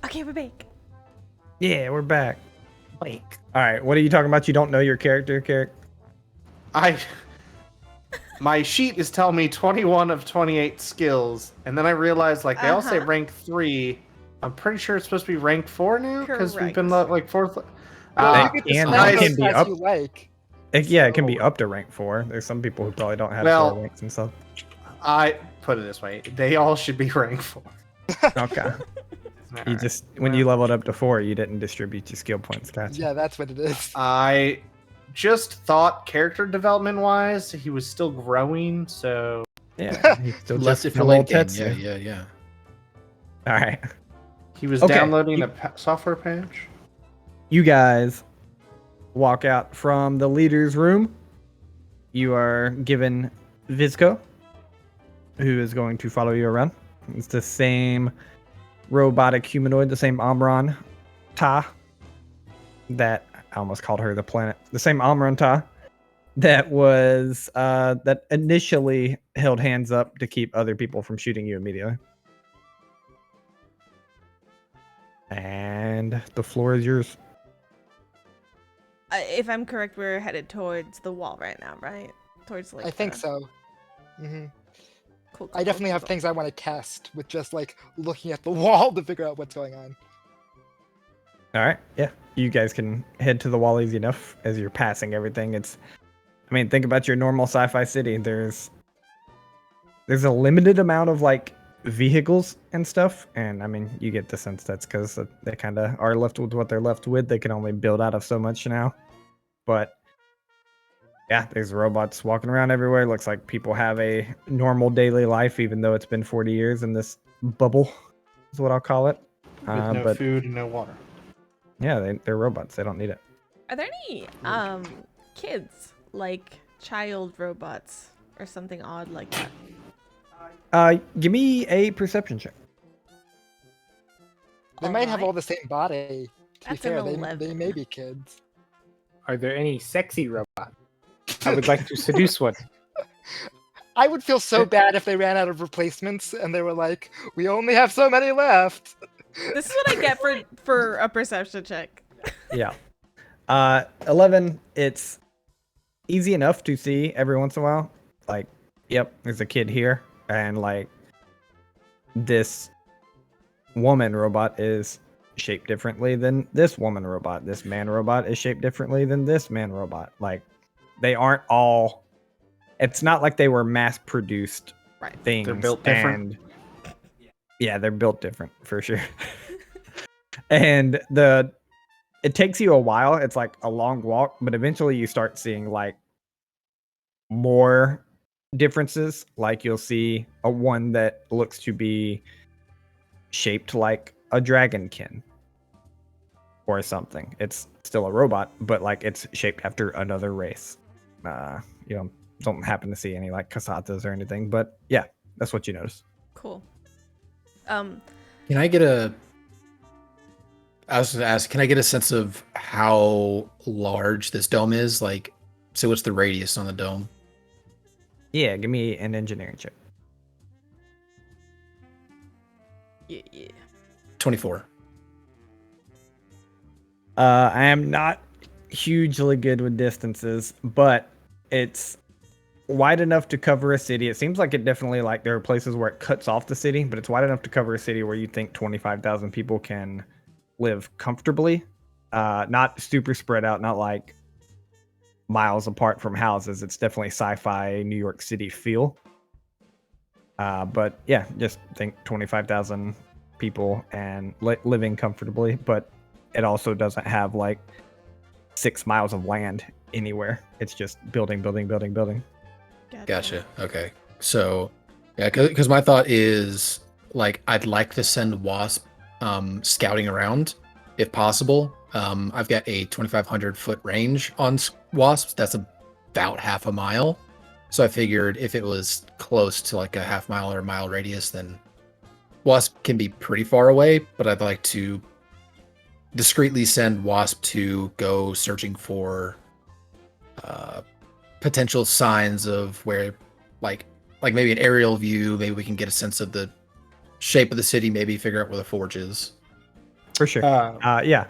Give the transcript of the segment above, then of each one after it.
Okay, we're back. Yeah, we're back. Blake. All right, what are you talking about? You don't know your character? My sheet is telling me 21 of 28 skills, and then I realized like they all say rank 3. I'm pretty sure it's supposed to be rank 4 now because we've been like fourth. Well, you get to spell those as you like. Yeah, it can be up to rank 4. There's some people who probably don't have 4 ranks and stuff. I put it this way: they all should be rank 4. Okay. You just when you leveled up to 4, you didn't distribute your skill points. Gotcha. Yeah, that's what it is. I just thought character development wise, he was still growing, so yeah, he still left it for late game. Yeah. All right. He was downloading a software patch. You guys walk out from the leader's room. You are given Vizco, who is going to follow you around. It's the same robotic humanoid, the same Amran Ta that I almost called her the planet. The same Amran Ta that was that initially held hands up to keep other people from shooting you immediately. And the floor is yours. If I'm correct, we're headed towards the wall right now, right? Towards like. I think so. Mm-hmm. Cool, I definitely have things I want to test with just like looking at the wall to figure out what's going on. All right, yeah, you guys can head to the wall easy enough as you're passing everything. I mean, think about your normal sci-fi city. There's a limited amount of like vehicles and stuff, and I mean, you get the sense that's because they kind of are left with what they're left with. They can only build out of so much now, but yeah, there's robots walking around everywhere. Looks like people have a normal daily life, even though it's been 40 years in this bubble, is what I'll call it. With no food and no water. Yeah, they're robots. They don't need it. Are there any kids, like child robots or something odd like that? Give me a perception check. They might have all the same body. To That's be fair, an 11. they may be kids. Are there any sexy robots? I would like to seduce one. I would feel so bad if they ran out of replacements and they were like, "We only have so many left." This is what I get for a perception check. Yeah. 11, it's easy enough to see every once in a while. Like, yep, there's a kid here. And, like, this woman robot is shaped differently than this woman robot. This man robot is shaped differently than this man robot. Like, they aren't all... It's not like they were mass-produced things. They're built different. Yeah, they're built different, for sure. And it takes you a while. It's like a long walk, but eventually you start seeing like more differences. Like you'll see one that looks to be shaped like a dragonkin or something. It's still a robot, but like it's shaped after another race. You don't happen to see any like Kasathas or anything, but yeah, that's what you notice. Cool. Can I get I was going to ask, can I get a sense of how large this dome is? Like, so what's the radius on the dome? Yeah, give me an engineering check. Yeah. 24. I am not hugely good with distances, but it's wide enough to cover a city. It seems like it definitely, like, there are places where it cuts off the city, but it's wide enough to cover a city where you think 25,000 people can live comfortably. Not super spread out, not like miles apart from houses. It's definitely sci-fi New York City feel. But yeah, just think 25,000 people and living comfortably, but it also doesn't have like 6 miles of land anywhere. It's just building. Gotcha. Okay. So, yeah, because my thought is, like, I'd like to send Wasp scouting around, if possible. I've got a 2,500 foot range on Wasps. That's about half a mile. So I figured if it was close to like a half mile or a mile radius, then Wasp can be pretty far away. But I'd like to discreetly send Wasp to go searching for potential signs of where, like maybe an aerial view. Maybe we can get a sense of the shape of the city. Maybe figure out where the forge is. For sure. Uh, Yeah,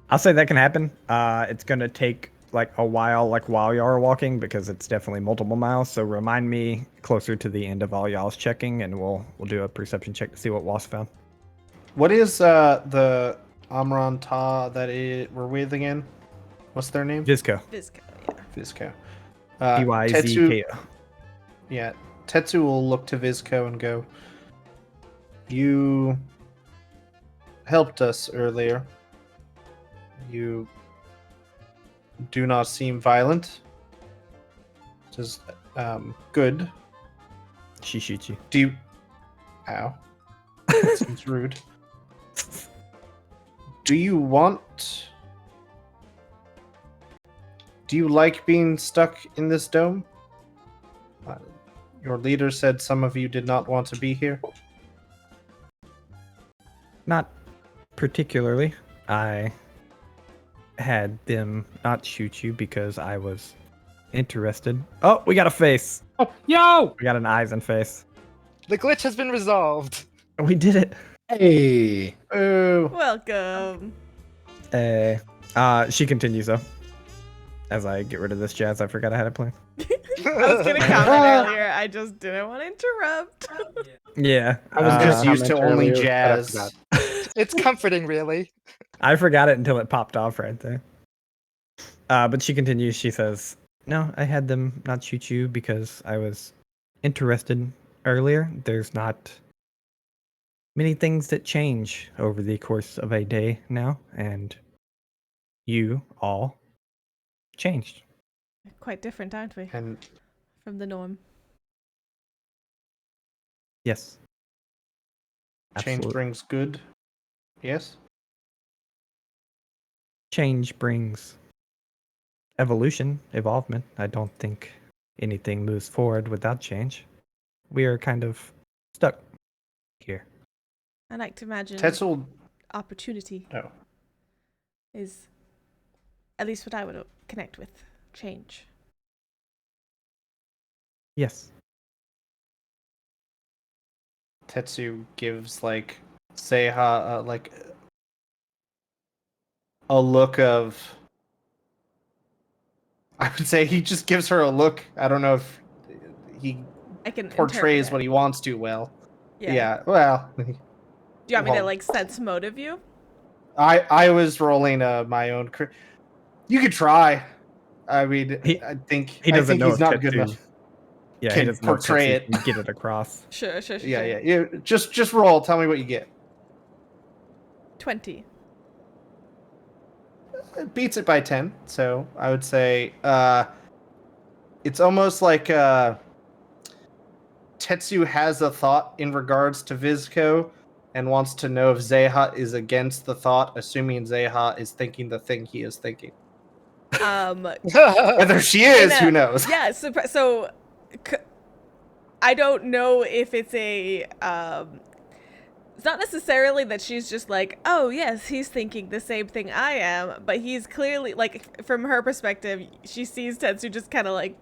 I'll say that can happen. It's gonna take like a while, like while y'all are walking, because it's definitely multiple miles. So remind me closer to the end of all y'all's checking, and we'll do a perception check to see what Wasp found. what is the Amran Ta we're with again? What's their name? Vizco. Visco, yeah. Vizco. P-Y-Z-K-O. Yeah, Tetsu will look to Vizco and go, "You helped us earlier. You do not seem violent. Which is good. She shoots you. Do you... Ow. That seems rude. Do you like being stuck in this dome? Your leader said some of you did not want to be here. Not particularly. I had them not shoot you because I was interested. Oh, we got a face. Oh, yo! We got an eyes and face. The glitch has been resolved. We did it. Hey. Oh, Welcome. She continues though. As I get rid of this jazz, I forgot I had a plan. I was gonna comment earlier. I just didn't want to interrupt. Yeah. I was just gonna used to comment only earlier, but I jazz. forgot. It's comforting, really. I forgot it until it popped off right there. But she continues. She says, "No, I had them not shoot you because I was interested earlier. There's not many things that change over the course of a day now, and you all changed." Quite different, aren't we? and From the norm. Yes. change Absolutely. brings good. Yes? Change brings evolution, evolvement. I don't think anything moves forward without change. We are kind of stuck here. I like to imagine Tetzel... opportunity Oh. is at least what I would connect with. Change. Yes. Tetsu gives like Zeha like a look of. I would say he just gives her a look. I don't know if he I can portrays interpret what it. he wants to well. Yeah. Yeah. Well, Do you want me to well, like sense motive you? I was rolling my own. You could try. I mean, He- I think he doesn't know he's if not good Tetsu enough. Yeah, Can he doesn't know if portray Tetsu it. can get it across. Sure. Yeah. Just roll. Tell me what you get. 20. It beats it by 10, so I would say it's almost like Tetsu has a thought in regards to Vizco and wants to know if Zeha is against the thought, assuming Zeha is thinking the thing he is thinking. Whether she is, who knows? Yeah, so I don't know if it's a it's not necessarily that she's just like, oh yes, he's thinking the same thing I am, but he's clearly like, from her perspective, she sees Tetsu just kind of like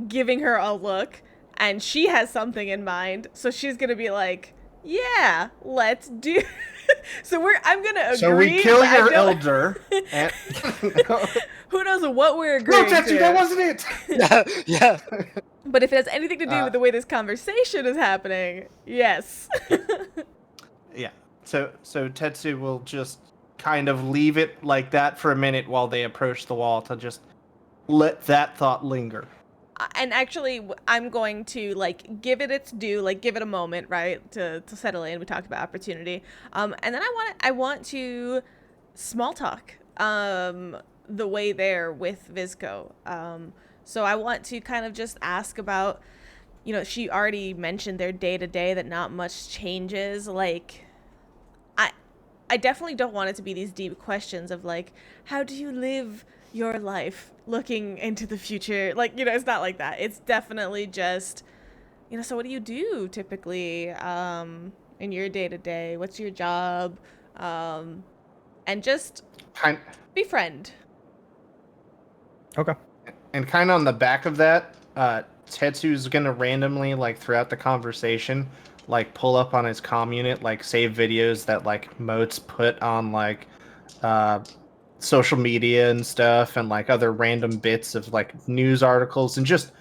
giving her a look, and she has something in mind, so she's gonna be like, yeah, let's do. I'm gonna agree. So we kill but I your don't- elder. And... Who knows what we're agreeing No, Tetsu, to? that wasn't it. yeah. But if it has anything to do with the way this conversation is happening, yes. Yeah. So Tetsu will just kind of leave it like that for a minute while they approach the wall to just let that thought linger. And actually, I'm going to like give it its due, like give it a moment, right, to settle in. We talked about opportunity, and then I want to small talk the way there with Vizco. So I want to kind of just ask about, you know, she already mentioned their day to day, that not much changes. Like, I definitely don't want it to be these deep questions of like, how do you live your life looking into the future? Like, you know, it's not like that. It's definitely just, you know, so what do you do typically in your day to day? What's your job? And just befriend. Okay. And kind of on the back of that, Tetsu's gonna randomly, like throughout the conversation, like pull up on his comm unit like save videos that like Moats put on like social media and stuff, and like other random bits of like news articles and just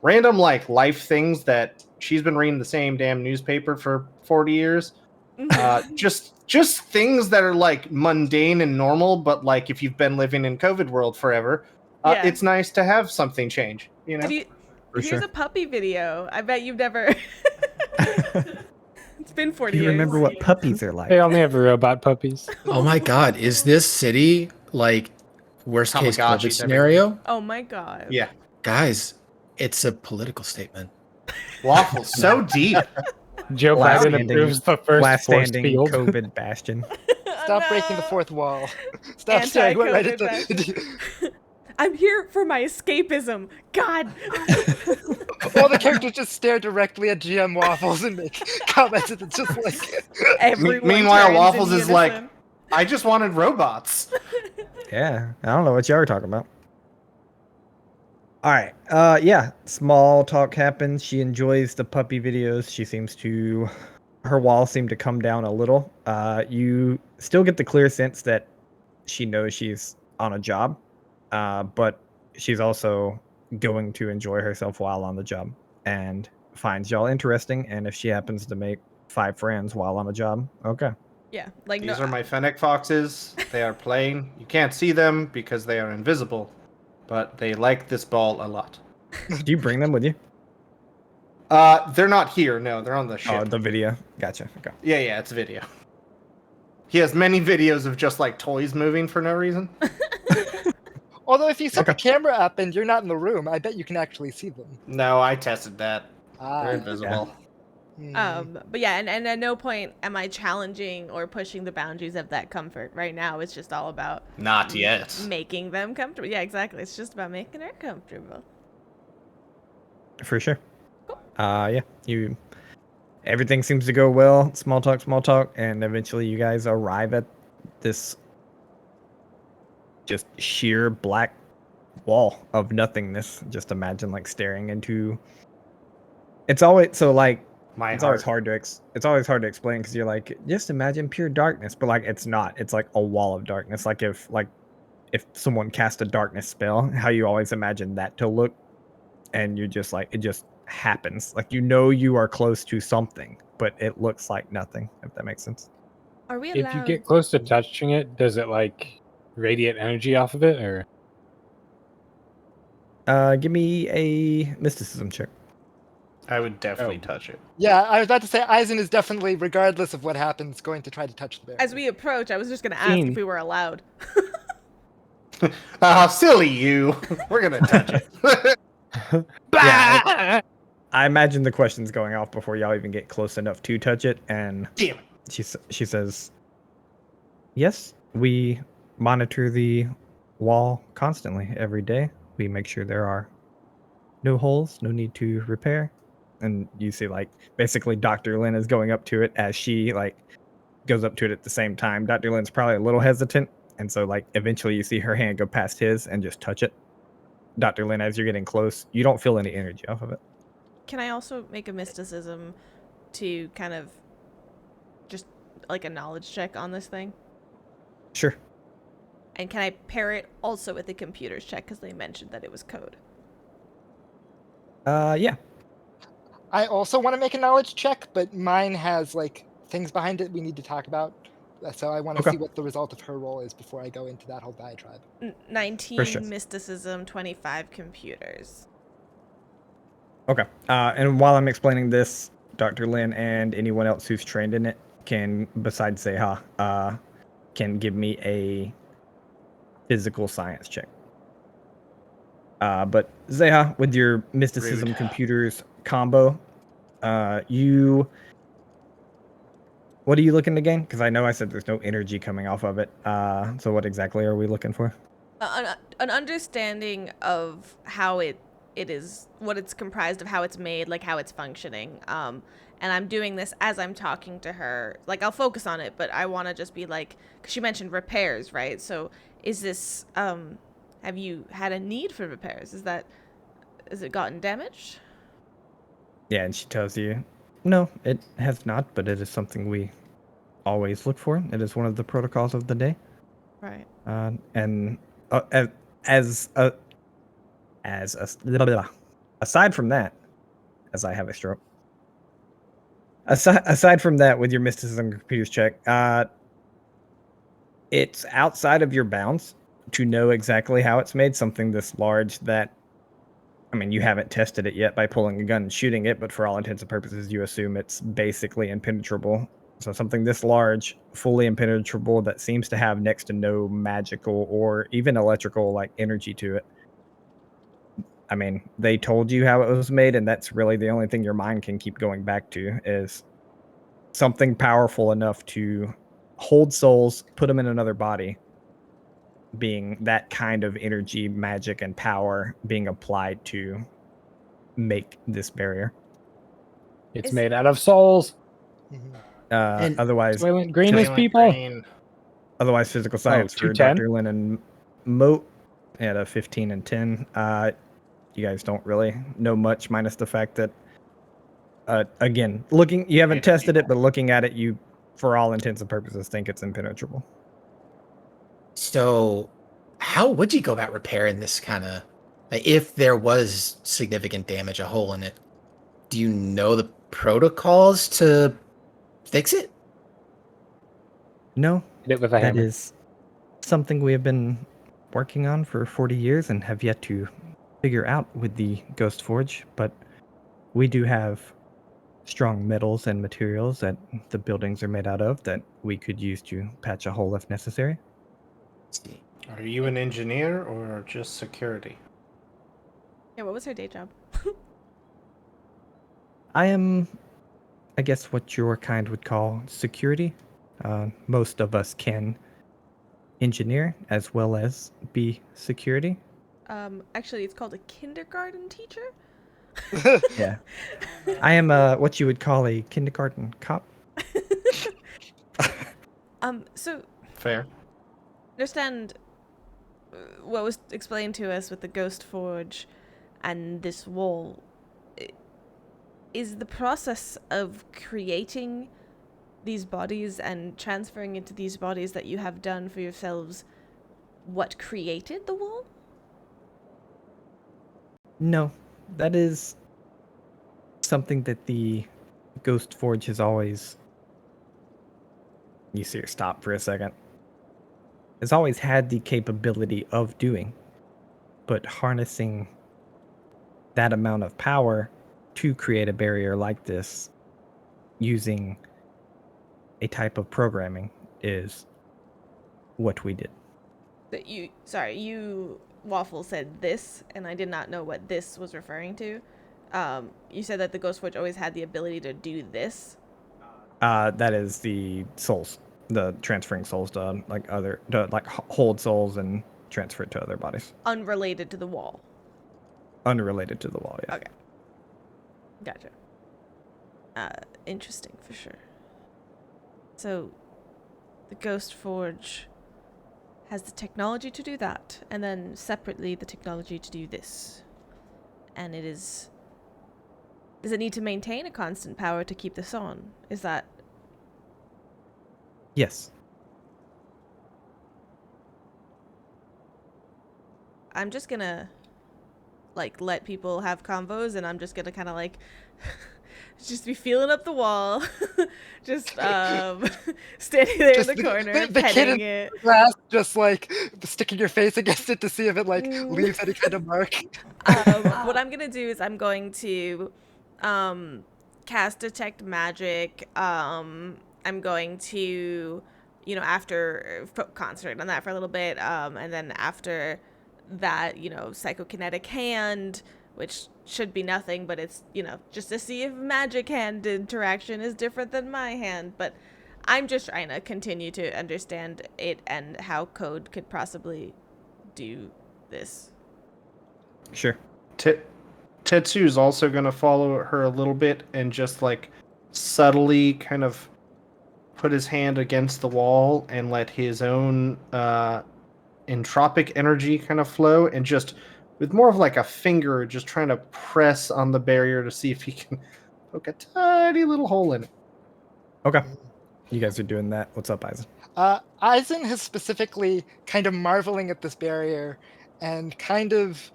random like life things that she's been reading the same damn newspaper for 40 years. Just things that are like mundane and normal, but like if you've been living in COVID world forever, it's nice to have something change, you know? Have you? For Here's sure. a puppy video. I bet you've never. It's been 40 Do you years. remember what puppies are like? They only have robot puppies. Oh my god, is this city like worst case Tamagotchis COVID scenario? Oh my god. Yeah. Guys, it's a political statement. Waffle, so deep. Joe Last Biden standing- approves the first Last force standing field. COVID bastion. Stop breaking the fourth wall. Stop staring right at the. I'm here for my escapism. God. All the characters just stare directly at GM Waffles and make comments, and it's just like. Everyone Meanwhile, turns Waffles in is like, unison. I just wanted robots. Yeah, I don't know what y'all are talking about. All right. Yeah, small talk happens. She enjoys the puppy videos. She seems to, her walls seem to come down a little. You still get the clear sense that she knows she's on a job, but she's also going to enjoy herself while on the job and finds y'all interesting. And if she happens to make 5 friends while on a job, okay. Yeah, like These are my fennec foxes. They are playing. You can't see them because they are invisible, but they like this ball a lot. Do you bring them with you? They're not here. No, they're on the ship. Oh, the video. Gotcha. Okay. Yeah, it's video. He has many videos of just like toys moving for no reason. Although if you set the camera up and you're not in the room, I bet you can actually see them. No, I tested that. Ah. They're invisible. But yeah, and at no point am I challenging or pushing the boundaries of that comfort. Right now, it's just all about Not yet. making them comfortable. Yeah, exactly. It's just about making her comfortable. For sure. Yeah, everything seems to go well. Small talk, and eventually you guys arrive at this just sheer black wall of nothingness. Just imagine like staring into. It's always so like it's always hard to explain because you're like, just imagine pure darkness, but like it's not. It's like a wall of darkness. Like if someone cast a darkness spell, how you always imagine that to look, and you just like it just happens. Like you are close to something, but it looks like nothing. If that makes sense. Are we allowed? If you get close to touching it, does it like radiate energy off of it, or? Give me a mysticism check. I would definitely touch it. Yeah, I was about to say Eisen is definitely, regardless of what happens, going to try to touch the bear. As we approach, I was just gonna ask if we were allowed. Silly you. We're gonna touch it. Yeah, I imagine the question's going off before y'all even get close enough to touch it, and Damn it. she says, "Yes, we monitor the wall constantly every day. We make sure there are no holes, no need to repair." And you see, like, basically Dr. Lin is going up to it as she, like, goes up to it at the same time. Dr. Lin's probably a little hesitant, and so, like, eventually you see her hand go past his and just touch it. Dr. Lin, as you're getting close, you don't feel any energy off of it. Can I also make a mysticism to kind of just like a knowledge check on this thing? Sure. And can I pair it also with a computer's check because they mentioned that it was code? Yeah. I also want to make a knowledge check, but mine has like things behind it we need to talk about. So I want to see what the result of her role is before I go into that whole diatribe. 19 mysticism, 25 computers. Okay. And while I'm explaining this, Dr. Lin and anyone else who's trained in it can, besides Zeha, can give me a physical science check. But Zeha, with your mysticism computers combo, what are you looking to gain? Because I know I said there's no energy coming off of it. So what exactly are we looking for? An understanding of how it is, what it's comprised of, how it's made, like how it's functioning. And I'm doing this as I'm talking to her. Like, I'll focus on it, but I want to just be like, because she mentioned repairs, right? So is this, have you had a need for repairs? Has it gotten damaged? Yeah, and she tells you, No, it has not, but it is something we always look for. It is one of the protocols of the day. Right. And as a, blah, blah, blah. Aside from that, as I have a stroke. Aside from that, with your mysticism computers check, it's outside of your bounds to know exactly how it's made. Something this large that, I mean, you haven't tested it yet by pulling a gun and shooting it, but for all intents and purposes, you assume it's basically impenetrable. So something this large, fully impenetrable, that seems to have next to no magical or even electrical like energy to it. I mean, they told you how it was made, and that's really the only thing your mind can keep going back to is something powerful enough to hold souls, put them in another body, being that kind of energy, magic, and power being applied to make this barrier. It's Is- made out of souls. Mhm. And- Otherwise, Soylent Green is Soylent people. Green. otherwise physical science for 210? Dr. Lynn and Moat at a 15 and 10. You guys don't really know much, minus the fact that, again, you haven't tested it, but looking at it, you, for all intents and purposes, think it's impenetrable. So, how would you go about repairing this kind of, if there was significant damage, a hole in it? Do you know the protocols to fix it? No, Hit it with a that hammer. is something we have been working on for 40 years and have yet to figure out with the Ghost Forge, but we do have strong metals and materials that the buildings are made out of that we could use to patch a hole if necessary. See. Are you an engineer or just security? Yeah, what was her day job? I am, I guess, what your kind would call security. Most of us can engineer as well as be security. Actually, it's called a kindergarten teacher. Yeah. I am what you would call a kindergarten cop. So Fair. understand what was explained to us with the Ghost Forge and this wall. Is the process of creating these bodies and transferring into these bodies that you have done for yourselves what created the wall? No, that is something that the Ghost Forge has always. You see her stop for a second. Has always had the capability of doing, but harnessing that amount of power to create a barrier like this using a type of programming is what we did. That you Waffle said this, and I did not know what this was referring to. You said that the Ghost Forge always had the ability to do this. That is the souls, the transferring souls to hold souls and transfer it to other bodies. Unrelated to the wall. Unrelated to the wall, yeah. Okay. Gotcha. Interesting for sure. So, the Ghost Forge has the technology to do that, and then separately the technology to do this. And it is... Does it need to maintain a constant power to keep this on? Is that... Yes. I'm just gonna, let people have convos, and I'm just gonna kind of, just be feeling up the wall. Just, standing there Just in the corner, the kid petting in it. grass, just sticking your face against it to see if it leaves any kind of mark. What I'm gonna do is I'm going to cast Detect Magic. I'm going to, after concentrate on that for a little bit, and then after that, Psychokinetic Hand, which should be nothing, but it's, just to see if magic hand interaction is different than my hand. But I'm just trying to continue to understand it and how code could possibly do this. Sure. Tetsu's also going to follow her a little bit and just subtly kind of put his hand against the wall and let his own entropic energy kind of flow, and just with more of a finger just trying to press on the barrier to see if he can poke a tiny little hole in it. Okay. You guys are doing that. What's up, Eisen? Eisen has specifically kind of marveling at this barrier and kind of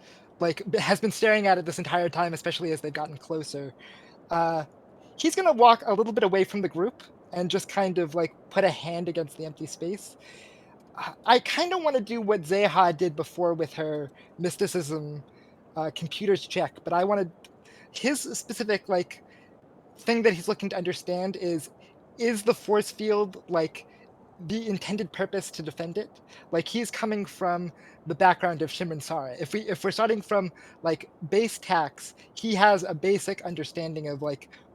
has been staring at it this entire time, especially as they've gotten closer. He's going to walk a little bit away from the group and just kind of put a hand against the empty space. I kind of want to do what Zeha did before with her mysticism computers check, but I wanted his specific thing that he's looking to understand is the force field the intended purpose to defend it? He's coming from the background of Shimran Sara. If we're starting from base tax, he has a basic understanding of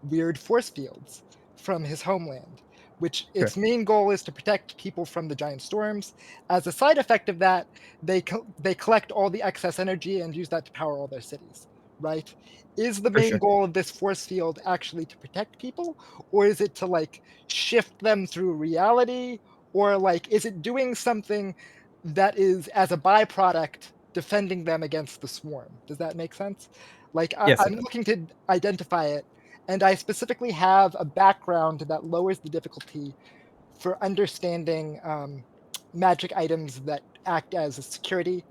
weird force fields from his homeland, which its main goal is to protect people from the giant storms. As a side effect of that, they collect all the excess energy and use that to power all their cities, right? Is the main goal of this force field actually to protect people, or is it to shift them through reality, or is it doing something that is as a byproduct defending them against the swarm? Does that make sense? Yes, I'm looking to identify it, and I specifically have a background that lowers the difficulty for understanding magic items that act as a security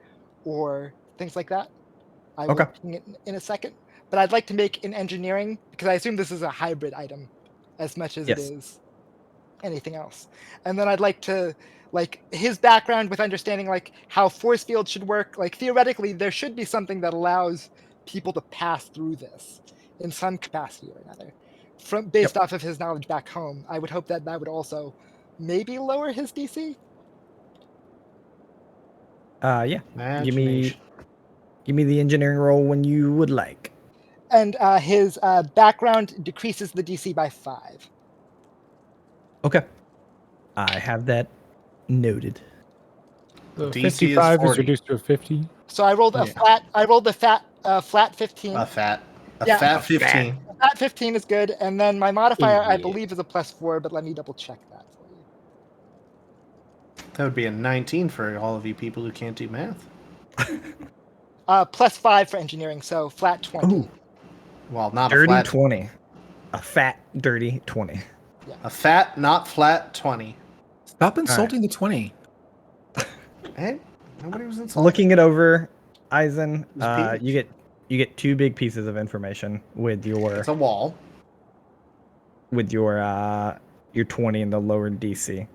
or things like that. I will bring it in a second. But I'd like to make an engineering, because I assume this is a hybrid item as much as it is anything else. And then I'd like to, his background with understanding how force fields should work. Theoretically, there should be something that allows people to pass through this in some capacity or another. Based off of his knowledge back home, I would hope that would also maybe lower his DC. Yeah. Give me the engineering roll when you would like. And his background decreases the DC by 5. Okay. I have that noted. The DC 55 is is reduced to a 50. So I rolled a flat. I rolled a flat 15. A fat 15. A flat 15 is good, and then my modifier I believe is a +4, but let me double check that for you. That would be a 19 for all of you people who can't do math. +5 for engineering, so flat 20. Ooh. Well, not dirty a flat 20. A fat, dirty 20. Yeah. A fat, not flat 20. Stop insulting the 20. Hey, nobody was insulting. Looking it over, Eisen, It's you get 2 big pieces of information with your It's a wall. with your 20 and the lower DC.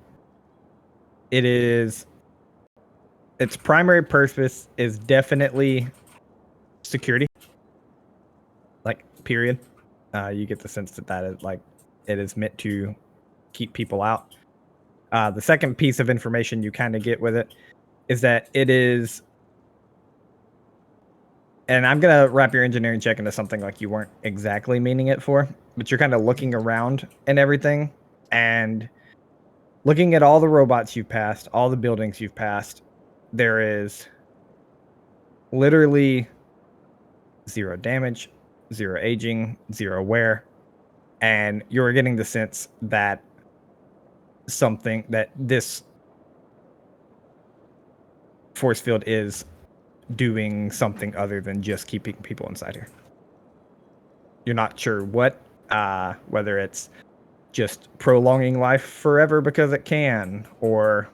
Its primary purpose is definitely security. Period. You get the sense that is it is meant to keep people out. The second piece of information you kind of get with it is that it is, and I'm gonna wrap your engineering check into something you weren't exactly meaning it for, but you're kind of looking around and everything, and looking at all the robots you've passed, all the buildings you've passed. There is literally 0 damage, 0 aging, 0 wear, and you're getting the sense that this force field is doing something other than just keeping people inside here. You're not sure what, whether it's just prolonging life forever because it can, or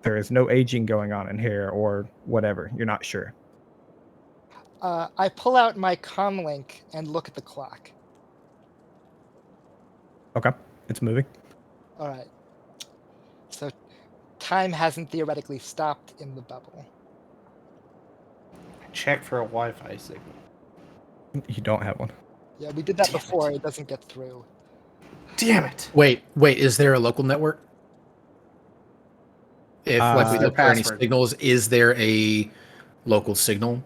there is no aging going on in here, or whatever. You're not sure. I pull out my comlink and look at the clock. Okay, it's moving. All right. So time hasn't theoretically stopped in the bubble. Check for a Wi-Fi signal. You don't have one. Yeah, we did that before. It doesn't get through. Damn it! Wait, is there a local network? If we look for any signals, is there a local signal?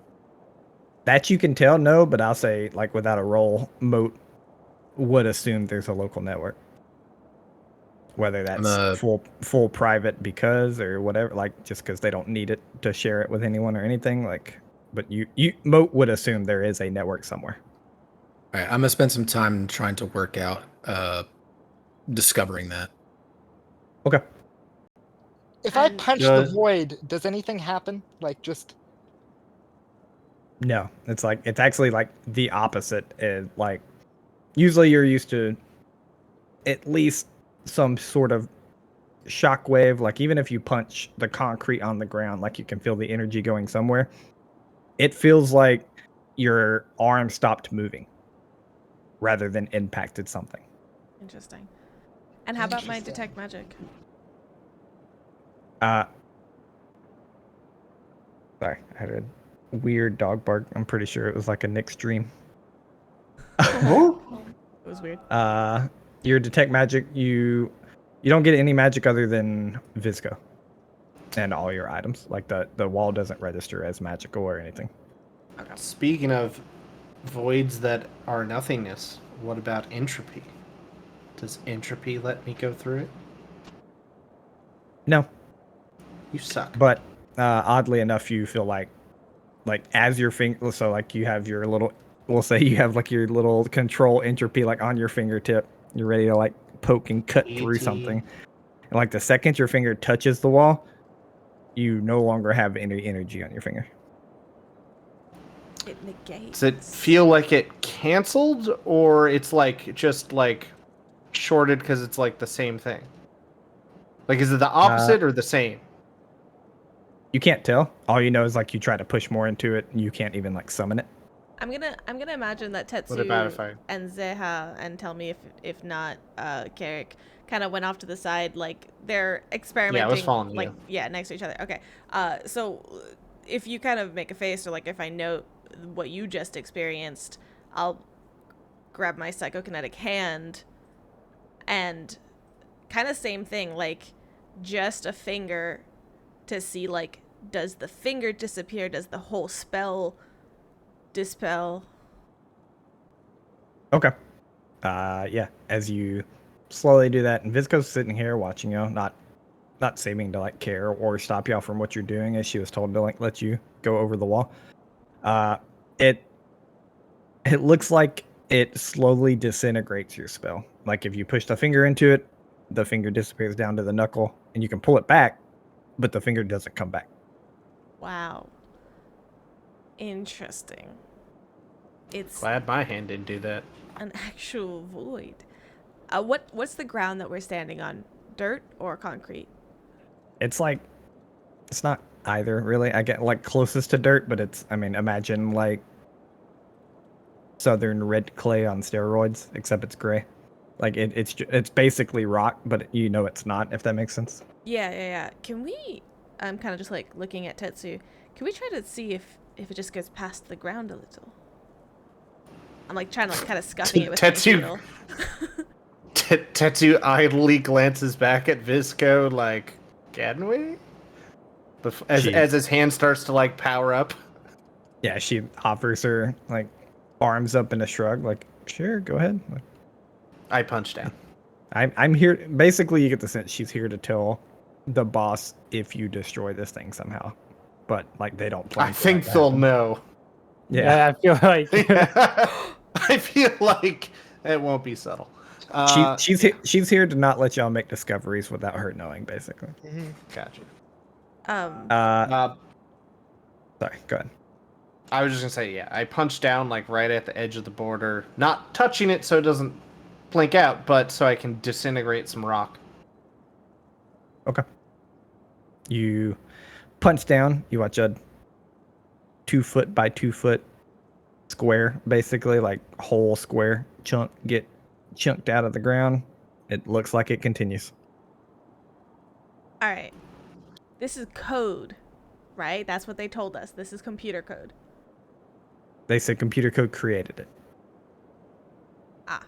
That you can tell, no, but I'll say, without a roll, Moat would assume there's a local network. Whether that's full private because or whatever, just because they don't need it to share it with anyone or anything, but Moat would assume there is a network somewhere. All right, I'm gonna spend some time trying to work out discovering that. Okay. If I punch the void, does anything happen? No. No, it's actually the opposite. usually you're used to at least some sort of shockwave. Like even if you punch the concrete on the ground, like you can feel the energy going somewhere. It feels like your arm stopped moving rather than impacted something. Interesting. And how about my Interesting. detect magic? Sorry, I had a weird dog bark. I'm pretty sure it was like a Nick's dream. Oh, It was weird. Your detect magic, you don't get any magic other than Visco and all your items. Like the wall doesn't register as magical or anything. speaking of voids that are nothingness, what about entropy? Does entropy let me go through it? No, You suck. but oddly enough, you feel like as your finger, so like you have your little, we'll say you have like your little control entropy like on your fingertip. You're ready to like poke and cut through ET. something. And like the second your finger touches the wall, you no longer have any energy on your finger. It negates. Does it feel like it canceled, or it's like just like shorted because it's like the same thing? Like, is it the opposite or the same? You can't tell. All you know is like you try to push more into it and you can't even like summon it. I'm gonna imagine that What about Tetsu if I? and Zeha, and tell me if not, Carrick kind of went off to the side, like they're experimenting. following like you. next to each other. Okay. So if you kind of make a face, or like if I note what you just experienced, I'll grab my psychokinetic hand and kind of same thing, like just a finger to see like, does the finger disappear? Does the whole spell dispel? Okay. Yeah. As you slowly do that, and Visco's sitting here watching you, not seeming to like care or stop y'all from what you're doing, as she was told to like let you go over the wall. It looks like it slowly disintegrates your spell. Like if you push the finger into it, the finger disappears down to the knuckle, and you can pull it back, but the finger doesn't come back. Wow. Interesting. It's Glad my hand didn't do that. an actual void. What's the ground that we're standing on? Dirt or concrete? It's like, it's not either really. I get like closest to dirt, but it's, I mean, imagine like southern red clay on steroids, except it's gray. Like it's basically rock, but you know it's not, if that makes sense. Yeah. Can we? I'm kind of just like looking at Tetsu. Can we try to see if it just goes past the ground a little? I'm like trying to like kind of scuffing it with my Tetsu- heel. Tetsu idly glances back at Visco, like, can we? As Jeez. his hand starts to like power up. Yeah, she offers her like arms up in a shrug, like, sure, go ahead. I punch down. I'm here. Basically, you get the sense she's here to tell the boss if you destroy this thing somehow, but like they don't plan. I for think that to they'll happen. know. Yeah, I feel like I feel like it won't be subtle. she's here to not let y'all make discoveries without her knowing, basically. Gotcha. Sorry, go ahead. I was just gonna say, yeah, I punched down like right at the edge of the border, not touching it so it doesn't blink out, but so I can disintegrate some rock. Okay. You punch down. You watch a 2 foot by 2 foot square, basically like whole square chunk get chunked out of the ground. It looks like it continues. All right. This is code, right? That's what they told us. This is computer code. They said computer code created it. Ah.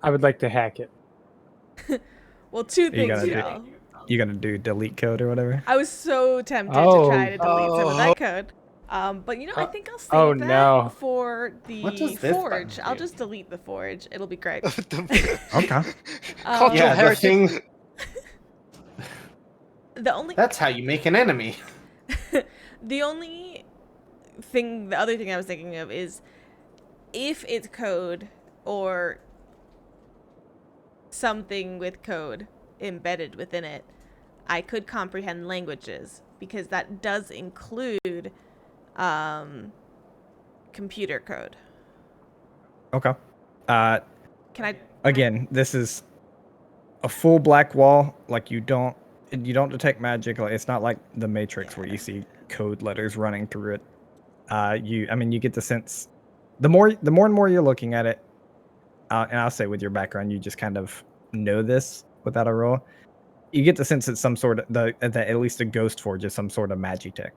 I would like to hack it. Well, two You things, gotta y'all. You gonna do delete code or whatever? I was so tempted to Oh. try to delete some of that code. But you know, I think I'll save Oh, that no. for What does the this forge. button I'll do? just delete the forge. It'll be great. Okay. Cultural Yeah, the heritage. thing. The only That's how you make an enemy. the only thing, the other thing I was thinking of is if it's code or something with code embedded within it, I could comprehend languages because that does include computer code. Okay. Can I? Again, this is a full black wall. Like you don't detect magic. Like it's not like the Matrix where you see code letters running through it. You get the sense. The more and more you're looking at it, and I'll say with your background, you just kind of know this without a roll. You get the sense that some sort of that at least a ghost forge is some sort of magitech.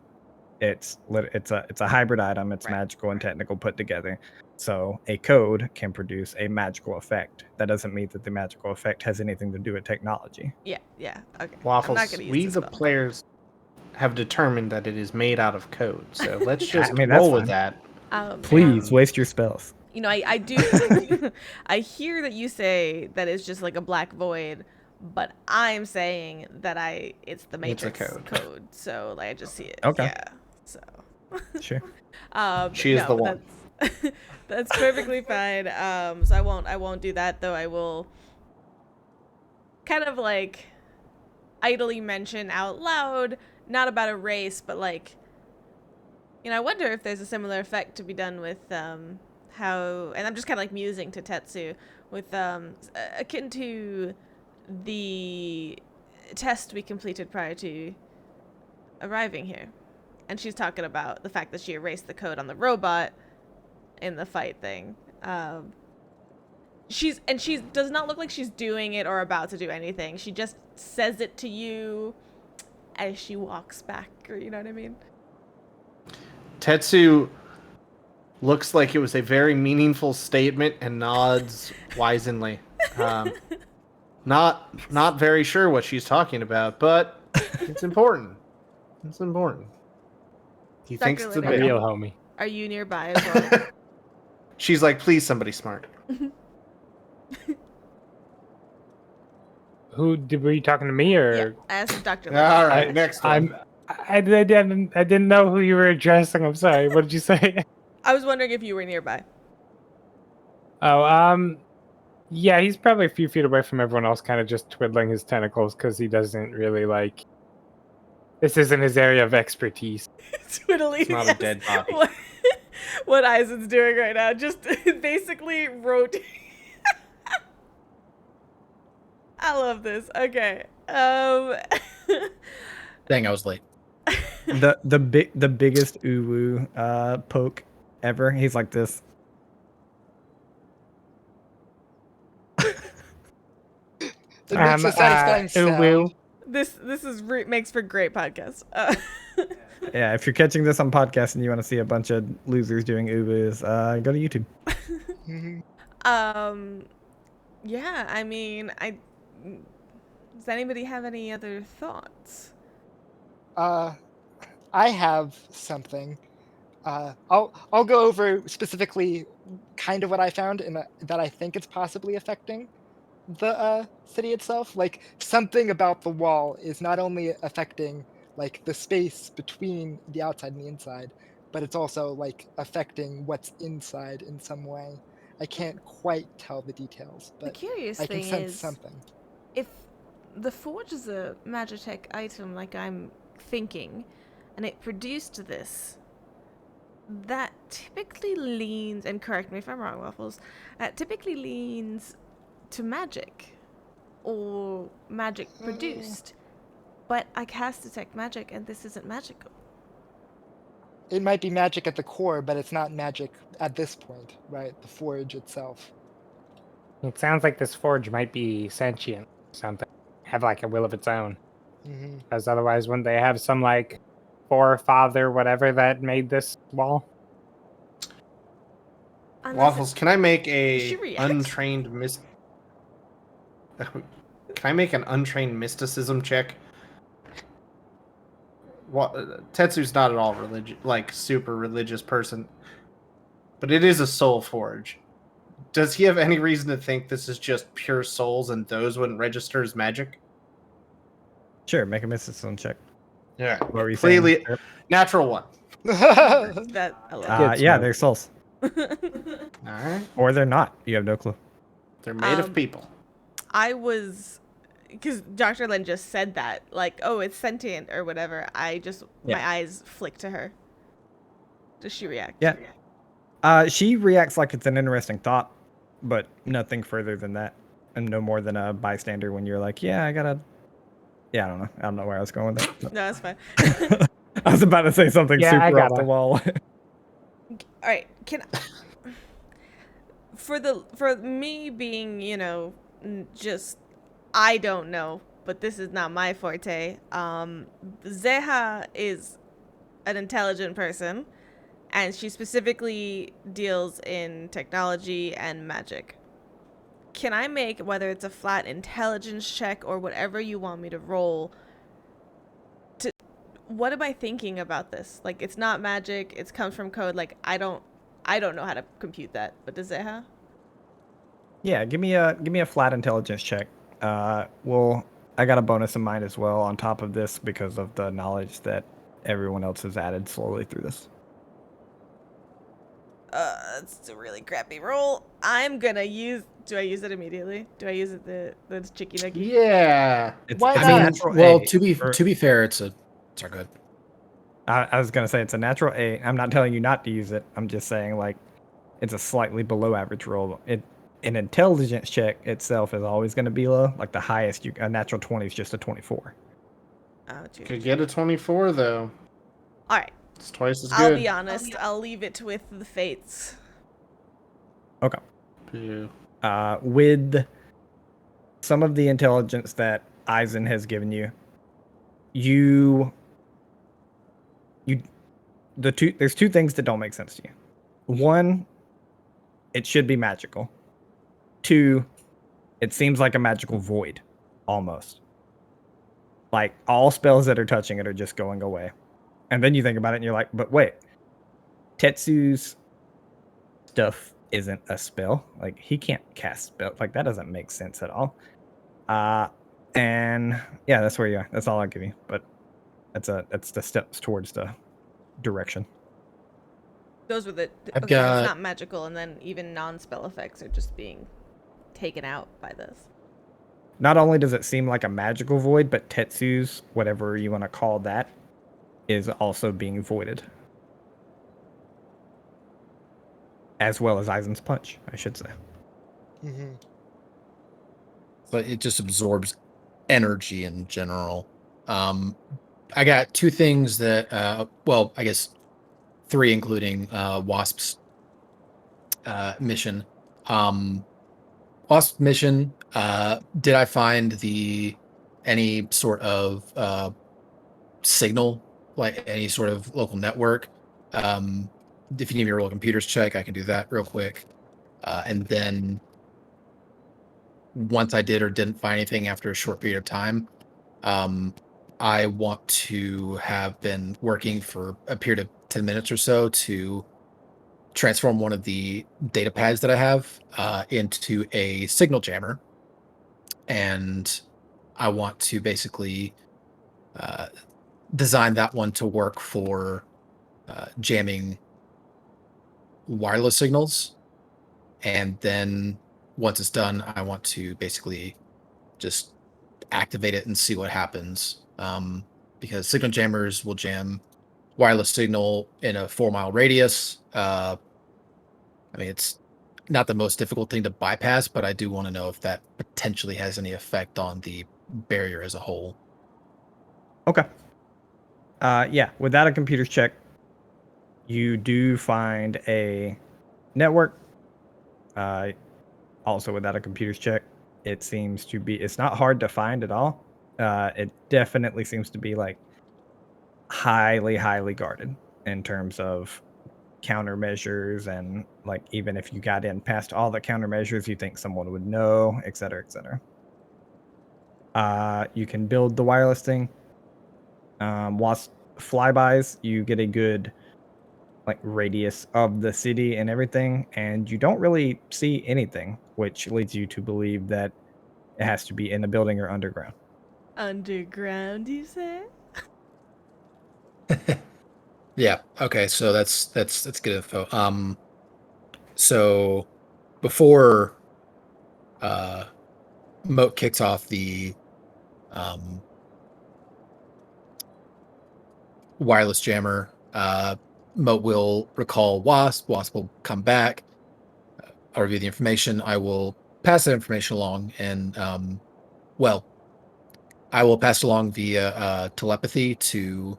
It's a hybrid item. It's magical and technical put together. So a code can produce a magical effect. That doesn't mean that the magical effect has anything to do with technology. Yeah. Okay. Waffles, I'm not gonna use we this the spell. players have determined that it is made out of code. So let's just that's roll with fine. that. Please waste your spells. You know, I do. I hear that you say that it's just like a black void, but I'm saying that it's the It's a Matrix code. So like I just see it. Okay. Yeah. So. Sure. She is the one. That's perfectly fine. So I won't do that though. I will kind of like idly mention out loud, not about a race, but like, you know, I wonder if there's a similar effect to be done with how, and I'm just kind of like musing to Tetsu with akin to the test we completed prior to arriving here. And she's talking about the fact that she erased the code on the robot in the fight thing. She does not look like she's doing it or about to do anything. She just says it to you as she walks back, or you know what I mean? Tetsu looks like it was a very meaningful statement and nods wizenly. Not very sure what she's talking about, but it's important. It's important. He Dr. thinks it's a Linder, A bit. real homie. Are you nearby as well? She's like, please, somebody smart. Were you talking to me or? Yeah, I asked Dr. All Linder. right, next one. I didn't know who you were addressing. I'm sorry. What did you say? I was wondering if you were nearby. Oh, yeah, he's probably a few feet away from everyone else, kind of just twiddling his tentacles because he doesn't really like. This isn't his area of expertise. Twiddly. It's not a dead body. What Isaac's doing right now, just basically rotate. I love this. Okay. Dang, I was late. The biggest uwu poke ever. He's like this. It makes a satisfying sound. This makes for great podcast. Yeah, if you're catching this on podcast and you want to see a bunch of losers doing uwus, go to YouTube. Yeah, I mean, does anybody have any other thoughts? I have something. I'll go over specifically kind of what I found and that I think it's possibly affecting the city itself. Like something about the wall is not only affecting like the space between the outside and the inside, but it's also like affecting what's inside in some way. I can't quite tell the details, The but curious I can thing sense is, something. if the forge is a magitech item like I'm thinking, and it produced this, that typically leans, and correct me if I'm wrong, Waffles, typically leans to magic, or magic produced. But I cast detect magic, and this isn't magical. It might be magic at the core, but it's not magic at this point, right? The forge itself. It sounds like this forge might be sentient, something, have like a will of its own. Because otherwise, wouldn't they have some like forefather, whatever that made this wall? Waffles, can I make She a reacts. untrained Can I make an untrained mysticism check? Tetsu's not at all religious, like super religious person, but it is a soul forge. Does he have any reason to think this is just pure souls and those wouldn't register as magic? Sure, make a mysticism check. Yeah, What were you completely saying? natural one. That I love. Yeah, they're souls, All right, or they're not. You have no clue. they're made of people. I was, because Dr. Lin just said that, like, oh, it's sentient or whatever. My eyes flick to her. Does she react? Yeah. She reacts like it's an interesting thought. but nothing further than that, and no more than a bystander when you're like, yeah, I gotta. Yeah, I don't know where I was going with that. No, that's fine. I was about to say something Yeah, I super off the gotta. wall. All right, for me being, just I don't know, but this is not my forte. Zeha is an intelligent person, and she specifically deals in technology and magic. Can I make, whether it's a flat intelligence check or whatever you want me to roll, to what am I thinking about this? Like, it's not magic, it comes from code. Like, I don't know how to compute that, but does Zeha? Yeah, give me a flat intelligence check. Well, I got a bonus in mind as well on top of this because of the knowledge that everyone else has added slowly through this. It's a really crappy roll. I'm gonna use. Do I use it immediately? Do I use it the chicky nuggy? Yeah. Why It's I a mean, not? natural well, A, to be fair, it's our good. I was gonna say it's a natural A. I'm not telling you not to use it. I'm just saying like it's a slightly below average roll. An intelligence check itself is always going to be low. Like the highest, a natural 20 is just a 24. Oh, geez. Could get a 24 though. All right. It's twice as I'll good. be honest. I'll leave it with the fates. Okay. Yeah. With some of the intelligence that Eisen has given you, there's two things that don't make sense to you. One, it should be magical. Two, it seems like a magical void, almost. Like all spells that are touching it are just going away. And then you think about it and you're like, but wait, Tetsu's stuff isn't a spell. Like he can't cast spell. Like that doesn't make sense at all. And yeah, that's where you are. That's all I'll give you. But that's the steps towards the direction. Those were the. I've Okay, it's got- not magical, and then even non-spell effects are just being taken out by this. Not only does it seem like a magical void, but Tetsu's, whatever you want to call that, is also being voided. As well as Eisen's punch, I should say. Mm-hmm. But it just absorbs energy in general. I got two things that, well, I guess three, including Wasp's mission. Wasp mission. Did I find any sort of signal, like any sort of local network? If you need me to roll a computers check, I can do that real quick. And then once I did or didn't find anything after a short period of time, I want to have been working for a period of 10 minutes or so to transform one of the data pads that I have into a signal jammer. And I want to basically design that one to work for jamming wireless signals. And then once it's done, I want to basically just activate it and see what happens. Because signal jammers will jam wireless signal in a 4-mile radius. I mean, it's not the most difficult thing to bypass, but I do want to know if that potentially has any effect on the barrier as a whole. Okay. Yeah, without a computer's check, you do find a network. Also, without a computer's check, it seems to be. It's not hard to find at all. It definitely seems to be like highly, highly guarded in terms of countermeasures, and like even if you got in past all the countermeasures, you think someone would know, et cetera, et cetera. You can build the wireless thing. Whilst flybys, you get a good like radius of the city and everything, and you don't really see anything, which leads you to believe that it has to be in a building or underground. Underground, you say? Yeah. Okay. So that's good info. So before Moat kicks off the wireless jammer, Moat will recall Wasp. Wasp will come back, I'll review the information. I will pass that information along, and well, I will pass it along via telepathy to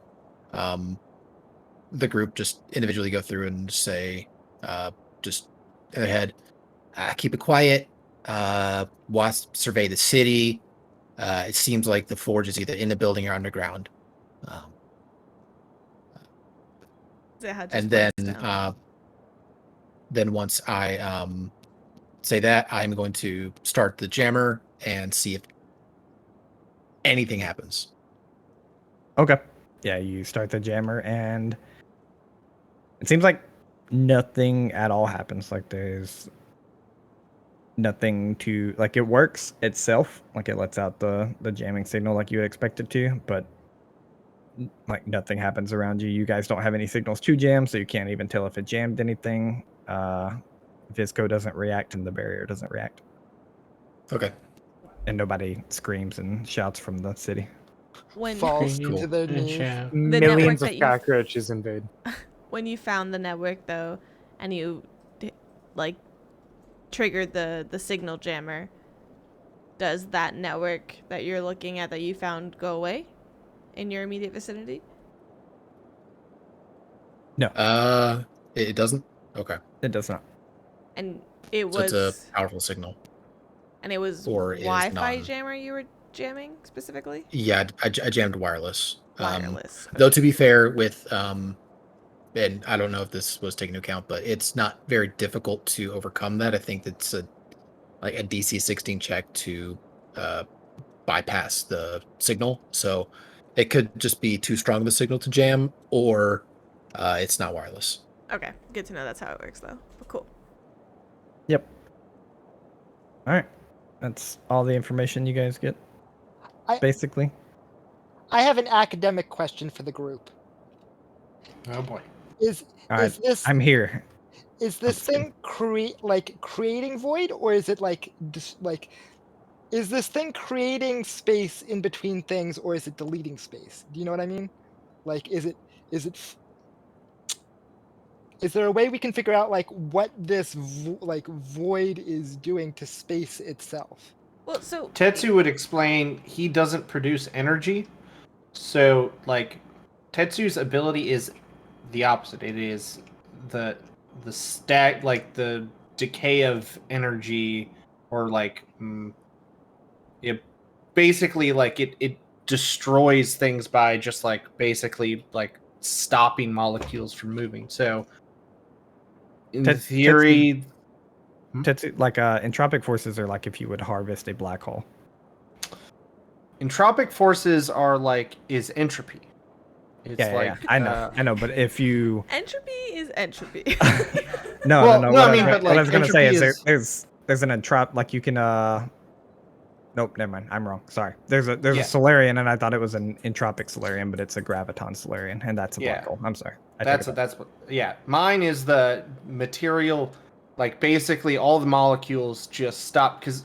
the group. Just individually go through and say, just in their head, keep it quiet. Survey the city. It seems like the forge is either in the building or underground. Zeha just And breaks down. then once I say that, I'm going to start the jammer and see if anything happens. Okay. Yeah, you start the jammer, and it seems like nothing at all happens. Like there's nothing to like. It works itself. Like it lets out the jamming signal like you would expect it to, but like nothing happens around you. You guys don't have any signals to jam, so you can't even tell if it jammed anything. Visco doesn't react, and the barrier doesn't react. Okay. And nobody screams and shouts from the city. When Falls Cool. to their knees. network Millions of that you've- cockroaches invade. when you found the network though, and you like triggered the signal jammer, does that network that you're looking at that you found go away in your immediate vicinity? No, It doesn't. Okay. it does not. And it So was it's a powerful signal. and it was or is Wi-Fi none. jammer you were jamming specifically? Yeah, I jammed wireless. Wireless. Though to be fair, with and I don't know if this was taken into account, but it's not very difficult to overcome that. I think it's a DC 16 check to bypass the signal. So it could just be too strong of a signal to jam, or it's not wireless. Okay, good to know that's how it works though. But cool. Yep. All right. That's all the information you guys get. Basically. I have an academic question for the group. Oh boy. Is All right. is this I'm here. is this thing creating void, or is it is this thing creating space in between things, or is it deleting space? Do you know what I mean? Like, is there a way we can figure out what this void is doing to space itself? Well, so Tetsu would explain he doesn't produce energy. So, Tetsu's ability is the opposite. It is the the decay of energy, or it basically it destroys things by just basically stopping molecules from moving. So, in theory, Entropic forces are like if you would harvest a black hole. entropic forces are is entropy. It's Yeah. I know, but if you entropy is entropy. no, Well, no. no, What I mean, what but, I was gonna say entropy is there's an entrop you can Nope, never mind. I'm wrong. Sorry. There's a Yeah. Solarian, and I thought it was an entropic Solarian, but it's a graviton Solarian, and that's a black Yeah. hole. I'm sorry. That's what. Yeah, mine is the material. Basically, all the molecules just stop, because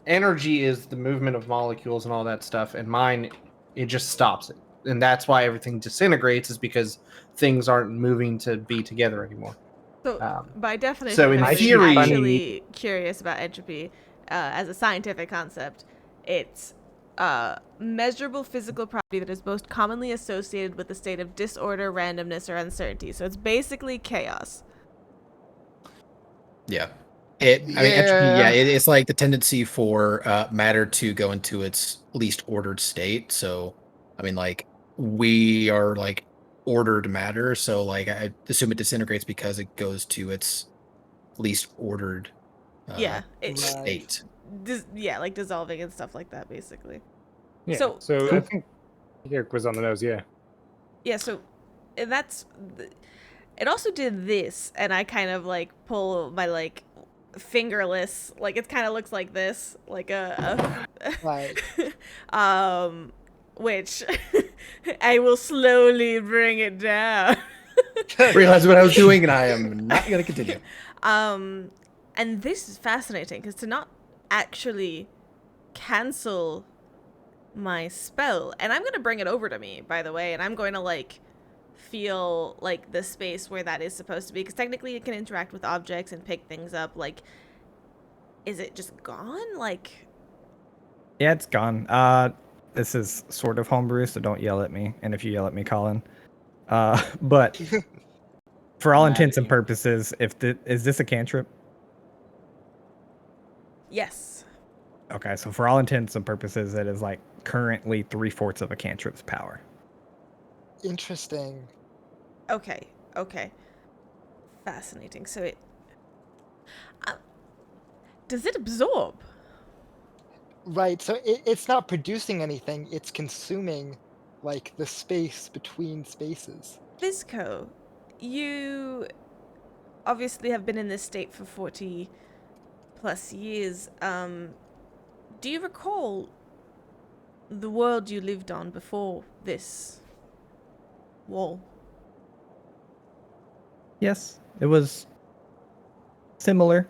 energy is the movement of molecules and all that stuff, and mine, it just stops it, and that's why everything disintegrates, is because things aren't moving to be together anymore. So, by definition, so in if anybody's theory- actually curious about entropy as a scientific concept, it's a measurable physical property that is most commonly associated with the state of disorder, randomness, or uncertainty. So it's basically chaos. Yeah. Entropy, it's like the tendency for matter to go into its least ordered state. So, I mean, we are ordered matter. So, I assume it disintegrates because it goes to its least ordered state. Dissolving and stuff like that, basically. Yeah. So- So I think Eric was on the nose. Yeah. Yeah, so that's... It also did this, and I kind of pull my fingerless, it kind of looks like this, Right. which I will slowly bring it down. Realized what I was doing, and I am not going to continue. And this is fascinating, because to not actually cancel my spell, and I'm going to bring it over to me, by the way, and I'm going to feel like the space where that is supposed to be, because technically it can interact with objects and pick things up. Like, is it just gone? Like, Yeah, it's gone. This is sort of homebrew, so don't yell at me. And if you yell at me, Colin. But for all Mad intents at and you. purposes, is this a cantrip? yes. Okay, so for all intents and purposes, it is like currently 3/4 of a cantrip's power. Interesting. Okay. Okay. Fascinating. So it does it absorb? Right, so it's not producing anything, it's consuming, like, the space between spaces. Visco, you obviously have been in this state for 40 plus years. Do you recall the world you lived on before this wall? Yes, it was similar,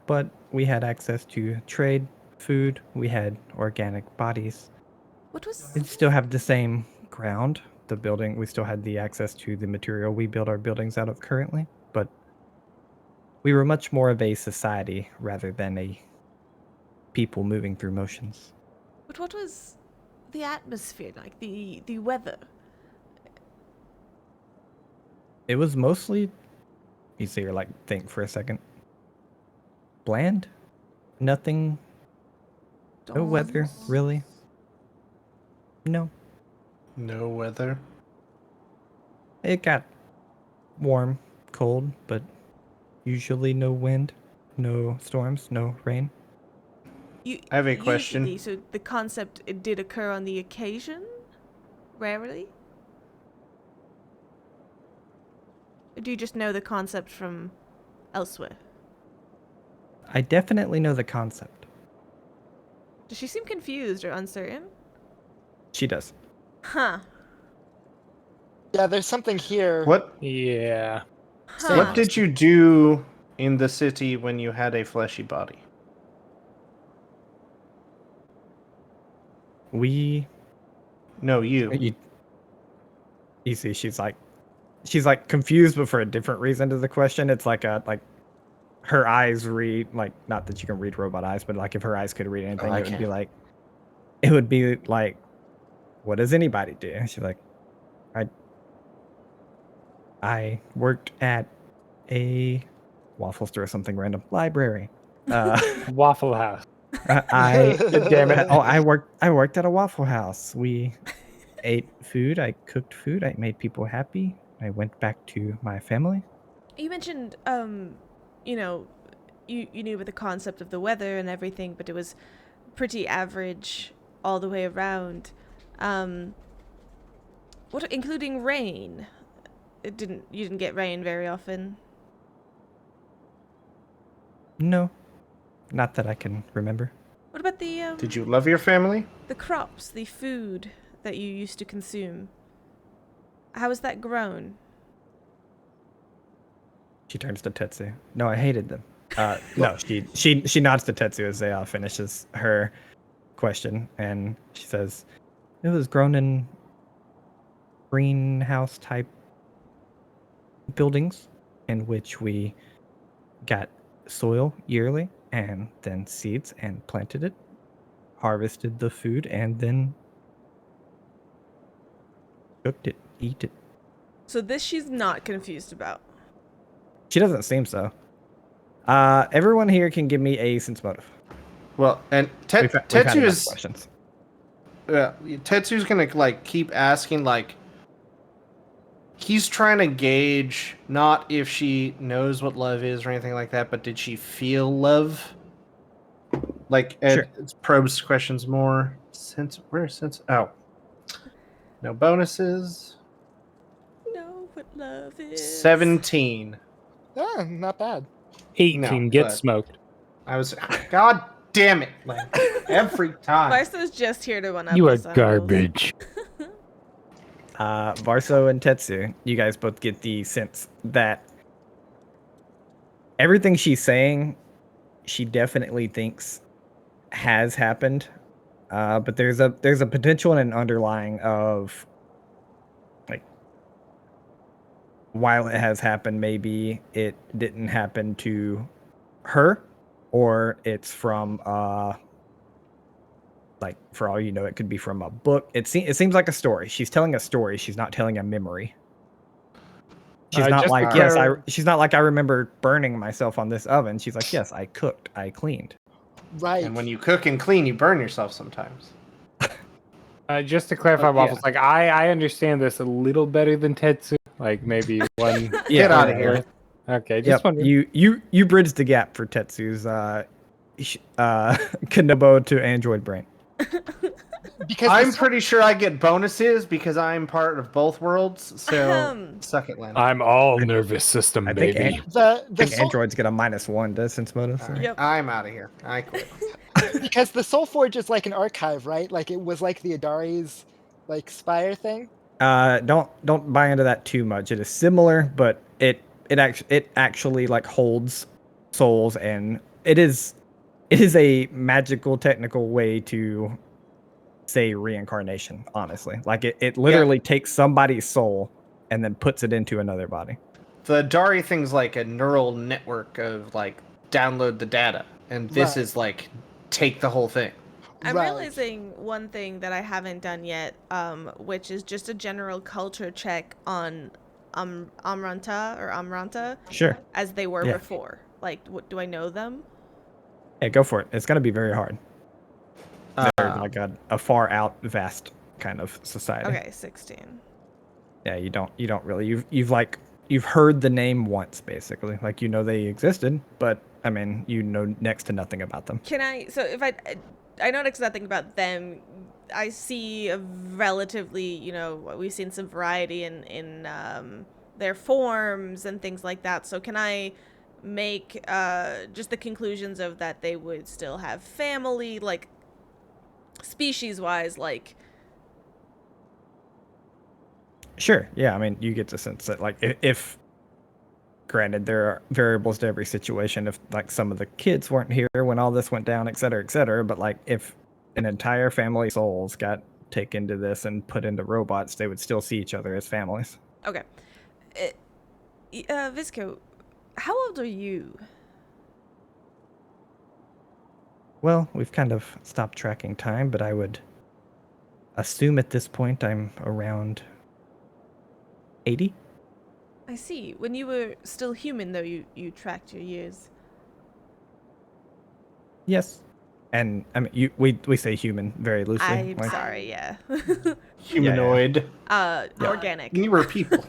but we had access to trade, food, we had organic bodies. What was We still have the same ground. The building, we still had the access to the material we build our buildings out of currently, but we were much more of a society rather than a people moving through motions. but what was the atmosphere like? The weather? It was mostly, you see her like think for a second. Bland? Nothing, no weather, Storms? really. No. No weather. It got warm, cold, but usually no wind, no storms, no rain. I have a question. Usually, so the concept, it did occur on the occasion? Rarely? Or do you just know the concept from elsewhere? I definitely know the concept. Does she seem confused or uncertain? She does. Huh. Yeah, there's something here. What Yeah. Huh. what did you do in the city when you had a fleshy body? We, No, you. you see, she's like confused, but for a different reason to the question. It's like her eyes read, like, not that you can read robot eyes, but like if her eyes could read anything, I it would be can. like, it would be like, what does anybody do? And she's like, I worked at a Waffles or something random library. Waffle House. I Damn it. oh, I worked at a Waffle House. We ate food. I cooked food. I made people happy. I went back to my family. You mentioned, you know, you knew about the concept of the weather and everything, but it was pretty average all the way around. What, including rain? You didn't get rain very often. No, not that I can remember. What about the Did you love your family? the crops, the food that you used to consume? How was that grown? She turns to Tetsu. No, I hated them. No, she nods to Tetsu as Zeha finishes her question, and she says, "It was grown in greenhouse type buildings, in which we got soil yearly, and then seeds, and planted it, harvested the food, and then cooked it, eat it." So this she's not confused about. She doesn't seem so. Everyone here can give me a sense motive. Well, and We've had Tetsu enough is questions. Tetsu's gonna like keep asking, like he's trying to gauge not if she knows what love is or anything like that, but did she feel love? Like Sure. it probes questions more. Oh, no bonuses. Know what love is. 17. Ah, not bad. 18. No, Get but- smoked. I was. God damn it! Like every time. Varso's just here to one up You are us on garbage. Varso and Tetsu, you guys both get the sense that everything she's saying, she definitely thinks has happened. But there's a potential and an underlying of like while it has happened, maybe it didn't happen to her, or it's from like, for all you know, it could be from a book. It seems like a story. She's telling a story. She's not telling a memory. She's not just to like, yes, clar- she's not like, I remember burning myself on this oven. She's like, yes, I cooked, I cleaned. Right. And when you cook and clean, you burn yourself sometimes. Just to clarify, Oh, Waffles, yeah. like I understand this a little better than Tetsu. Like maybe one. Get out of here. Okay, just Yep, wondering. you bridged the gap for Tetsu's Kanobo to Android brain. Because I'm pretty sure I get bonuses because I'm part of both worlds. So suck it, Len. I'm all nervous system, I think baby. the I think soul, androids get a -1 distance bonus. All right, Yep. I'm out of here. I quit. because the Soul Forge is like an archive, right? Like it was like the Adari's like spire thing. Don't buy into that too much. It is similar, but it actually like holds souls, and it is a magical technical way to say reincarnation. Honestly, like it literally takes somebody's soul and then puts it into another body. The Dari thing's like a neural network of like download the data, and this Right. is like take the whole thing. I'm Right. realizing one thing that I haven't done yet, which is just a general culture check on Amranta, Sure. as they were Yeah. before. Like, do I know them? Yeah, go for it. It's gonna be very hard. They're like a far out, vast kind of society. Okay, 16. Yeah, you don't really you've heard the name once, basically. Like, you know they existed, but I mean, you know next to nothing about them. Can I? So if I know next to nothing about them. I see a relatively, we've seen some variety in their forms and things like that. So can I make just the conclusions of that they would still have family, like species-wise, like. Sure. Yeah, I mean, you get the sense that, like, if granted, there are variables to every situation. If, like, some of the kids weren't here when all this went down, et cetera, but, like, if an entire family souls got taken to this and put into robots, they would still see each other as families. Okay. Visco, how old are you? Well, we've kind of stopped tracking time, but I would assume at this point I'm around 80. I see. When you were still human, though, you tracked your years. Yes. And I mean, we say human very loosely. I'm like, sorry, yeah. Humanoid. Organic. You were people.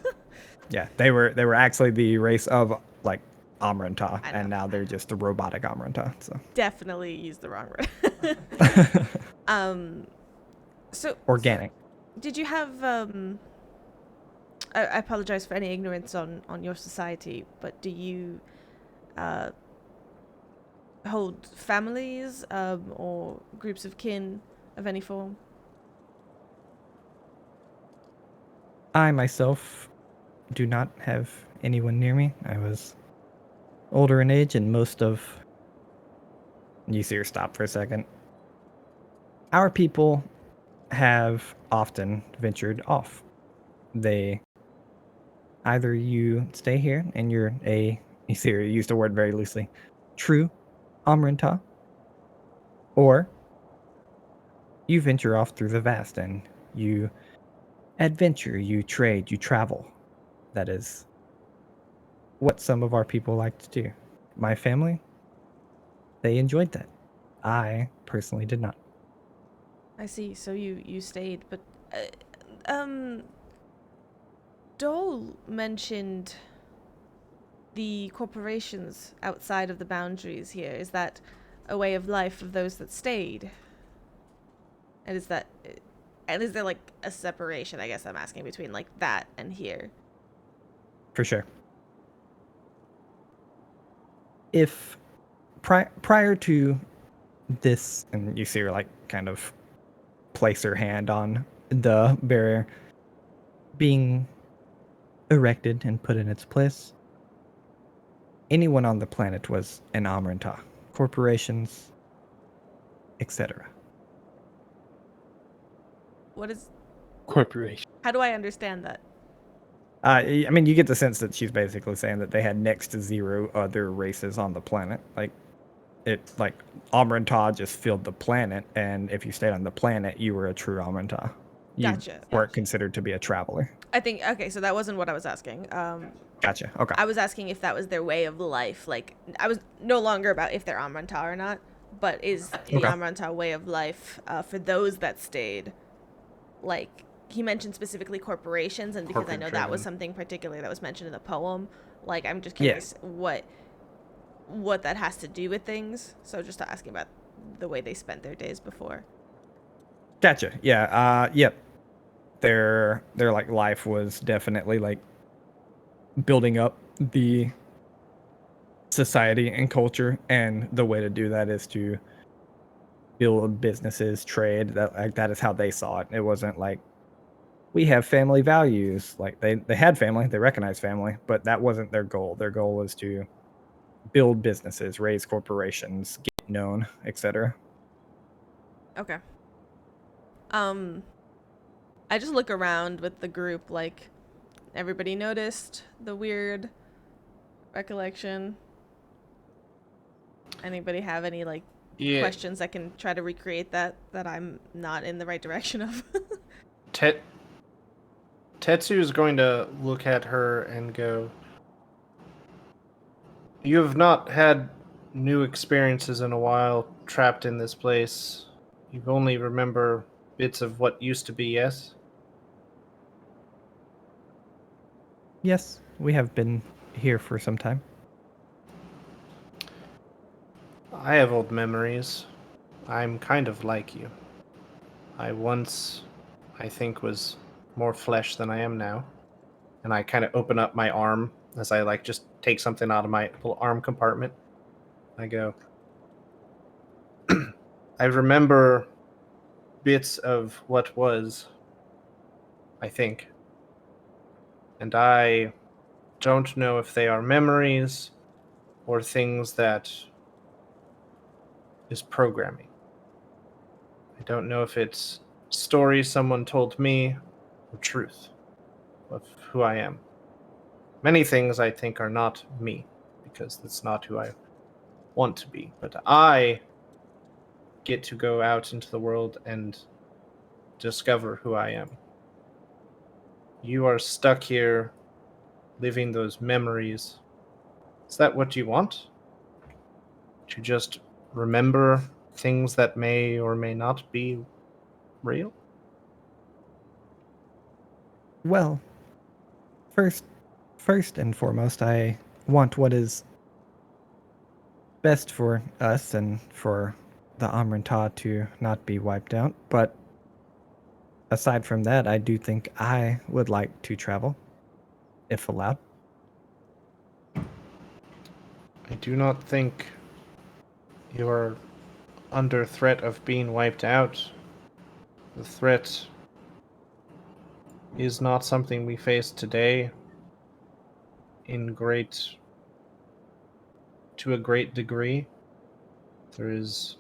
Yeah, they were actually the race of, like, Amranta, I know. and now they're just the robotic Amranta. So Definitely used the wrong word. So organic. did you have I apologize for any ignorance on your society, but do you hold families or groups of kin of any form? I myself do not have anyone near me. I was older in age, and most of... You see her stop for a second. Our people have often ventured off. They... Either you stay here and you're you see her use the word very loosely, true Amranta, or you venture off through the vast and you adventure, you trade, you travel. That is what some of our people like to do. My family, they enjoyed that. I personally did not. I see. So you stayed, but Dole mentioned the corporations outside of the boundaries here. Is that a way of life of those that stayed? And is there like a separation, I guess I'm asking, between like that and here? For sure. If prior to this, and you see her like kind of place her hand on the barrier being erected and put in its place, anyone on the planet was an Amranta. Corporations, etc. What is... Corporation. How do I understand that? I mean, you get the sense that she's basically saying that they had next to zero other races on the planet. Like Amran just filled the planet, and if you stayed on the planet, you were a true Amran. You Gotcha. weren't considered to be a traveler. I think, okay, so that wasn't what I was asking. Gotcha. Okay. I was asking if that was their way of life. Like, I was no longer about if they're Amranta or not, but is the Okay. Amranta way of life for those that stayed? Like, he mentioned specifically corporations, and because I know that was Corporate-driven. something particular that was mentioned in the poem, like, I'm just Yeah. curious what that has to do with things. So just asking about the way they spent their days before. Gotcha. Yeah. Yep. Their like life was definitely like building up the society and culture, and the way to do that is to build businesses, trade. That is how they saw it. It wasn't like we have family values. Like they had family, they recognized family, but that wasn't their goal. Their goal was to build businesses, raise corporations, get known, etc. Okay. I just look around with the group, like, everybody noticed the weird recollection? Anybody have any, like, Yeah. questions that can try to recreate that I'm not in the right direction of? Tetsu is going to look at her and go, "You have not had new experiences in a while, trapped in this place. You only remember bits of what used to be, yes?" Yes, we have been here for some time. I have old memories. I'm kind of like you. I once, I think, was more flesh than I am now. And I kind of open up my arm as I like just take something out of my little arm compartment. I go, I remember bits of what was, I think. And I don't know if they are memories or things that is programming. I don't know if it's stories someone told me or truth of who I am. Many things I think are not me, because that's not who I want to be. But I get to go out into the world and discover who I am. You are stuck here living those memories. Is that what you want? To just remember things that may or may not be real? Well, first and foremost, I want what is best for us and for the Amran to not be wiped out. But aside from that, I do think I would like to travel, if allowed. I do not think you are under threat of being wiped out. The threat is not something we face today to a great degree. There is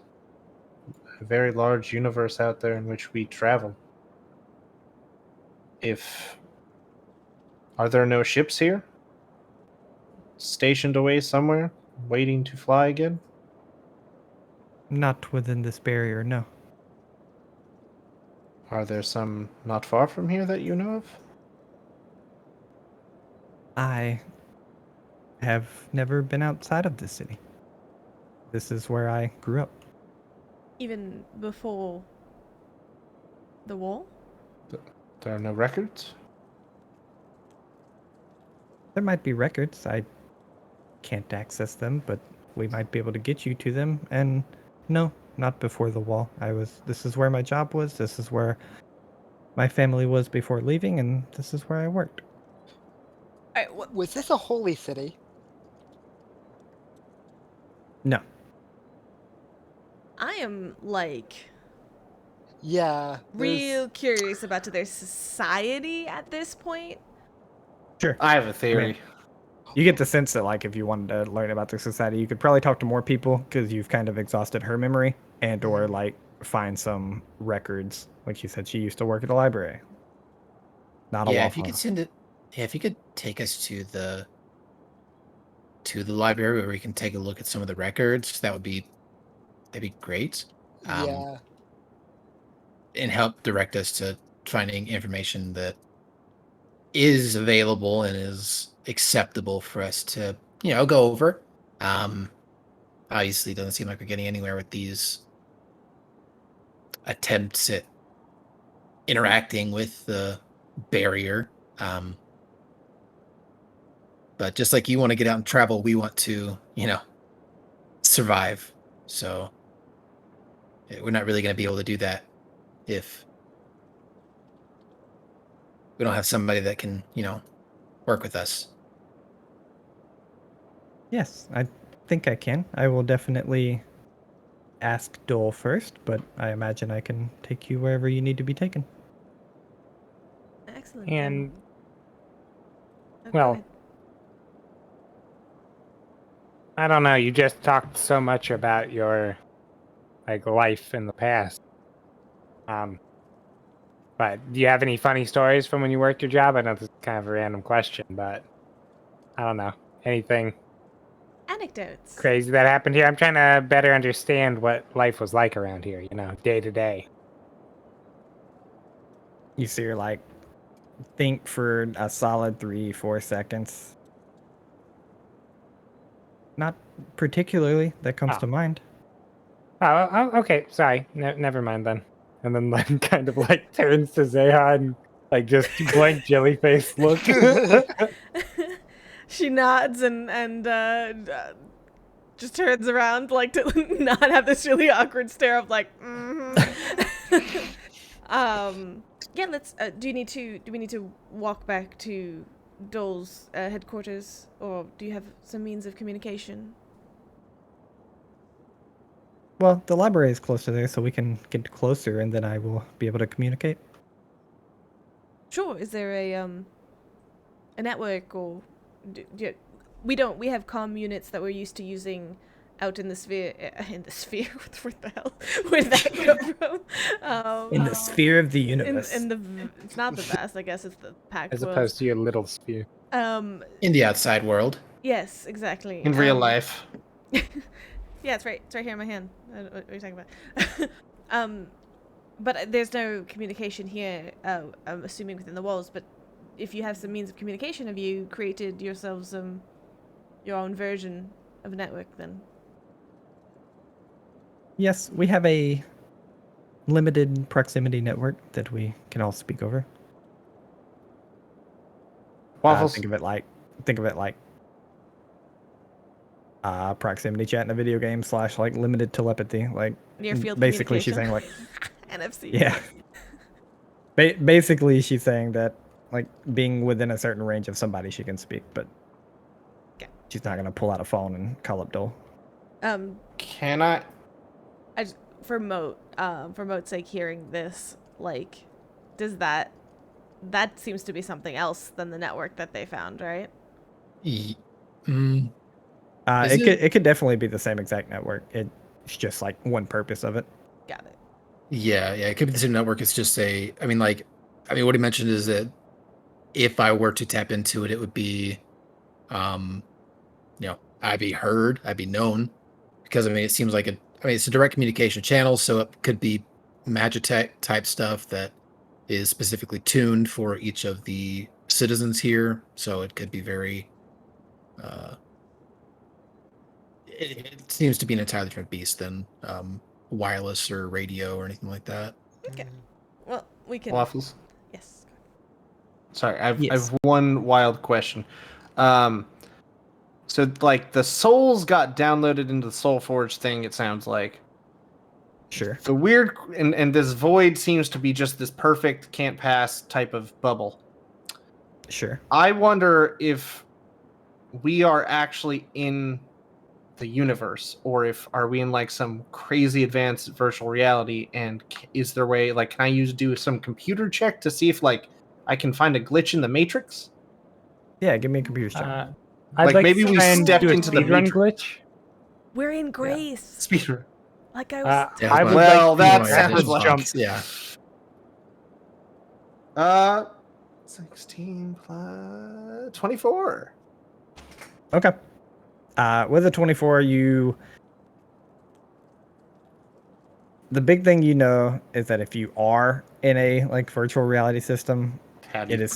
a very large universe out there in which we travel. Are there no ships here? Stationed away somewhere, waiting to fly again? Not within this barrier, no. Are there some not far from here that you know of? I have never been outside of this city. This is where I grew up. Even before the wall? There are no records? There might be records. I can't access them, but we might be able to get you to them. And no, not before the wall. This is where my job was. This is where my family was before leaving, and this is where I worked. Was this a holy city? No. I am, like, Yeah. real curious about their society at this point. Sure. I have a theory. You get the sense that, like, if you wanted to learn about their society, you could probably talk to more people because you've kind of exhausted her memory, and or like find some records. Like she said, she used to work at a library. Not a Yeah, law if you firm. could send it, Yeah, if you could take us to the library where we can take a look at some of the records, that'd be great. Yeah. And help direct us to finding information that is available and is acceptable for us to, go over. Obviously, it doesn't seem like we're getting anywhere with these attempts at interacting with the barrier. But just like you want to get out and travel, we want to, survive. So we're not really going to be able to do that if we don't have somebody that can, work with us. Yes, I think I can. I will definitely ask Dole first, but I imagine I can take you wherever you need to be taken. Excellent. And go well, ahead. I don't know. You just talked so much about your life in the past. But do you have any funny stories from when you worked your job? I know this is kind of a random question, but I don't know. Anything Anecdotes. crazy that happened here? I'm trying to better understand what life was like around here, day to day. You see her think for a solid 3-4 seconds. Not particularly that comes to mind. Oh, okay. Sorry. Never mind then. And then kind of turns to Zeha and just blank jelly face look. She nods and just turns around to not have this really awkward stare of yeah, let's do we need to walk back to Dole's headquarters, or do you have some means of communication? Well, the library is close to there, so we can get closer, and then I will be able to communicate. Sure. Is there a network, or we have comm units that we're used to using out in the sphere. In the sphere, what the hell? Where did that come from? In the sphere of the universe. It's not the vast. I guess it's the Pact As World. opposed to your little sphere. In the outside world. Yes, exactly. In real life. Yeah, it's right here in my hand. What are you talking about? But there's no communication here. I'm assuming within the walls. But if you have some means of communication, have you created yourselves your own version of a network then? Yes, we have a limited proximity network that we can all speak over. Waffles. Think of it like proximity chat in a video game / limited telepathy. Near field basically she's saying NFC. Yeah. Basically she's saying that being within a certain range of somebody she can speak, but she's not gonna pull out a phone and call up Dole. Can I? For Moat's sake, hearing this, does that seems to be something else than the network that they found, right? It could definitely be the same exact network. It's just one purpose of it. Got it. Yeah, it could be the same network. It's just what he mentioned is that if I were to tap into it, it would be, I'd be heard, I'd be known, because it seems like it's a direct communication channel, so it could be Magitech type stuff that is specifically tuned for each of the citizens here. So it could be very, it seems to be an entirely different beast than wireless or radio or anything like that. Okay. Well, we can. Waffles. Yes. Sorry, I've one wild question. So the souls got downloaded into the Soul Forge thing, it sounds like. Sure. The weird and this void seems to be just this perfect can't pass type of bubble. Sure. I wonder if we are actually in the universe, or are we in some crazy advanced virtual reality, and is there a way can I do some computer check to see if I can find a glitch in the matrix? Yeah, give me a computer check. I'd like maybe to we try and stepped do a into the speedrun matrix. glitch. We're in Grace. Speedrun. Like I was. Yeah, I would well, like that to sounds jump. Yeah. 16 plus 24. Okay. With a 24, the big thing you know is that if you are in a like virtual reality system, it's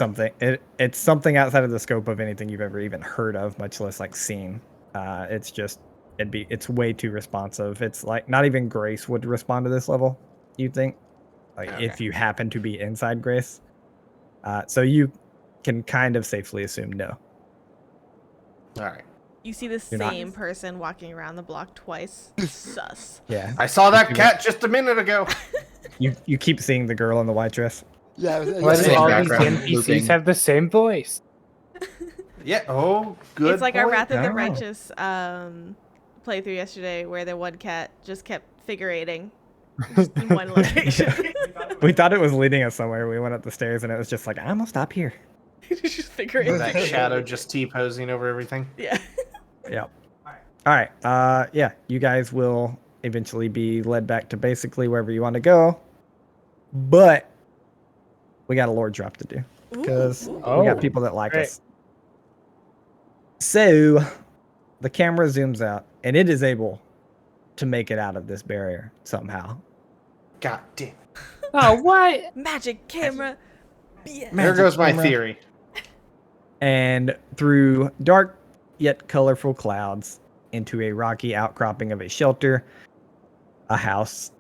something outside of the scope of anything you've ever even heard of, much less like seen. It's way too responsive. It's like not even Grace would respond to this level, you'd think. Like if you happen to be inside Grace. So you can kind of safely assume no. All right. You see the same person walking around the block twice. Sus. Yeah. I saw that cat just a minute ago. You keep seeing the girl in the white dress. Yeah. Why do Same all these background NPCs looping. have the same voice? Yeah. Oh, good. It's like our point. Wrath of the Oh. Righteous playthrough yesterday, where the one cat just kept figurating just in one location. We thought it was leading us somewhere. We went up the stairs and it was just like, I'm gonna stop here. just figurating. That shadow just T-posing over everything. Yeah. Yep. All right. Yeah, you guys will eventually be led back to basically wherever you want to go, but we got a lore drop to do because we got people that like us. So the camera zooms out and it is able to make it out of this barrier somehow. God damn. Oh, what? Magic camera. Yeah. There goes my theory. And through dark yet colorful clouds into a rocky outcropping of a shelter, a house,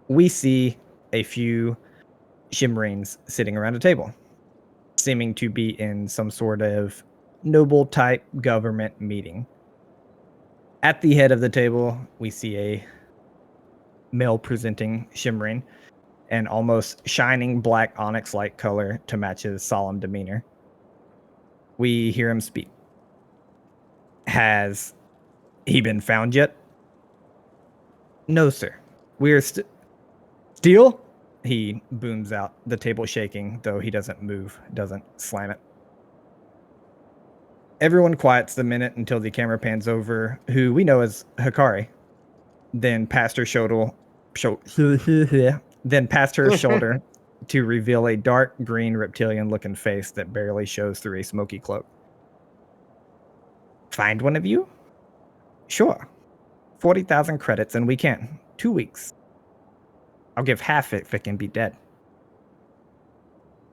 we see a few Shimmerings sitting around a table, seeming to be in some sort of noble type government meeting. At the head of the table, we see a male presenting Shimmering, an almost shining black onyx-like color to match his solemn demeanor. We hear him speak. Has he been found yet? No, sir. We're Steel? He booms out, the table shaking, though he doesn't move, doesn't slam it. Everyone quiets the minute until the camera pans over who we know as Hikari. Then past her shoulder, to reveal a dark green reptilian-looking face that barely shows through a smoky cloak. Find one of you? Sure. 40,000 credits and we can. 2 weeks. I'll give half if it can be dead.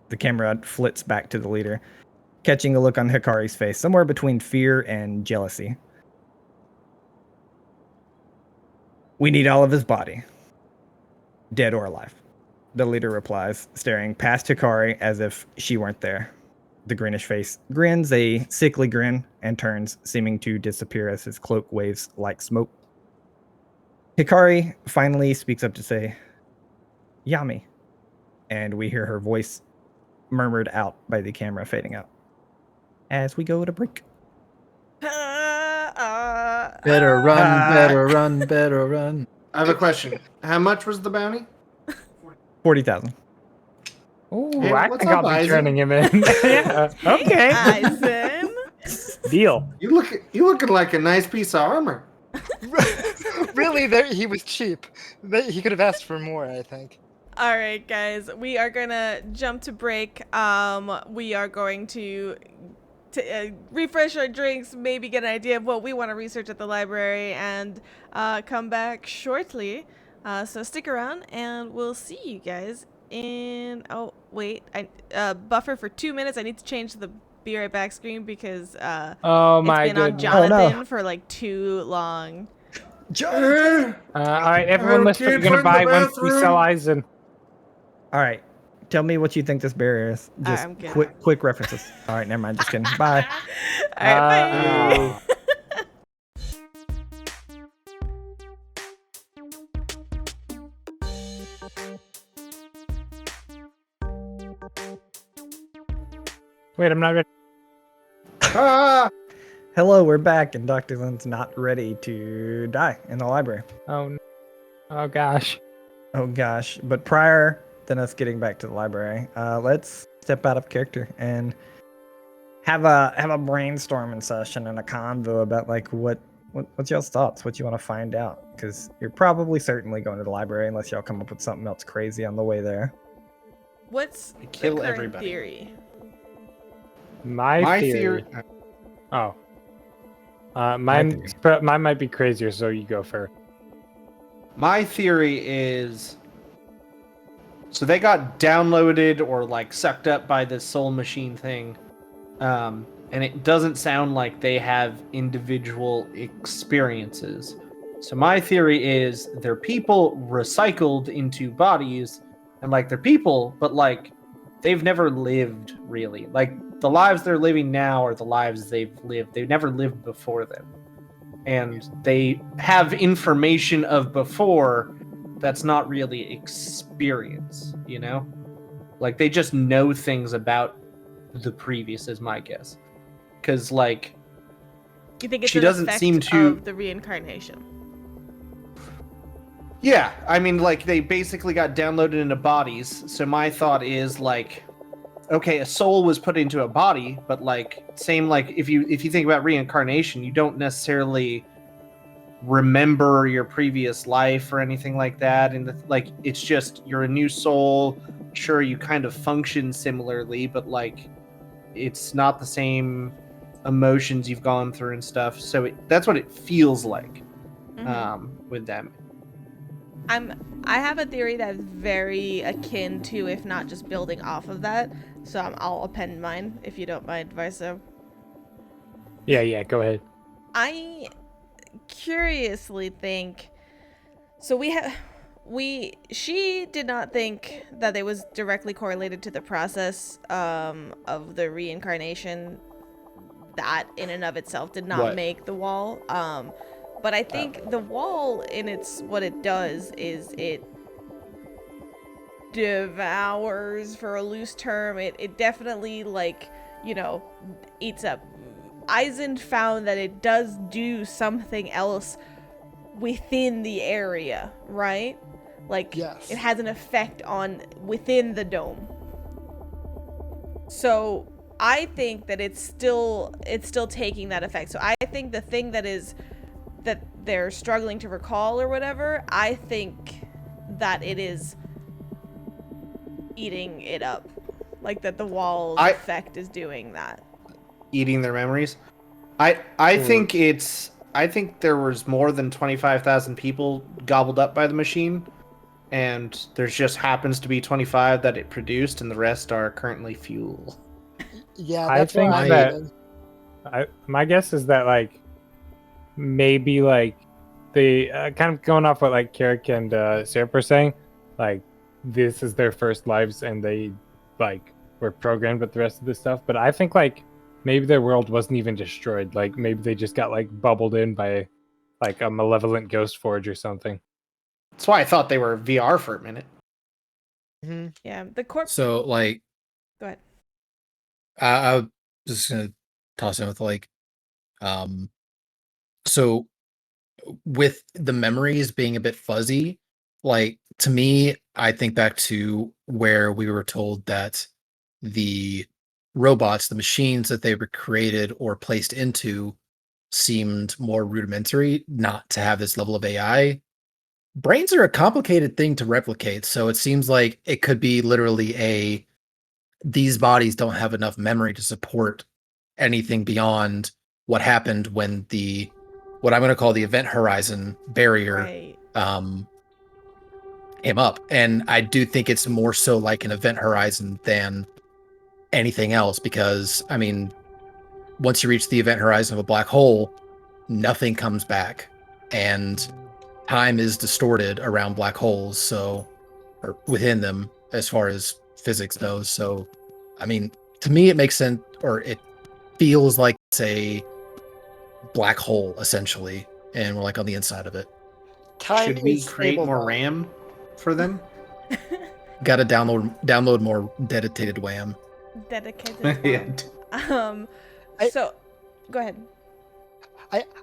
The camera flits back to the leader, catching a look on Hikari's face, somewhere between fear and jealousy. We need all of his body. Dead or alive. The leader replies, staring past Hikari as if she weren't there. The greenish face grins a sickly grin and turns, seeming to disappear as his cloak waves like smoke. Hikari finally speaks up to say, Yami. And we hear her voice murmured out by the camera fading out. As we go to break. Better run, better run, better run. I have a question. How much was the bounty? 40,000. Oh, Hey, I what's think up, I'll be Eisen? turning him in. Yeah. Okay. Eisen. Deal. You looking like a nice piece of armor. Really, there he was cheap. He could have asked for more, I think. All right, guys, we are gonna jump to break. We are going to refresh our drinks, maybe get an idea of what we want to research at the library, and come back shortly. So stick around, and we'll see you guys in. Oh wait, I buffer for 2 minutes. I need to change the be right back screen because Oh it's my been on goodness. Jonathan for like too long. All right, everyone, list what you're gonna buy once we sell Eisen. All right. Tell me what you think this barrier is. Just I'm good. quick references. All right, never mind. Just kidding. Bye. All right, bye. Wait, I'm not ready. Ah! Hello, we're back, and Dr. Lynn's not ready to die in the library. Oh, no. Oh gosh. Oh gosh. But prior than us getting back to the library, let's step out of character and have a brainstorming session and a convo about like what's y'all's thoughts, what you want to find out, because you're probably certainly going to the library unless y'all come up with something else crazy on the way there. What's They kill the current everybody. theory? My theory. Oh. Mine might be crazier, so you go first. My theory is, so they got downloaded or like sucked up by this soul machine thing, and it doesn't sound like they have individual experiences. So my theory is they're people recycled into bodies, and like they're people, but like they've never lived really. Like the lives they're living now are the lives they've lived. They've never lived before them. And they have information of before that's not really experience, you know? Like they just know things about the previous is my guess. Cuz like You think it's she an doesn't effect seem to of the reincarnation? Yeah, I mean like they basically got downloaded into bodies. So my thought is like okay, a soul was put into a body, but like same like if you think about reincarnation, you don't necessarily remember your previous life or anything like that, and like it's just you're a new soul. Sure, you kind of function similarly, but like it's not the same emotions you've gone through and stuff. So that's what it feels like with them. I have a theory that's very akin to, if not just building off of that. So I'll append mine if you don't mind, Viso. Yeah, go ahead. I curiously think so. She did not think that it was directly correlated to the process of the reincarnation. That in and of itself did not make the wall. But I think the wall what it does is it devours, for a loose term, it definitely like, eats up. Eisen found that it does do something else within the area, right? Like Yes. it has an effect on within the dome. So I think that it's still taking that effect. So I think the thing that they're struggling to recall or whatever, I think that it is eating it up. Like that the wall's effect is doing that. Eating their memories. I think there was more than 25,000 people gobbled up by the machine, and there just happens to be 25 that it produced, and the rest are currently fuel. Yeah, I that's think what I'm that thinking. my guess is that like maybe like the kind of going off what like Carrick and Sarah were saying, like this is their first lives and they like were programmed with the rest of this stuff. But I think like maybe their world wasn't even destroyed. Like maybe they just got like bubbled in by like a malevolent ghost forge or something. That's why I thought they were VR for a minute. Mm-hmm. Yeah, the corpse. So like, go ahead. I was just gonna toss in with like, so with the memories being a bit fuzzy, like to me, I think back to where we were told that the robots, the machines that they were created or placed into, seemed more rudimentary, not to have this level of AI. Brains are a complicated thing to replicate, so it seems like it could be literally these bodies don't have enough memory to support anything beyond what happened when what I'm going to call the event horizon barrier came up. And I do think it's more so like an event horizon than anything else, because I mean, once you reach the event horizon of a black hole, nothing comes back, and time is distorted around black holes, or within them as far as physics goes. So, I mean, to me, it makes sense, or it feels like it's a black hole essentially, and we're like on the inside of it. Should we create more RAM for them? Got to download more dedicated WAM. Dedicated WAM. So, go ahead.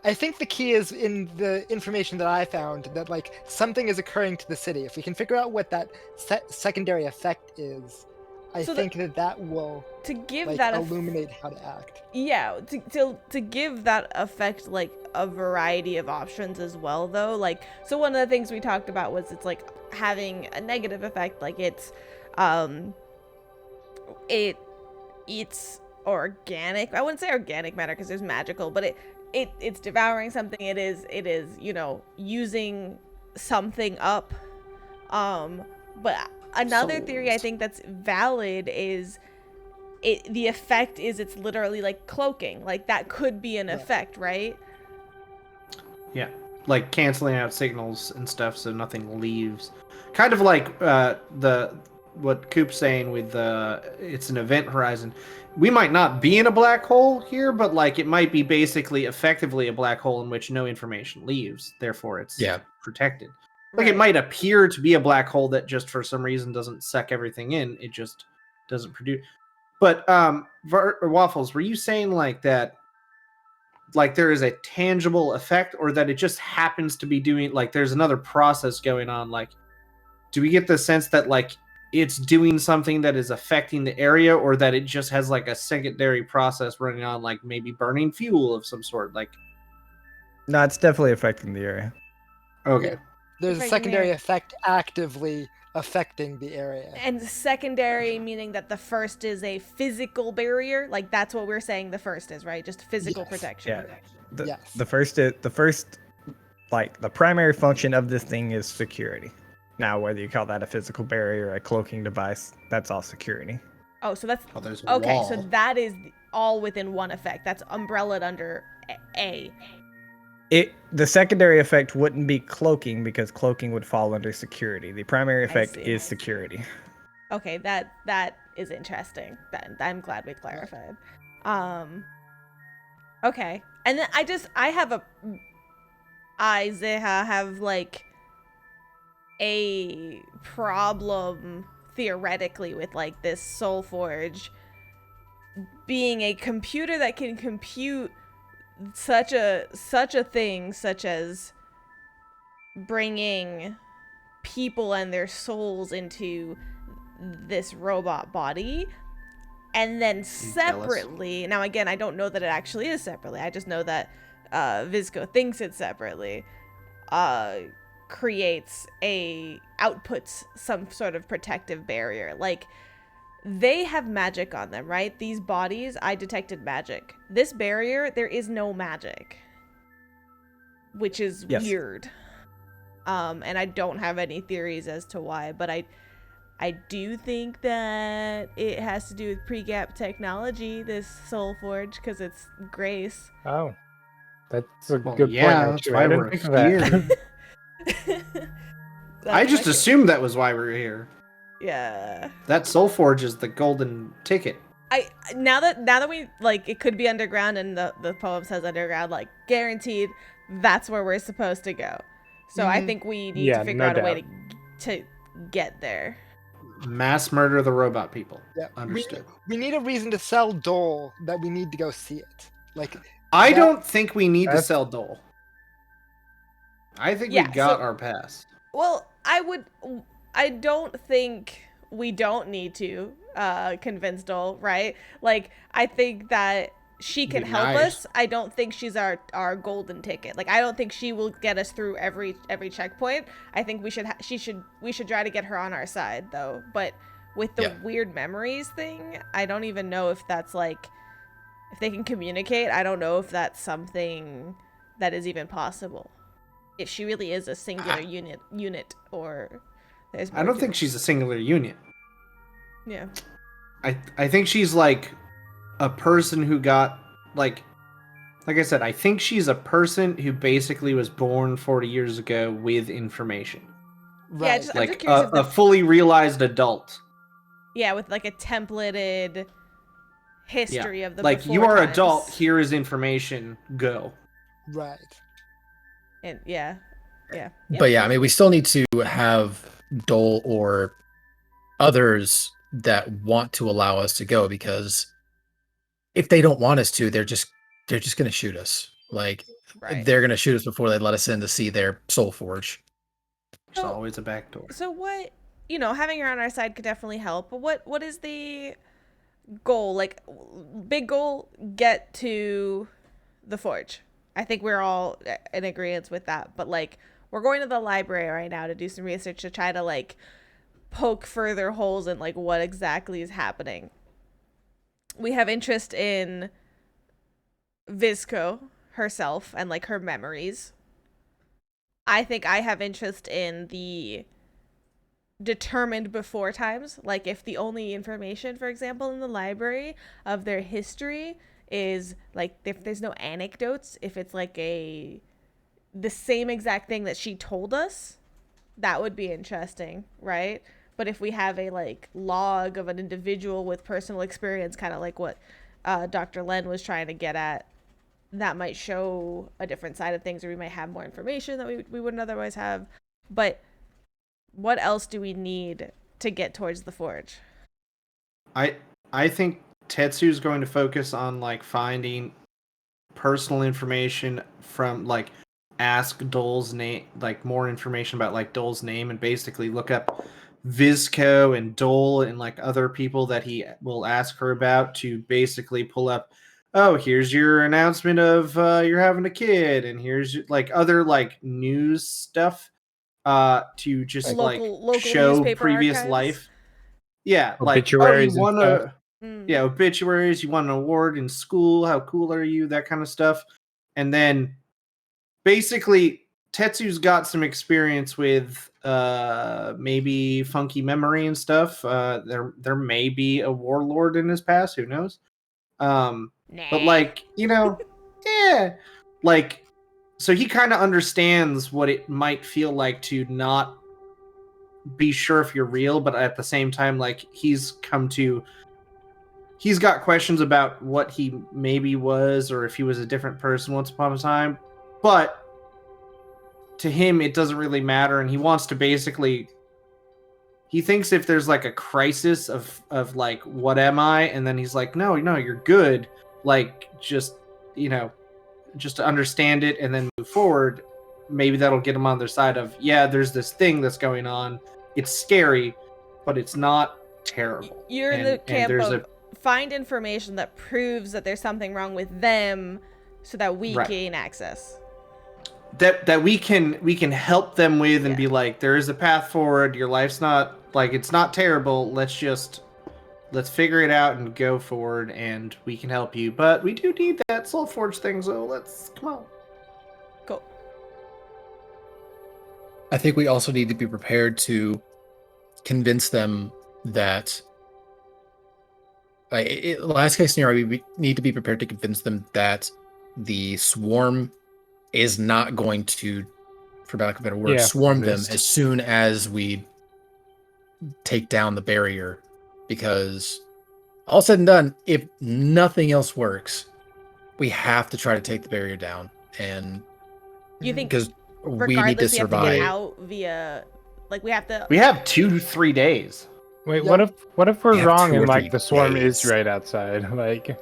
I think the key is in the information that I found, that like something is occurring to the city. If we can figure out what that secondary effect is, I think that will illuminate how to act. Yeah, to give that effect like a variety of options as well, though. Like, so one of the things we talked about was it's like having a negative effect, like it's it eats organic. I wouldn't say organic matter because there's magical, but it's devouring something. It is using something up. But another theory I think that's valid is the effect is it's literally like cloaking. Like that could be an effect, right? Yeah, like canceling out signals and stuff so nothing leaves. Kind of like what Coop's saying with it's an event horizon. We might not be in a black hole here, but like it might be basically effectively a black hole in which no information leaves. Therefore, it's protected. Like it might appear to be a black hole that just for some reason doesn't suck everything in. It just doesn't produce. But Waffles, were you saying like that? Like there is a tangible effect, or that it just happens to be doing like there's another process going on? Like, do we get the sense that like it's doing something that is affecting the area, or that it just has like a secondary process running on, like maybe burning fuel of some sort? Like, No, it's definitely affecting the area. Okay. Yeah. There's a secondary effect actively affecting the area. And secondary meaning that the first is a physical barrier, like that's what we're saying the first is, right? Just physical protection. Yeah. The first like the primary function of this thing is security. Now whether you call that a physical barrier or a cloaking device, that's all security. Oh, so that's there's a okay, wall. so that is all within one effect. That's umbrellaed under A. The secondary effect wouldn't be cloaking because cloaking would fall under security. The primary effect is security. Okay, that is interesting. I'm glad we clarified. Okay. And then Zeha have like a problem theoretically with like this Soul Forge being a computer that can compute such a thing such as bringing people and their souls into this robot body, and then separately, now again I don't know that it actually is separately, I just know that Vizco thinks it separately, outputs some sort of protective barrier. Like they have magic on them, right? These bodies, I detected magic. This barrier, there is no magic, which is weird. And I don't have any theories as to why, but I do think that it has to do with pre-gap technology, this Soul Forge, because it's Grace. Oh, that's a good point. That's why we're here. I just assumed that was why we were here. Yeah. That Soul Forge is the golden ticket. Now that we like, it could be underground, and the poem says underground, like guaranteed, that's where we're supposed to go. So I think we need to figure out a way to get there. Mass murder the robot people. Yeah, understood. We need a reason to sell Dole that we need to go see it. Like, I don't think we need to sell Dole. I think we got our pass. Well, I don't think we don't need to convince Dole, right? Like, I think that she can help us. I don't think she's our golden ticket. Like, I don't think she will get us through every checkpoint. I think we should try to get her on our side, though. But with the weird memories thing, I don't even know if that's like, if they can communicate. I don't know if that's something that is even possible. If she really is a singular unit, or there's more. I don't think she's a singular unit. Yeah. I think she's like a person who got like I said, I think she's a person who basically was born 40 years ago with information. Right. Yeah, like a fully realized adult. Yeah, with like a templated history of the like before you are times. adult, here is information, go. Right. And yeah. But yeah, I mean, we still need to have Dole or others that want to allow us to go, because if they don't want us to, they're just going to shoot us. Like, they're going to shoot us before they let us in to see their Soul Forge. There's always a back door. So what, having her on our side could definitely help, but what is the goal? Like, big goal, get to the Forge. I think we're all in agreement with that, but like, we're going to the library right now to do some research to try to like poke further holes in like what exactly is happening. we have interest in Vizco herself and like her memories. I think I have interest in the determined before times, like if the only information, for example, in the library of their history is like if there's no anecdotes, if it's like the same exact thing that she told us, that would be interesting, right? But if we have a like log of an individual with personal experience, kind of like what Dr. Len was trying to get at, that might show a different side of things, or we might have more information that we wouldn't otherwise have. But what else do we need to get towards the forge? I think Tetsu's going to focus on like finding personal information from like ask Dole's name, like more information about like Dole's name, and basically look up Vizco and Dole and like other people that he will ask her about to basically pull up, oh, here's your announcement of you're having a kid, and here's like other like news stuff to just local show newspaper previous archives. life. Yeah, Obituaries like, oh, you and want to, yeah, obituaries, you won an award in school, how cool are you, that kind of stuff. And then basically Tetsu's got some experience with maybe funky memory and stuff. There may be a warlord in his past, who knows? But like, you know, yeah, like, so he kind of understands what it might feel like to not be sure if you're real, but at the same time, like, he's got questions about what he maybe was, or if he was a different person once upon a time. But to him, it doesn't really matter, and he wants to basically, he thinks if there's like a crisis of like, what am I? And then he's like, no, you're good. Like, just, you know, just to understand it and then move forward. Maybe that'll get him on their side of, yeah, there's this thing that's going on. It's scary, but it's not terrible. You're in the camp of find information that proves that there's something wrong with them so that we gain access. That we can help them with and be like, there is a path forward. Your life's not like, it's not terrible. Let's figure it out and go forward, and we can help you. But we do need that Soul Forge thing, so come on. Cool. I think we also need to be prepared to convince them that, last case scenario, we need to be prepared to convince them that the swarm is not going to, for lack of a better word, swarm them as soon as we take down the barrier. Because all said and done, if nothing else works, we have to try to take the barrier down. And you think because we need to survive. We have to get out via, like, we have 2-3 days. Wait, what if we're wrong and like the swarm is right outside? Like,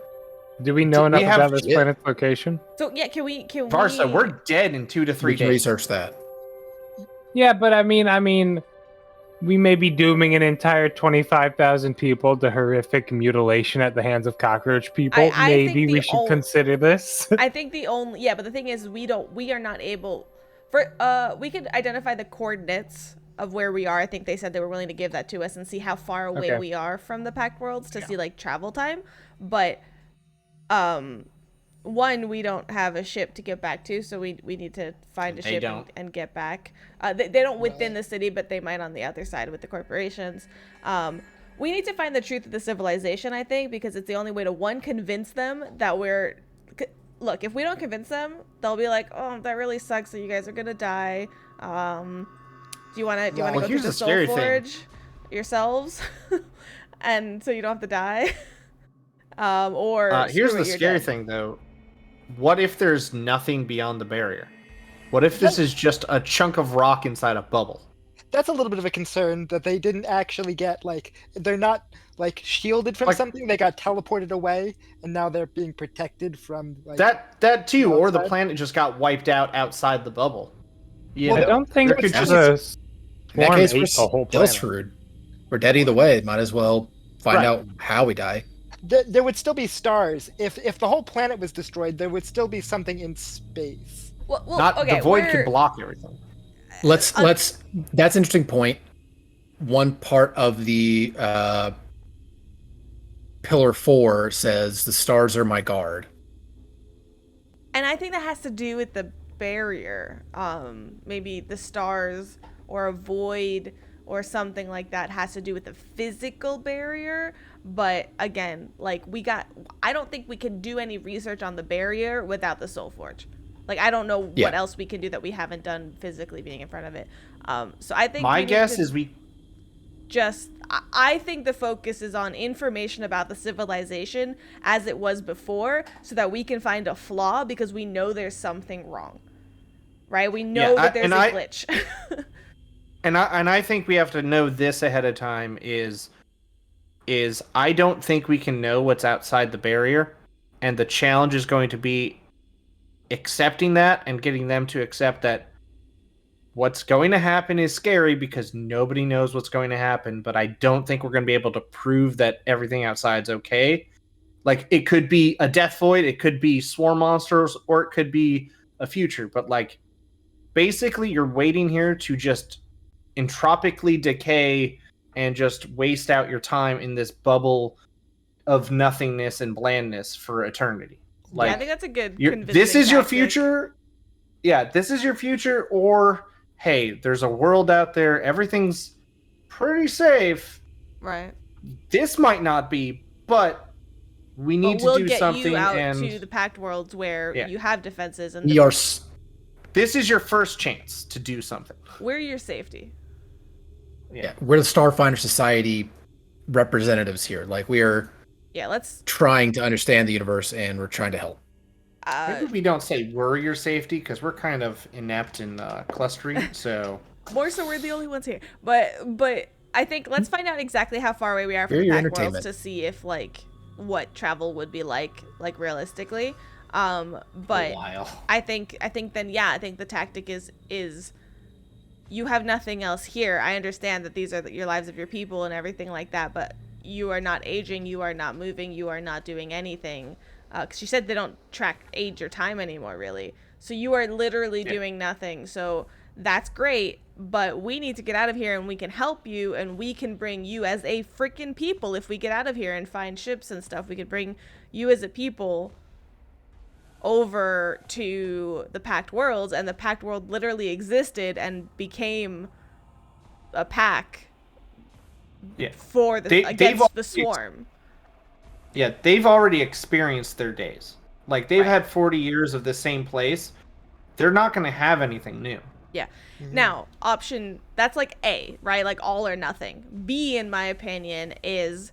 do we know enough about this planet's location? So yeah, can we? Varsa, we're dead in 2 to 3 days. Research that. Yeah, but I mean, we may be dooming an entire 25,000 people to horrific mutilation at the hands of cockroach people. Maybe we should consider this. I think but the thing is, we are not able. We could identify the coordinates of where we are. I think they said they were willing to give that to us and see how far away we are from the Pact Worlds to see like travel time. But one, we don't have a ship to get back to, so we need to find a ship and get back. They don't within the city, but they might on the other side with the corporations. We need to find the truth of the civilization, I think, because it's the only way to, one, convince them that we're... Look, if we don't convince them, they'll be like, oh, that really sucks, so you guys are gonna die. Do you want to go through the Soul Forge yourselves? And so you don't have to die? Or here's the scary thing, though. What if there's nothing beyond the barrier? What if this is just a chunk of rock inside a bubble? That's a little bit of a concern, that they didn't actually get, like, they're not, like, shielded from something. They got teleported away, and now they're being protected from, like... That too, or the planet just got wiped out outside the bubble. I don't think it's just... In that case, we're still screwed. We're dead either way. Might as well find out how we die. There would still be stars. If the whole planet was destroyed, there would still be something in space. The void could block everything. Let's that's an interesting point. One part of the pillar 4 says the stars are my guard. And I think that has to do with the barrier. Maybe the stars or a void or something like that has to do with the physical barrier. But again, like I don't think we can do any research on the barrier without the Soul Forge. Like, I don't know what else we can do that we haven't done physically being in front of it. So I think my guess is I think the focus is on information about the civilization as it was before, so that we can find a flaw, because we know there's something wrong, right? We know that there's a glitch. and I think we have to know this ahead of time is I don't think we can know what's outside the barrier, and the challenge is going to be accepting that and getting them to accept that what's going to happen is scary because nobody knows what's going to happen, but I don't think we're going to be able to prove that everything outside's okay. Like, it could be a death void, it could be swarm monsters, or it could be a future, but like, basically you're waiting here to just entropically decay and just waste out your time in this bubble of nothingness and blandness for eternity. Like, yeah, I think that's a good this is your tactic. future. Yeah, this is your future, or hey, there's a world out there, everything's pretty safe. Right. This might not be, but we need to do something. We'll get you out and to the Pact Worlds where you have defenses, and this is your first chance to do something. We're your safety. Yeah, we're the Starfinder Society representatives here. Like, we are trying to understand the universe, and we're trying to help. Maybe we don't say we're your safety, because we're kind of inept in clustering, so... More so we're the only ones here. But I think let's find out exactly how far away we are from the Pact Worlds to see if, like, what travel would be like realistically. But I think the tactic is you have nothing else here. I understand that these are your lives of your people and everything like that, but you are not aging, you are not moving, you are not doing anything. Because you said they don't track age or time anymore, really. So you are literally doing nothing. So that's great, but we need to get out of here, and we can help you, and we can bring you as a freaking people. If we get out of here and find ships and stuff, we could bring you as a people over to the Pact Worlds, and the Pact World literally existed and became a pack for against the swarm. Yeah, they've already experienced their days. Like, they've had 40 years of the same place. They're not going to have anything new. Yeah. Mm-hmm. Now, that's like A, right? Like, all or nothing. B, in my opinion, is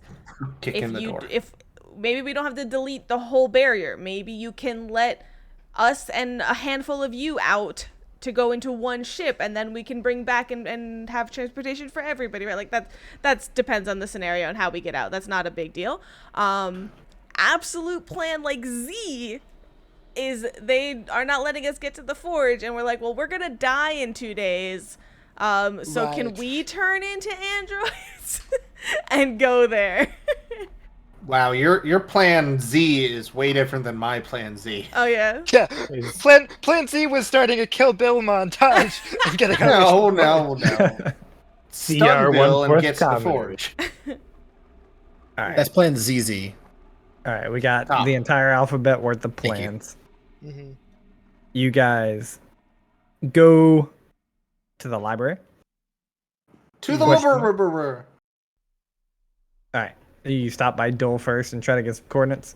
if maybe we don't have to delete the whole barrier. Maybe you can let us and a handful of you out to go into one ship, and then we can bring back and have transportation for everybody, right? Like, that depends on the scenario and how we get out. That's not a big deal. Absolute plan, like Z, is they are not letting us get to the forge, and we're like, well, we're gonna die in 2 days. So can we turn into androids and go there? Wow, your plan Z is way different than my plan Z. Oh yeah. Yeah. Plan Z was starting a Kill Bill montage. No. Stun Bill and gets the forge. All right. That's plan ZZ. All right, we got the entire alphabet worth of plans. You guys go to the library. To the library. All right. You stop by Dole first and try to get some coordinates.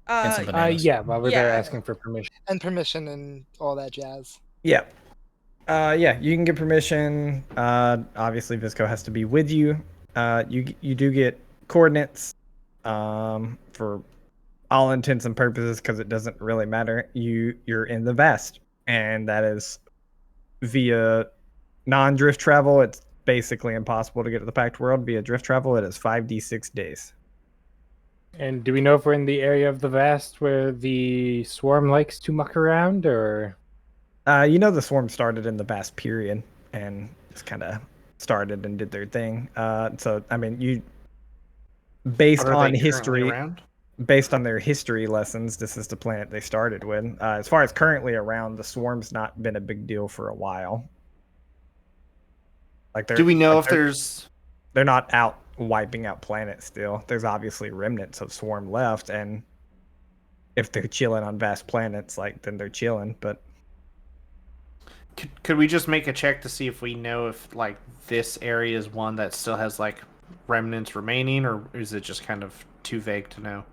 Yeah, while we're there asking for permission. And permission and all that jazz. Yeah. Yeah, you can get permission. Obviously, Visco has to be with you. You do get coordinates. For all intents and purposes, because it doesn't really matter. You're in the Vast, and that is via non-drift travel. It's basically impossible to get to the Pact World. Via drift travel, it is 5d6 days. And do we know if we're in the area of the Vast where the swarm likes to muck around, or? The swarm started in the Vast period and just kind of started and did their thing. So I mean, based on their history lessons, this is the planet they started with. As far as currently around, the swarm's not been a big deal for a while. Like, do we know if there's? They're not out wiping out planets still. There's obviously remnants of Swarm left, and if they're chilling on vast planets, like, then they're chilling. But Could we just make a check to see if we know if like this area is one that still has like remnants remaining, or is it just kind of too vague to know?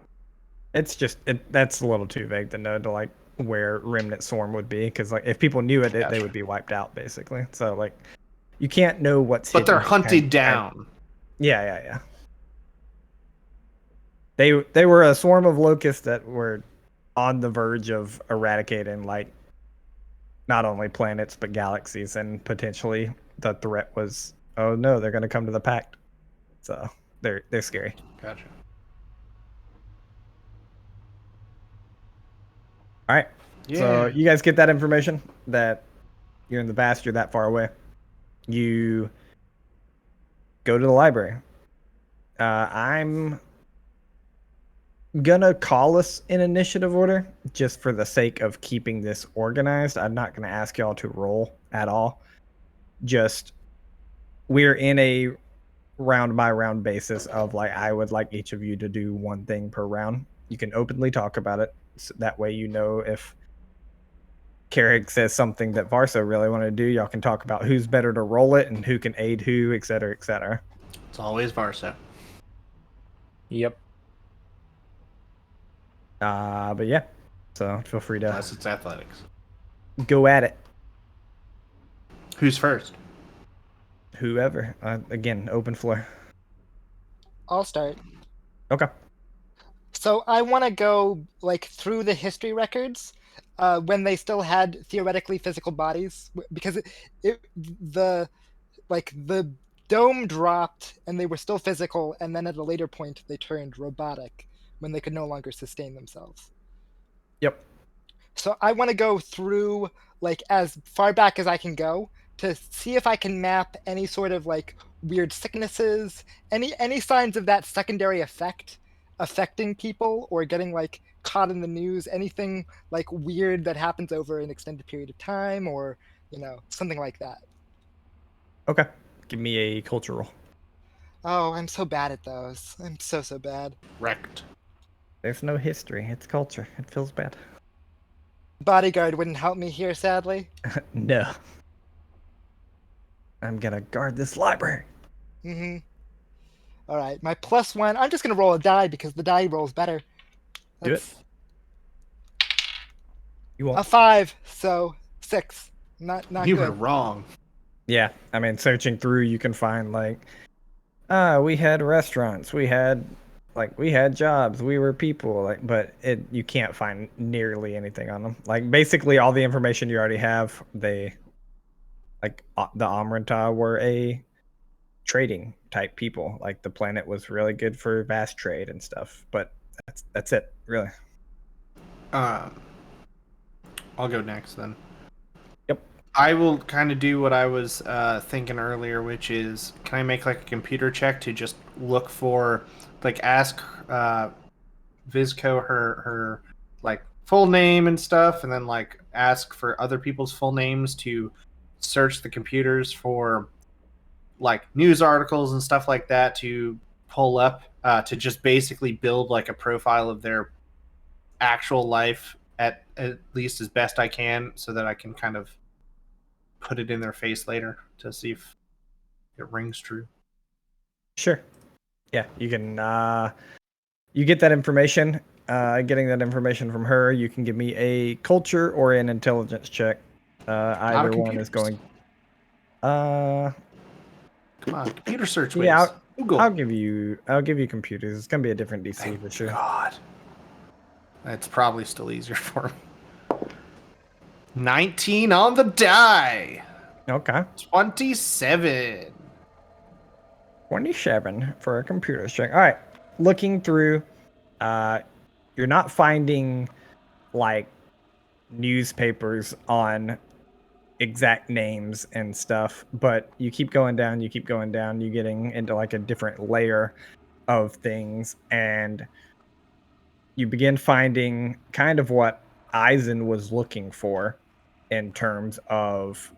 it's just that's a little too vague to know to like where remnant Swarm would be, because like if people knew it, they Gotcha. would be wiped out basically. So like you can't know what's. But they're hidden hunted and- down. Yeah. They were a swarm of locusts that were on the verge of eradicating like not only planets but galaxies, and potentially the threat was, oh no, they're going to come to the Pact. So they're scary. Gotcha. All right. Yeah. So you guys get that information that you're in the vast, you're that far away. You go to the library. I'm gonna call us in initiative order just for the sake of keeping this organized. I'm not gonna ask y'all to roll at all. Just we're in a round by round basis of like I would like each of you to do one thing per round. You can openly talk about it. So that way you know if Carrick says something that Varso really want to do, y'all can talk about who's better to roll it and who can aid who, etc., etc. It's always Varsa. Yep. But yeah, so feel free to Unless it's athletics. go at it. Who's first? Whoever. Again, open floor. I'll start. Okay. So I want to go like through the history records when they still had theoretically physical bodies, because the dome dropped and they were still physical, and then at a later point they turned robotic when they could no longer sustain themselves. Yep. So I want to go through like as far back as I can go to see if I can map any sort of like weird sicknesses, any signs of that secondary effect affecting people or getting like caught in the news, anything like weird that happens over an extended period of time, or something like that. Okay. Give me a culture roll. Oh, I'm so bad at those. I'm so bad. Wrecked. There's no history. It's culture. It feels bad. Bodyguard wouldn't help me here, sadly. No. I'm gonna guard this library. Mm-hmm. All right, my +1. I'm just gonna roll a die because the die rolls better. Do it. You won't. A 5, so 6. Not You good. were wrong. Yeah, I mean, searching through, you can find like, we had restaurants, we had jobs, we were people, like, but you can't find nearly anything on them. Like, basically, all the information you already have, the Amran were a trading type people. Like, the planet was really good for vast trade and stuff, but that's it, really. I'll go next then. Yep. I will kind of do what I was thinking earlier, which is, can I make like a computer check to just look for, like, ask Vizco her like full name and stuff, and then like ask for other people's full names to search the computers for like news articles and stuff like that to pull up to just basically build like a profile of their actual life at least as best I can, so that I can kind of put it in their face later to see if it rings true. Sure. Yeah, you can you get that information. Getting that information from her, you can give me a culture or an intelligence check. Either one is going. Come on, computer search. Yeah, Whiz. Google. I'll give you computers. It's gonna be a different DC Thank for sure. God, it's probably still easier for me. 19 on the die. Okay. 27. 27 for a computer check. All right. Looking through, you're not finding like newspapers on exact names and stuff, but you keep going down, you're getting into like a different layer of things, and you begin finding kind of what Eisen was looking for in terms of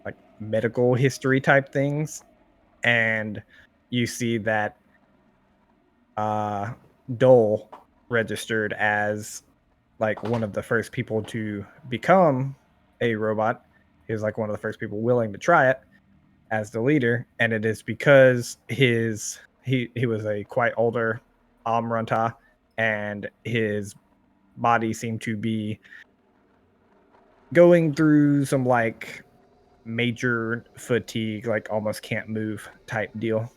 like medical history type things. And you see that Dole registered as like one of the first people to become a robot. He was like one of the first people willing to try it as the leader, and it is because he was a quite older Amranta, and his body seemed to be going through some like major fatigue, like almost can't move type deal.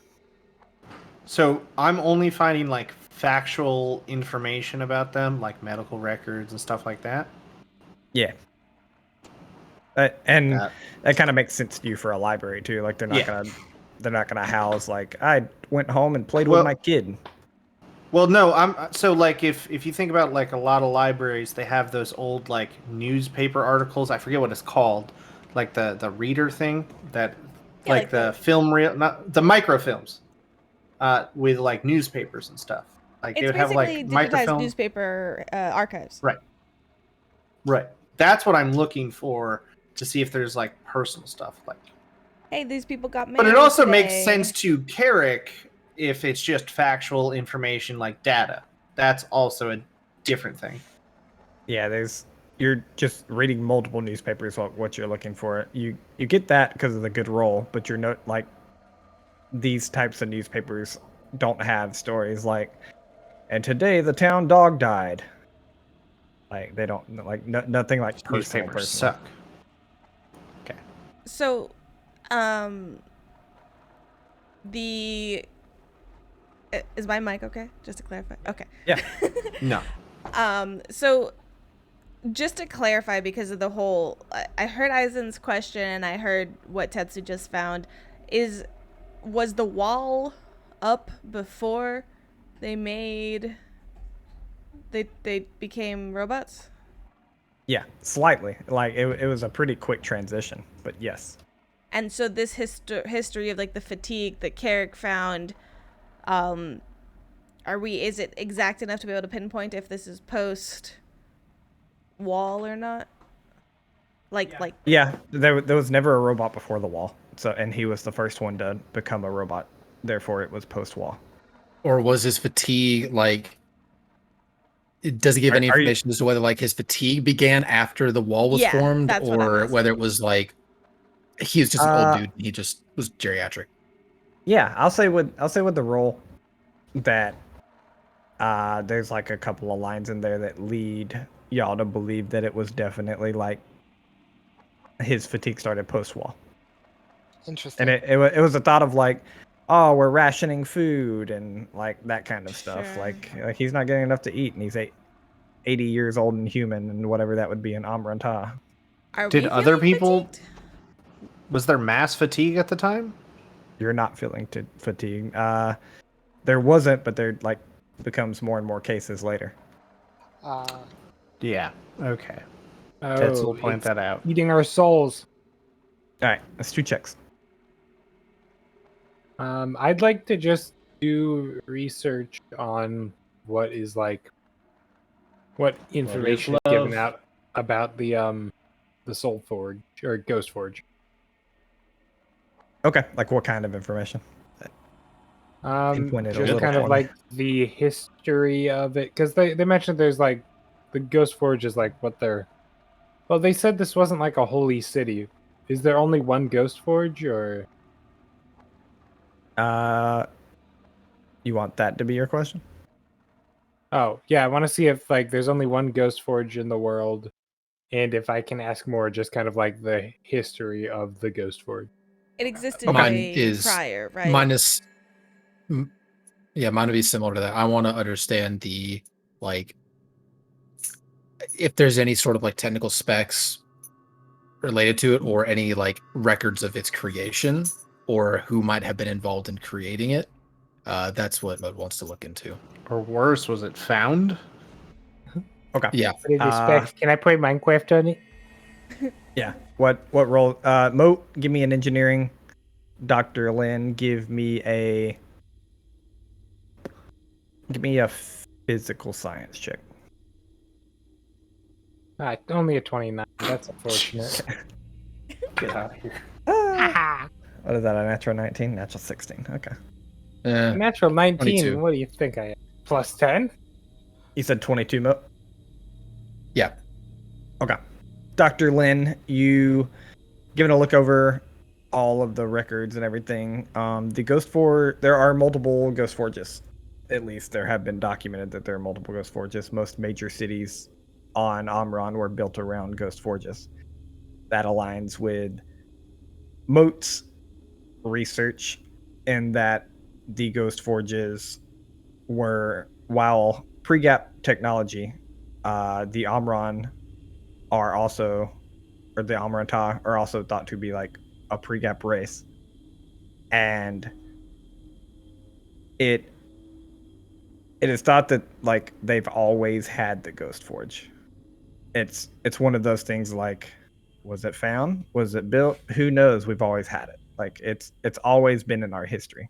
So I'm only finding like factual information about them, like medical records and stuff like that. Yeah. And Got- that kind of makes sense to you for a library too. Like they're not gonna house like I went home and played with Well- my kid. Well, no, I'm so like if you think about like a lot of libraries, they have those old like newspaper articles. I forget what it's called, like the reader thing that, Yeah, like like the the- film reel, not the microfilms, with like newspapers and stuff. Like they It's would have like basically digitized microfilm. newspaper archives. Right. Right. That's what I'm looking for to see if there's like personal stuff like. Hey, these people got married. But it also makes today. sense to Carrick if it's just factual information like data. That's also a different thing. Yeah, you're just reading multiple newspapers what you're looking for. You get that because of the good roll, but you're not like these types of newspapers don't have stories like, and today the town dog died. Like they don't like nothing like personal. Newspapers suck. Okay. So, the is my mic okay? Just to clarify. Okay. Yeah. No. So just to clarify, because of the whole, I heard Aizen's question and I heard what Tetsu just found. Was the wall up before they became robots? Yeah, slightly. Like it was a pretty quick transition, but yes. And so this history of like the fatigue that Carrick found, is it exact enough to be able to pinpoint if this is post wall or not? Yeah, there was never a robot before the wall. So and he was the first one to become a robot. Therefore it was post wall. Or was his fatigue like? Does he give any information as to whether like his fatigue began after the wall was formed, that's what I'm or asking. whether it was like he was just an old dude and he just was geriatric? Yeah, I'll say with the role that there's like a couple of lines in there that lead y'all to believe that it was definitely like his fatigue started post wall. Interesting. And it was a thought of like, oh, we're rationing food and like that kind of stuff. Sure. Like he's not getting enough to eat, and he's 80 years old and human, and whatever that would be in Amranta. Did other feeling people- fatigued? Was there mass fatigue at the time? You're not feeling fatigue. There wasn't, but there like becomes more and more cases later. Yeah. Okay. Oh, Tetsu will point it's that out. eating our souls. All right, that's 2 checks. I'd like to just do research on what information is given love? out about the Soul Forge or Ghost Forge. Okay, like what kind of information? Pinpoint it a Just little kind for of me. like the history of it, because they mentioned there's like the Ghost Forge is like what they're. Well, they said this wasn't like a holy city. Is there only one Ghost Forge, or? You want that to be your question? Oh, yeah, I want to see if like there's only one Ghost Forge in the world, and if I can ask more, just kind of like the history of the Ghost Forge. It existed Mine way is prior, right? Mine would be similar to that. I want to understand the like if there's any sort of like technical specs related to it, or any like records of its creation, or who might have been involved in creating it. That's what Mode wants to look into. Or worse, was it found? Okay. What Yeah. are the specs? Can I play Minecraft on it? Yeah. What role? Moat, give me an engineering. Dr. Lin, give me a physical science check. Only a 29. That's unfortunate. Get out of here. What is that? A natural 19? Natural 16. Okay. Eh, Natural 19. 22. What do you think I am? Plus 10? You said 22, Mo? Yeah. Okay. Dr. Lin, you giving a look over all of the records and everything. There are multiple Ghost Forges. At least there have been documented that there are multiple Ghost Forges. Most major cities on Amran were built around Ghost Forges. That aligns with Moat's research in that the Ghost Forges were, while pre-gap technology, the Amran are also, or the Amranta are also thought to be like a pre-gap race. And it is thought that like they've always had the Ghost Forge. It's one of those things like, was it found? Was it built? Who knows? We've always had it. Like it's always been in our history.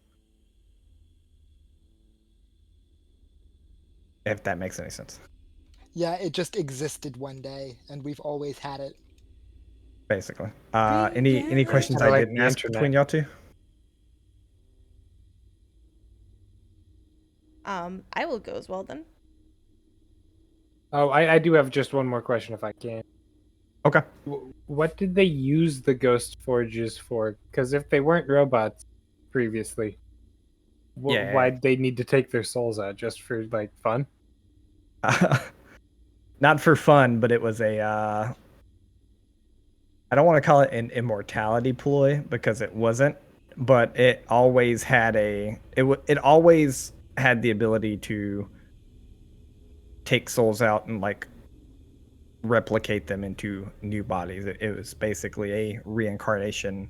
If that makes any sense. Yeah, it just existed one day, and we've always had it. Basically. Any questions Kinda I like didn't the ask internet. between y'all two? I will go as well then. Oh, I do have just one more question if I can. Okay. What did they use the Ghost Forges for? Because if they weren't robots previously, Yeah. why'd they need to take their souls out? Just for, like, fun? Not for fun, but it was a I don't want to call it an immortality ploy because it wasn't, but it always had it always had the ability to take souls out and like replicate them into new bodies. It was basically a reincarnation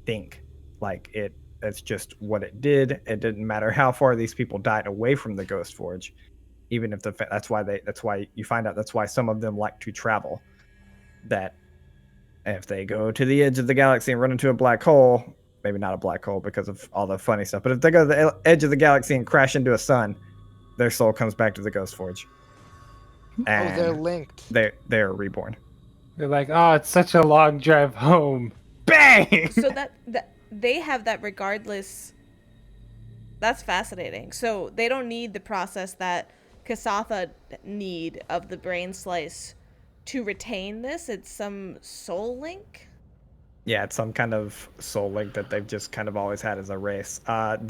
thing. Like that's just what it did. It didn't matter how far these people died away from the Ghost Forge, even if that's why you find out that's why some of them like to travel. That if they go to the edge of the galaxy and run into a black hole, maybe not a black hole because of all the funny stuff, but if they go to the edge of the galaxy and crash into a sun, their soul comes back to the Ghost Forge. And They're linked. they're reborn. They're like, oh, it's such a long drive home. Bang! So that they have that regardless. That's fascinating. So they don't need the process that Kasatha need of the brain slice to retain this. It's some soul link. Yeah, it's some kind of soul link that they've just kind of always had as a race. Hold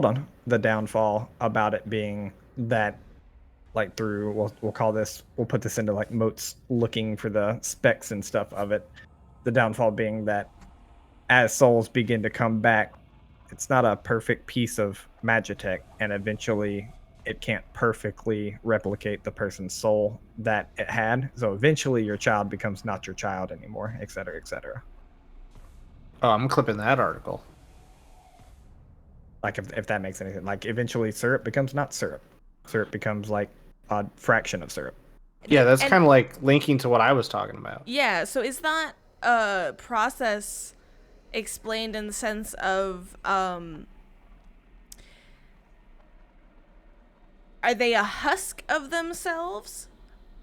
on. The downfall about it being that, like through we'll put this into like Moats looking for the specs and stuff of it. The downfall being that as souls begin to come back, it's not a perfect piece of magitech, and eventually it can't perfectly replicate the person's soul that it had. So eventually your child becomes not your child anymore, et cetera, et cetera. Oh, I'm clipping that article. Like if that makes anything. Like eventually syrup becomes not syrup. Syrup becomes like a fraction of syrup. Yeah, that's kind of like linking to what I was talking about. Yeah, so is that a process explained in the sense of are they a husk of themselves,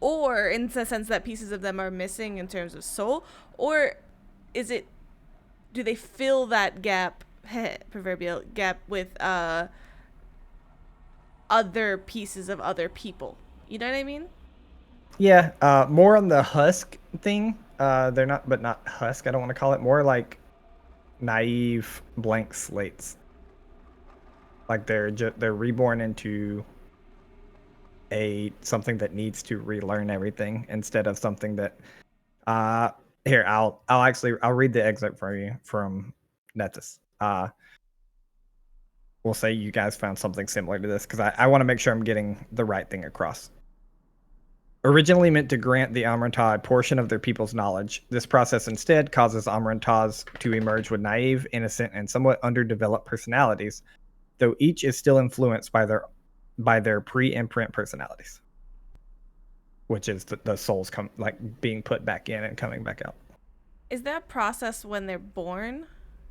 or in the sense that pieces of them are missing in terms of soul, or do they fill that gap, proverbial gap, with other pieces of other people? You know what I mean? Yeah, more on the husk thing. They're not husk. I don't want to call it, more like naive blank slates. Like they're reborn into something that needs to relearn everything instead of something that here I'll read the excerpt for you from Netis. We'll say you guys found something similar to this because I want to make sure I'm getting the right thing across. Originally meant to grant the Amranta a portion of their people's knowledge, this process instead causes Amrantas to emerge with naive, innocent, and somewhat underdeveloped personalities, though each is still influenced by their pre-imprint personalities, which is the souls being put back in and coming back out. Is that process when they're born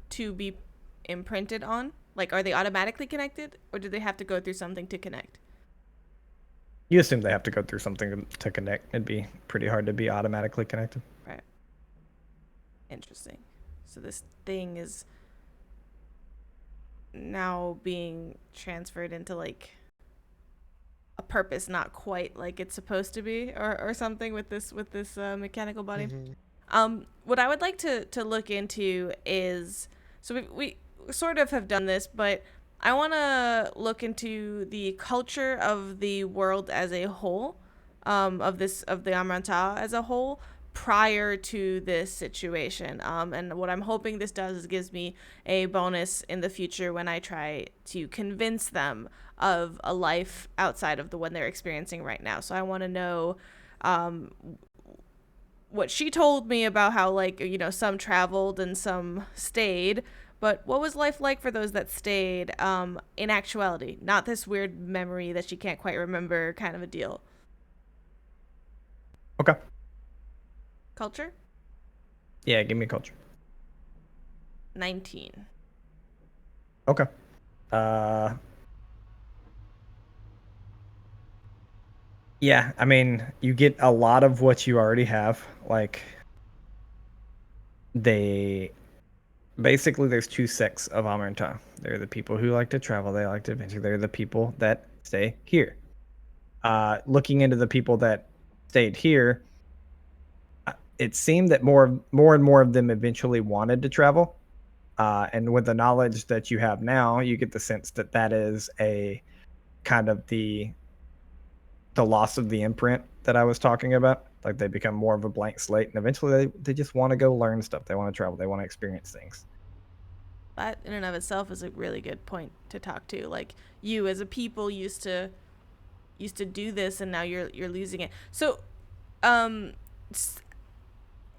to be imprinted on? Like, are they automatically connected, or do they have to go through something to connect? You assume they have to go through something to connect. It'd be pretty hard to be automatically connected. Right. Interesting. So this thing is now being transferred into like a purpose not quite like it's supposed to be, or something with this mechanical body. What I would like to look into is, so we sort of have done this, but I want to look into the culture of the world as a whole, of the Amran as a whole, prior to this situation. And what I'm hoping this does is gives me a bonus in the future when I try to convince them of a life outside of the one they're experiencing right now. So I want to know what she told me about how, like, you know, some traveled and some stayed, but what was life like for those that stayed, in actuality, not this weird memory that she can't quite remember kind of a deal. Okay. Culture? Yeah, give me culture. 19. Okay. Yeah, I mean, you get a lot of what you already have. Like, basically, there's two sects of Amarantha. They're the people who like to travel, they like to adventure. They're the people that stay here. Looking into the people that stayed here, it seemed that more and more of them eventually wanted to travel. And with the knowledge that you have now, you get the sense that that is a kind of the loss of the imprint that I was talking about. Like, they become more of a blank slate, and eventually they just want to go learn stuff. They want to travel. They want to experience things. That in and of itself is a really good point to talk to. Like, you as a people used to do this, and now you're losing it. So,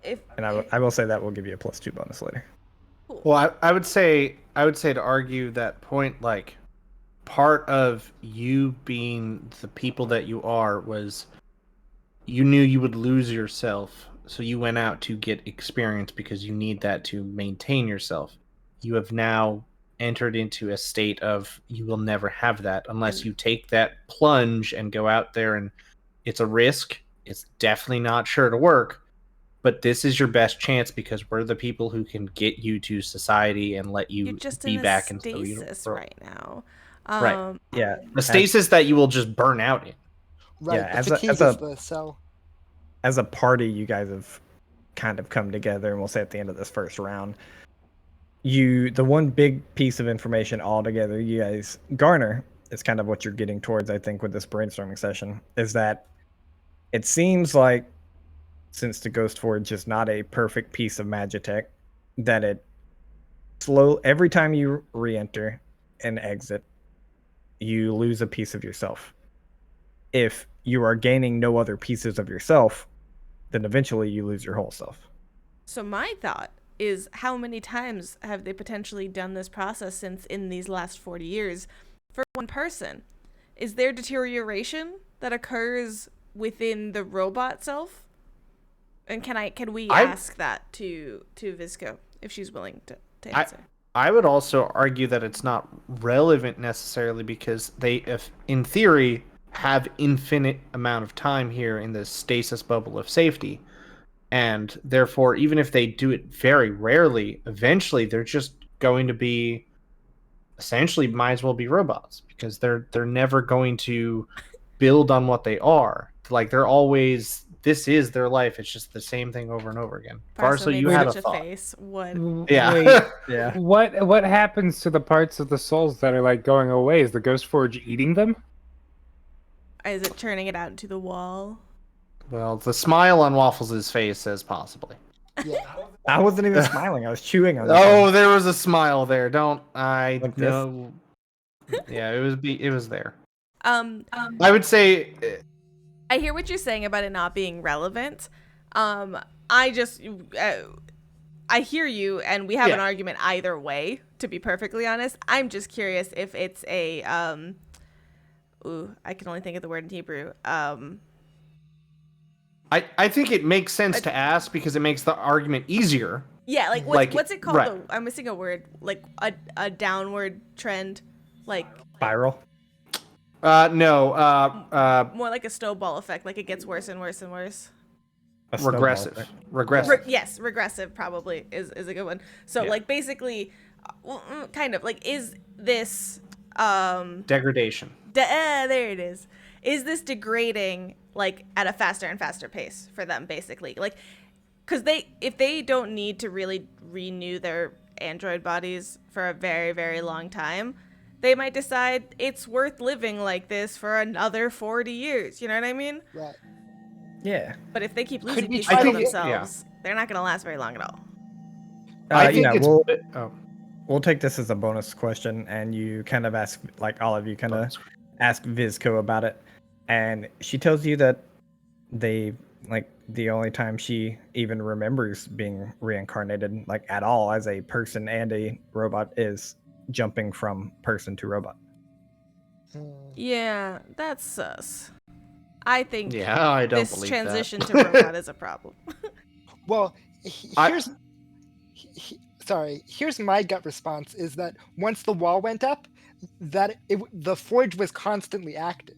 if And I will say that will give you a +2 bonus later. cool. Well, I would say to argue that point, like, part of you being the people that you are was you knew you would lose yourself, so you went out to get experience because you need that to maintain yourself. You have now entered into a state of you will never have that unless you take that plunge and go out there, and it's a risk. It's definitely not sure to work, but this is your best chance because we're the people who can get you to society and let you You're just be in a back into the stasis world. right now. Right. Yeah, A stasis that you will just burn out in. Right. Yeah, the fatigue is the cell. as a party, you guys have kind of come together, and we'll say at the end of this first round, the one big piece of information all together you guys garner is kind of what you're getting towards, I think, with this brainstorming session, is that it seems like, since the Ghost Forge is not a perfect piece of Magitech, that every time you re-enter and exit, you lose a piece of yourself. If you are gaining no other pieces of yourself, then eventually you lose your whole self. So my thought is, how many times have they potentially done this process since in these last 40 years for one person? Is there deterioration that occurs within the robot self? And can we ask that to Visco if she's willing to answer? I would also argue that it's not relevant necessarily because they, if in theory, have infinite amount of time here in the stasis bubble of safety. And therefore, even if they do it very rarely, eventually they're just going to be, essentially might as well be robots, because they're never going to build on what they are. Like, they're always, this is their life. It's just the same thing over and over again. Parso Parso, made you had a such thought. face. What? Yeah. Wait, Yeah. what happens to the parts of the souls that are like going away? Is the Ghost Forge eating them? Is it turning it out into the wall? Well, the smile on Waffles' face says possibly. Yeah. I wasn't even smiling. I was chewing on Oh, there was a smile there. Don't I Like this? know? Yeah, it was there. I I would say hear what you're saying about it not being relevant. I hear you, and we have an argument either way, to be perfectly honest. I'm just curious if it's a I can only think of the word in Hebrew. I think it makes sense to ask because it makes the argument easier. Yeah, like what's it called? right. Though? I'm missing a word. Like a downward trend, like Spiral. No. more like a snowball effect. Like it gets worse and worse and worse. A snowball Regressive. effect. Regressive. Yes, regressive probably is a good one. So Yeah. like basically, Well, kind of like, is this Degradation. there it is this degrading like at a faster and faster pace for them, basically? Like, because if they don't need to really renew their android bodies for a very, very long time, they might decide it's worth living like this for another 40 years. You know what I mean? Right. Yeah. But if they keep losing we pieces try of to- themselves, they're not going to last very long at all. I think yeah, it's. we'll take this as a bonus question, and you kind of ask, like all of you kind of ask Vizco about it, and she tells you that they, like, the only time she even remembers being reincarnated, like at all, as a person and a robot, is jumping from person to robot. Yeah, that's sus. I think Yeah, I don't this believe transition that. to robot is a problem. Well, I- here's here's my gut response is that once the wall went up, that the forge was constantly active,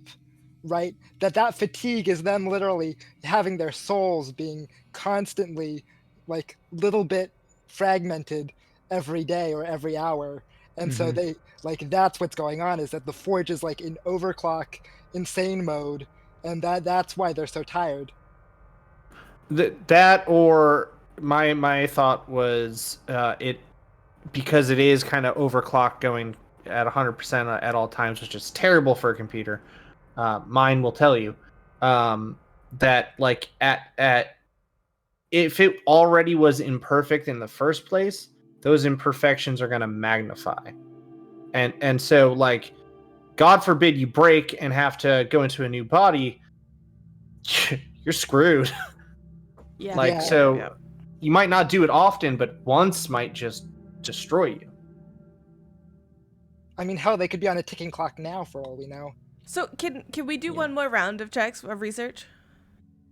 right? That fatigue is them literally having their souls being constantly like little bit fragmented every day or every hour. And so they like, that's what's going on, is that the forge is like in overclock insane mode, and that's why they're so tired. That or my thought was it, because it is kind of overclocked going at 100% at all times, which is terrible for a computer. Mine will tell you that like at if it already was imperfect in the first place, those imperfections are going to magnify, and so like, God forbid you break and have to go into a new body, you're screwed. Yeah. Like, Yeah. so you might not do it often, but once might just destroy you. I mean, hell, they could be on a ticking clock now for all we know. So can we do one more round of checks of research?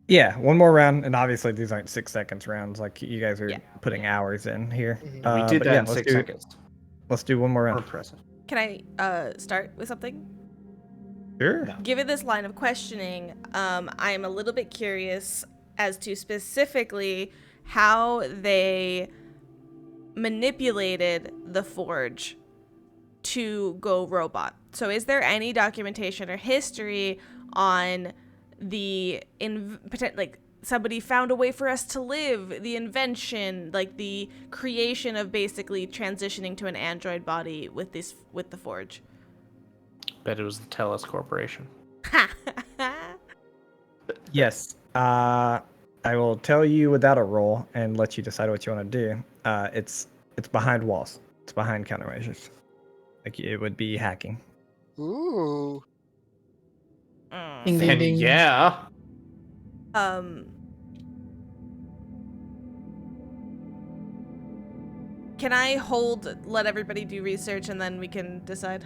Yeah, one more round, and obviously these aren't 6 seconds rounds. Like, you guys are Yeah. putting hours in here. Mhm. We did but that yeah, in let's 6 do- seconds. Let's do one more More round. impressive. Can I start with something? Sure. No. Given this line of questioning, I am a little bit curious as to specifically how they manipulated the forge to go robot. So is there any documentation or history on the like somebody found a way for us to live, the invention, like the creation of basically transitioning to an android body with the forge? Bet it was the TELUS Corporation. Yes. I will tell you without a roll and let you decide what you want to do. It's behind walls. It's behind countermeasures. Like, it would be hacking. Ooh. Ding, ding, And ding. yeah, Can I let everybody do research and then we can decide?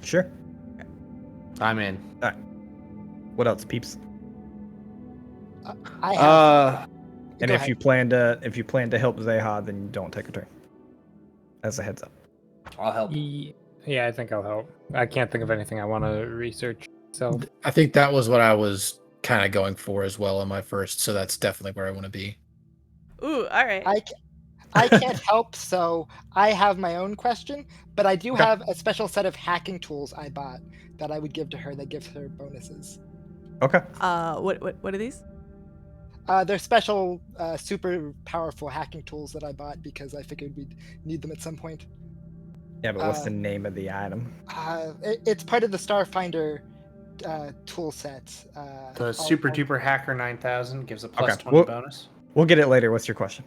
Sure. I'm in. What else, peeps? I have. And Go if ahead. you plan to help Zeha, then you don't take a turn. As a heads up. I'll help. Yeah, I think I'll help. I can't think of anything I want to research. So I think that was what I was kind of going for as well on my first, so that's definitely where I want to be. Ooh, all right. I can't help, so I have my own question, but I do Okay. have a special set of hacking tools I bought that I would give to her that gives her bonuses. Okay. What are these? They're special, super powerful hacking tools that I bought because I figured we'd need them at some point. Yeah, but what's the name of the item? It's part of the Starfinder tool set. The Super Duper Hacker 9000 gives a plus Okay, 20 well- bonus. We'll get it later. What's your question?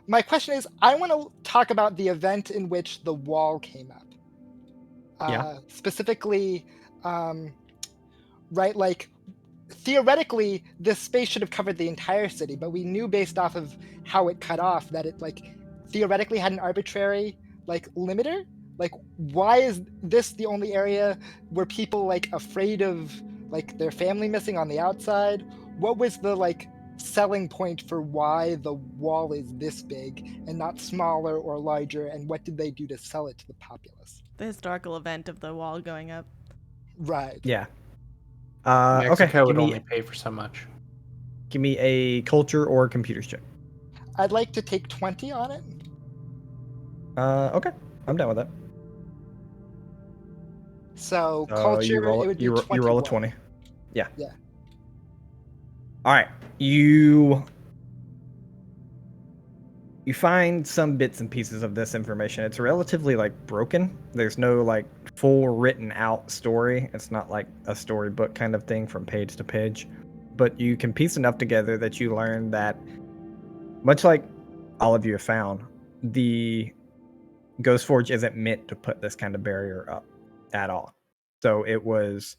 My question is, I want to talk about the event in which the wall came up. Yeah. Specifically, right, like, theoretically, this space should have covered the entire city, but we knew based off of how it cut off that it, like, theoretically had an arbitrary, like, limiter. Like, why is this the only area where people, like, afraid of, like, their family missing on the outside? What was the, like, selling point for why the wall is this big and not smaller or larger, and what did they do to sell it to the populace? The historical event of the wall going up. Right. Yeah. Mexico Okay. would only pay for so much. Give me a culture or computers check. I'd like to take 20 on it. Okay, I'm down with that. So culture, you roll it would be you, you roll a 21. 20. Yeah. Yeah. All right. You find some bits and pieces of this information. It's relatively like broken. There's no like full written out story. It's not like a storybook kind of thing from page to page. But you can piece enough together that you learn that, much like all of you have found, the Ghost Forge isn't meant to put this kind of barrier up at all. So it was,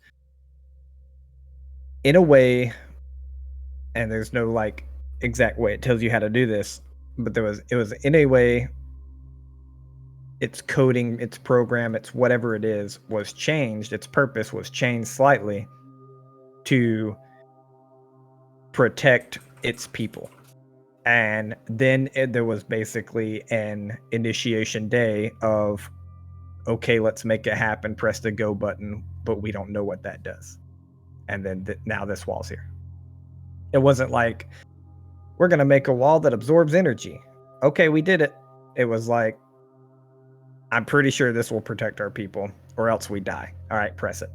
in a way, and there's no like exact way it tells you how to do this, but it was in a way, its coding, its program, its whatever it is was changed. Its purpose was changed slightly to protect its people. And then there was basically an initiation day of, okay, let's make it happen, press the go button, but we don't know what that does. And then now this wall's here. It wasn't like, we're going to make a wall that absorbs energy. Okay, we did it. It was like, I'm pretty sure this will protect our people, or else we die. All right, press it.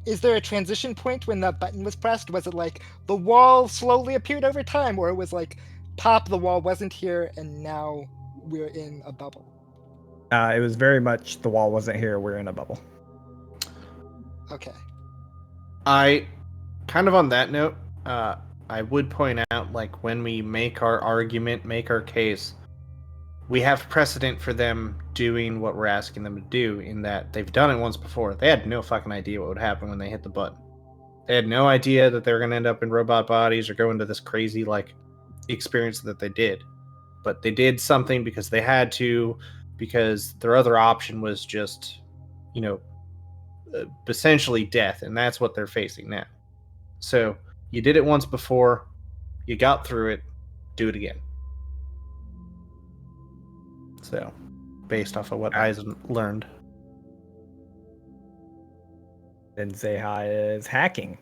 Is there a transition point when that button was pressed? Was it like the wall slowly appeared over time, or it was like, pop, the wall wasn't here, and now we're in a bubble? It was very much the wall wasn't here, we're in a bubble. Okay. I, kind of on that note, I would point out, like, when we make our argument, make our case, we have precedent for them doing what we're asking them to do, in that they've done it once before. They had no fucking idea what would happen when they hit the button. They had no idea that they were going to end up in robot bodies or go into this crazy, like, experience that they did. But they did something because they had to, because their other option was just, you know, essentially death, and that's what they're facing now. So you did it once before, you got through it, do it again. So, based off of what Eisen learned. Then Zeha is hacking,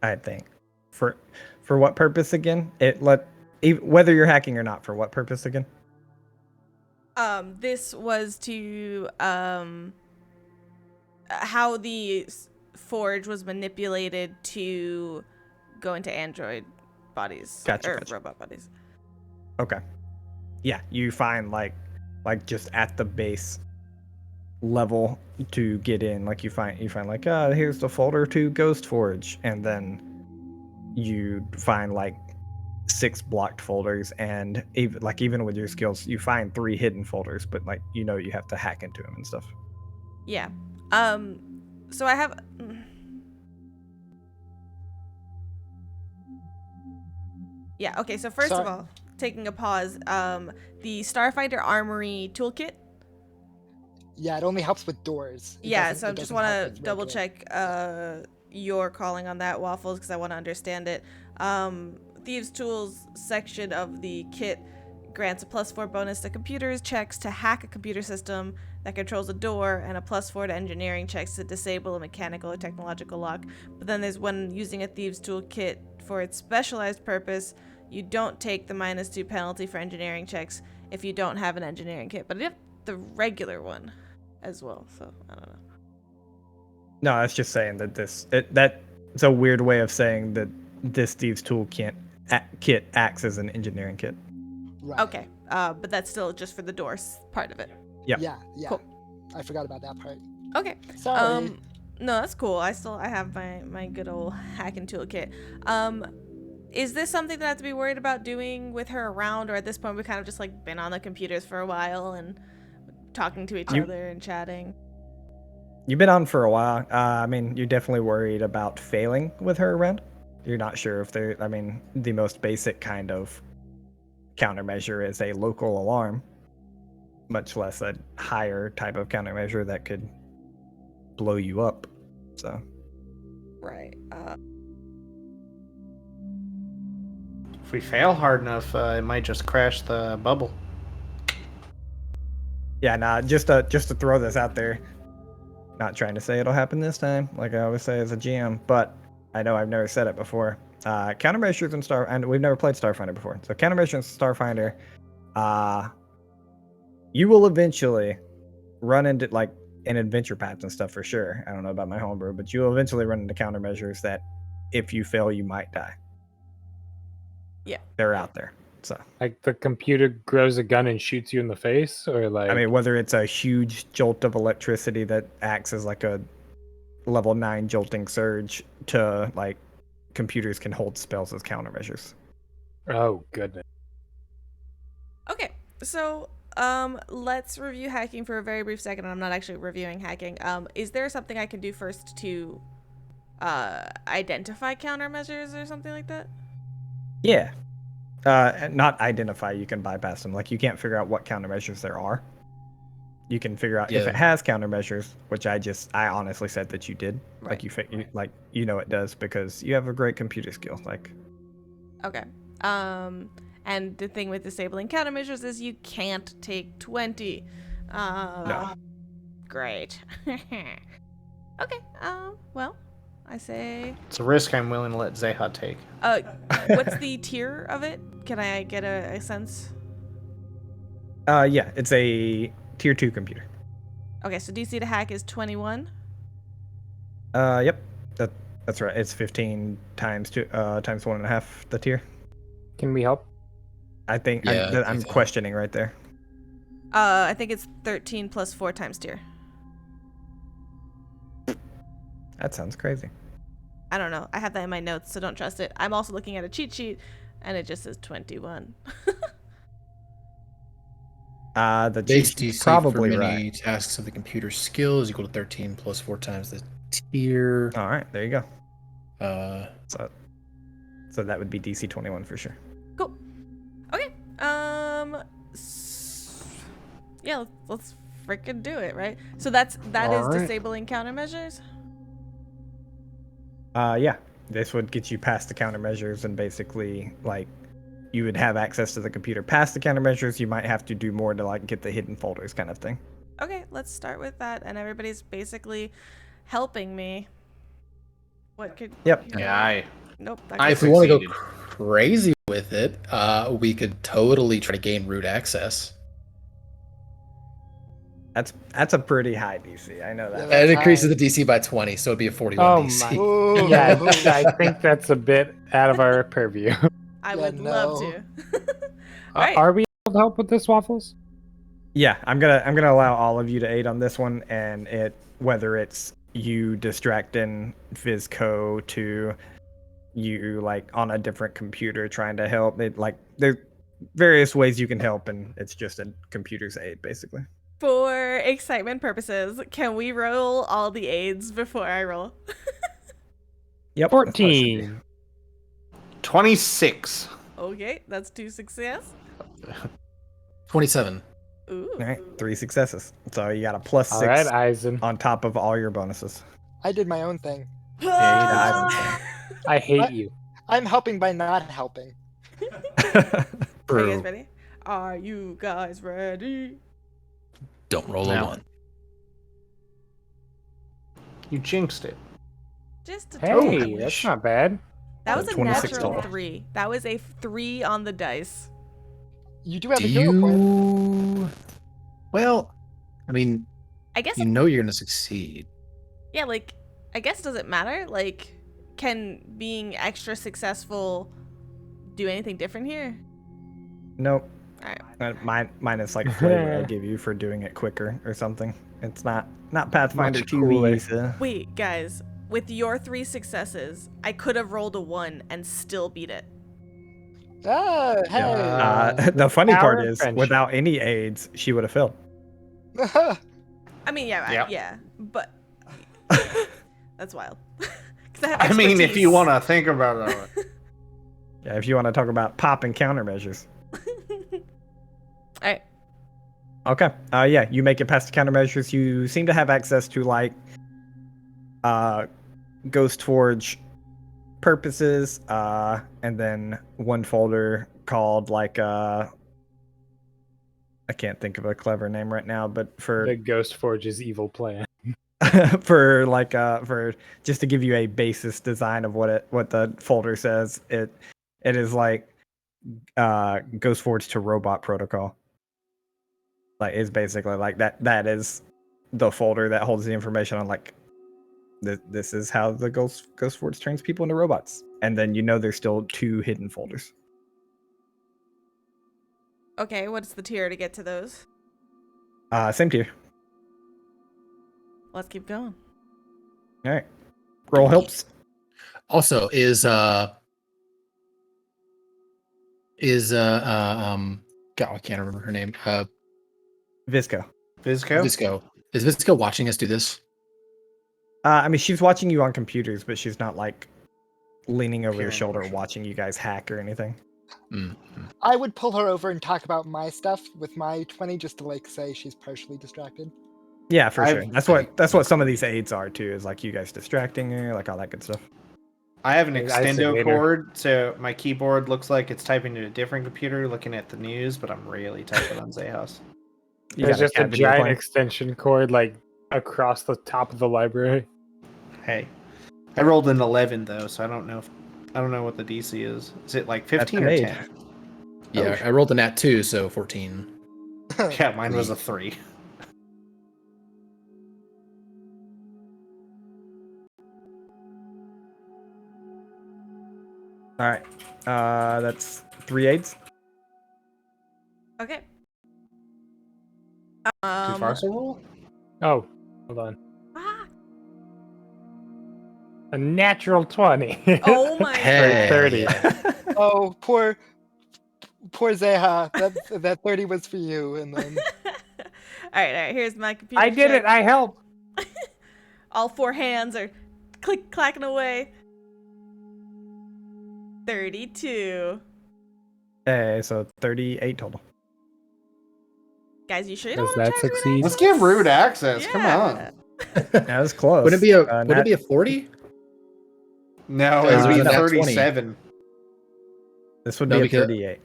I think. For what purpose again? Whether you're hacking or not, for what purpose again? This was to how the forge was manipulated to go into android bodies. Gotcha. Robot bodies. Okay. Yeah, you find like just at the base level to get in, like you find like, here's the folder to Ghost Forge, and then you find like 6 blocked folders, and even with your skills, you find 3 hidden folders, but like, you have to hack into them and stuff. Yeah. So I have. Yeah. Okay. So first of all, taking a pause. The Starfinder Armory toolkit. Yeah, it only helps with doors. So I just want to double check your calling on that, Waffles, because I want to understand it. Thieves' Tools section of the kit grants a +4 bonus to computers checks to hack a computer system that controls a door, and a +4 to engineering checks to disable a mechanical or technological lock. But then there's when using a Thieves' Tool kit for its specialized purpose, you don't take the -2 penalty for engineering checks if you don't have an engineering kit. But you have the regular one as well, so I don't know. No, that's just saying that that's a weird way of saying that this Thieves' Tool kit acts as an engineering kit. Right. Okay, but that's still just for the doors part of it. Yep. Yeah. Cool. I forgot about that part. Okay. Sorry. No, that's cool. I have my good old hacking toolkit. Is this something that I have to be worried about doing with her around, or at this point we kind of just like been on the computers for a while and talking to each other and chatting? You've been on for a while. I mean, you're definitely worried about failing with her around. You're not sure if the most basic kind of countermeasure is a local alarm, much less a higher type of countermeasure that could blow you up. So. Right. If we fail hard enough, it might just crash the bubble. Yeah, nah, just to throw this out there, not trying to say it'll happen this time, like I always say as a GM, but I know I've never said it before. Countermeasures in and we've never played Starfinder before, so countermeasures in Starfinder You will eventually run into like in adventure paths and stuff for sure. I don't know about my homebrew, but you will eventually run into countermeasures that if you fail, you might die. Yeah. They're out there. So Like the computer grows a gun and shoots you in the face, or like I mean, whether it's a huge jolt of electricity that acts as like a level 9 jolting surge to like computers can hold spells as countermeasures. oh goodness. Okay, so let's review hacking for a very brief second. I'm not actually reviewing hacking. Is there something I can do first to identify countermeasures or something like that? Yeah. Not identify, you can bypass them. Like you can't figure out what countermeasures there are. You can figure out if Yeah. it has countermeasures, which I honestly said that you did. Right. Like you know it does because you have a great computer skill. Like Okay. And the thing with disabling countermeasures is you can't take 20. No. Great. Okay. Well, I say. It's a risk I'm willing to let Zeha take. What's the tier of it? Can I get a sense? Yeah, it's a tier 2 computer. Okay, so DC to hack is 21. Yep. That's right. It's 15 times 1.5 the tier. Can we help? I think Yeah, I'm so. questioning right there. I think it's 13 plus 4 times tier. That sounds crazy. I don't know. I have that in my notes, so don't trust it. I'm also looking at a cheat sheet, and it just says 21. The Base cheat sheet's DC probably for many right. tasks of the computer skill is equal to 13 plus 4 times the tier. All right, there you go. Uh, So that would be DC 21 for sure. Cool. Okay. Yeah, let's freaking do it, right? So that is Alright. disabling countermeasures. Yeah, this would get you past the countermeasures and basically like you would have access to the computer past the countermeasures. You might have to do more to like get the hidden folders kind of thing. Okay, let's start with that, and everybody's basically helping me. What could? Yep. Yeah, Nope. if we want to go succeeded. crazy with it, we could totally try to gain root access. That's a pretty high DC. I know that. Yeah, And That's it increases high. the DC by 20, so it'd be a 41 Oh DC. my. Ooh. Yeah, I think that's a bit out of our purview. I Yeah, would love no. to. Right. Are we able to help with this, Waffles? Yeah, I'm gonna allow all of you to aid on this one, and whether it's you distracting Vizco to you like on a different computer trying to help. There's various ways you can help, and it's just a computer's aid basically. For excitement purposes, can we roll all the aids before I roll? Yep. that's what it should be. 14. 26. Okay, that's 2 success. 27. Ooh. All right, 3 successes. So you got a plus All 6 right, Eisen. on top of all your bonuses. I did my own thing. Yeah, I hate What? you. I'm helping by not helping. Are you guys True. ready? Are you guys ready? Don't roll No. a 1. You jinxed it. Just a Hey, I that's wish. not bad. That was a 26 natural total. 3. That was a 3 on the dice. You do have Do a hero point. you... Well, I mean, I guess, you know you're going to succeed. yeah, like, I guess does it matter? Like, can being extra successful do anything different here? Nope. Alright. Minus like flavor I give you for doing it quicker or something. It's not Pathfinder Much 2 cooler. so. Wait, guys, with your 3 successes, I could have rolled a 1 and still beat it. Ah, hey. The funny Power part of is, friendship. without any aids, she would have failed. I mean, yeah, Yep. yeah, but that's wild. 'Cause have I mean, if you expertise. want to think about it. Yeah, if you want to talk about popping countermeasures. Alright. Okay. Yeah, you make it past the countermeasures. You seem to have access to like Ghost Forge purposes, and then one folder called like I can't think of a clever name right now, but for The Ghost Forge's evil plan. for like for just to give you a basis design of what the folder says, it is like Ghost Forge to Robot Protocol. Like it's basically like that is the folder that holds the information on like this is how the Ghost Forge turns people into robots. And then there's still 2 hidden folders. Okay, what's the tier to get to those? Same tier. Let's keep going. All right. Roll helps. Also, is God, I can't remember her name. Visco. Visco. Is Visco watching us do this? I mean, she's watching you on computers, but she's not like leaning over your Peering shoulder over. watching you guys hack or anything. Mm-hmm. I would pull her over and talk about my stuff with my 20 just to like say she's partially distracted. Yeah, for I've- sure. That's what some of these aids are too, is like you guys distracting her, like all that good stuff. I have an I extendo sedator. cord, so my keyboard looks like it's typing to a different computer looking at the news, but I'm really typing on Zeha's. You There's got just a cat video giant playing? extension cord like across the top of the library. Hey. I rolled an 11 though, so I don't know what the DC is. Is it like 15 or That's an 10? Yeah, I rolled a nat 2, so 14. Yeah, mine was a 3. All right. That's 3 aids. Okay. Too far to roll? Oh, hold on. Ah, A natural 20. oh my Hey. 30. Yeah. Oh, poor Zeha. That 30 was for you, and then all right. Here's my computer. I did check. it. I helped. All 4 hands are clacking away. 32. So 38 total. Guys, you sure you don't Does want to that try root succeed? Let's give root access. Come Yeah. on. That was close. Would it be a 40? No, Because it would be we got 37. This would No, be a because- 38.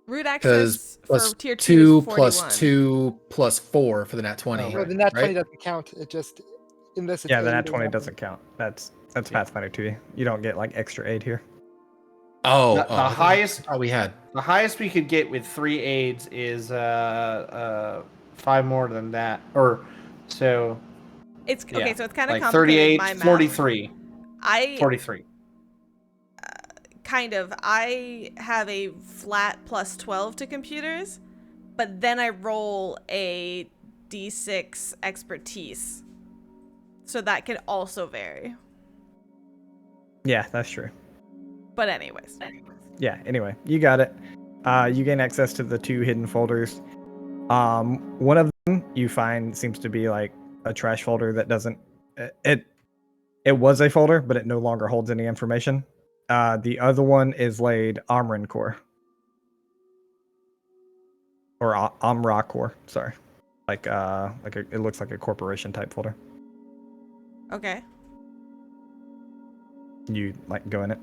Root Because access plus for tier 2 is 41. plus 2 plus 4 for the nat 20. Oh, no, right. the nat 20 right? doesn't count. It just in this. It's Yeah, the aid nat or 20 nothing. doesn't count. That's Pathfinder 2. You don't get like extra aid here. Oh, The oh, highest- Oh, we had. The highest we could get with 3 aids is 5 more than that. Or so It's okay, yeah, so it's kind of like complicated. 38, My math. 43. I 43. kind of. I have a flat plus 12 to computers, but then I roll a d6 expertise, so that can also vary. Yeah, that's true. But anyways. Yeah, anyway, you got it. You gain access to the 2 hidden folders. One of them you find seems to be like a trash folder that doesn't it was a folder, but it no longer holds any information. The other one is laid Amran core. Or Amra core, sorry. It looks like a corporation type folder. Okay. You like go in it.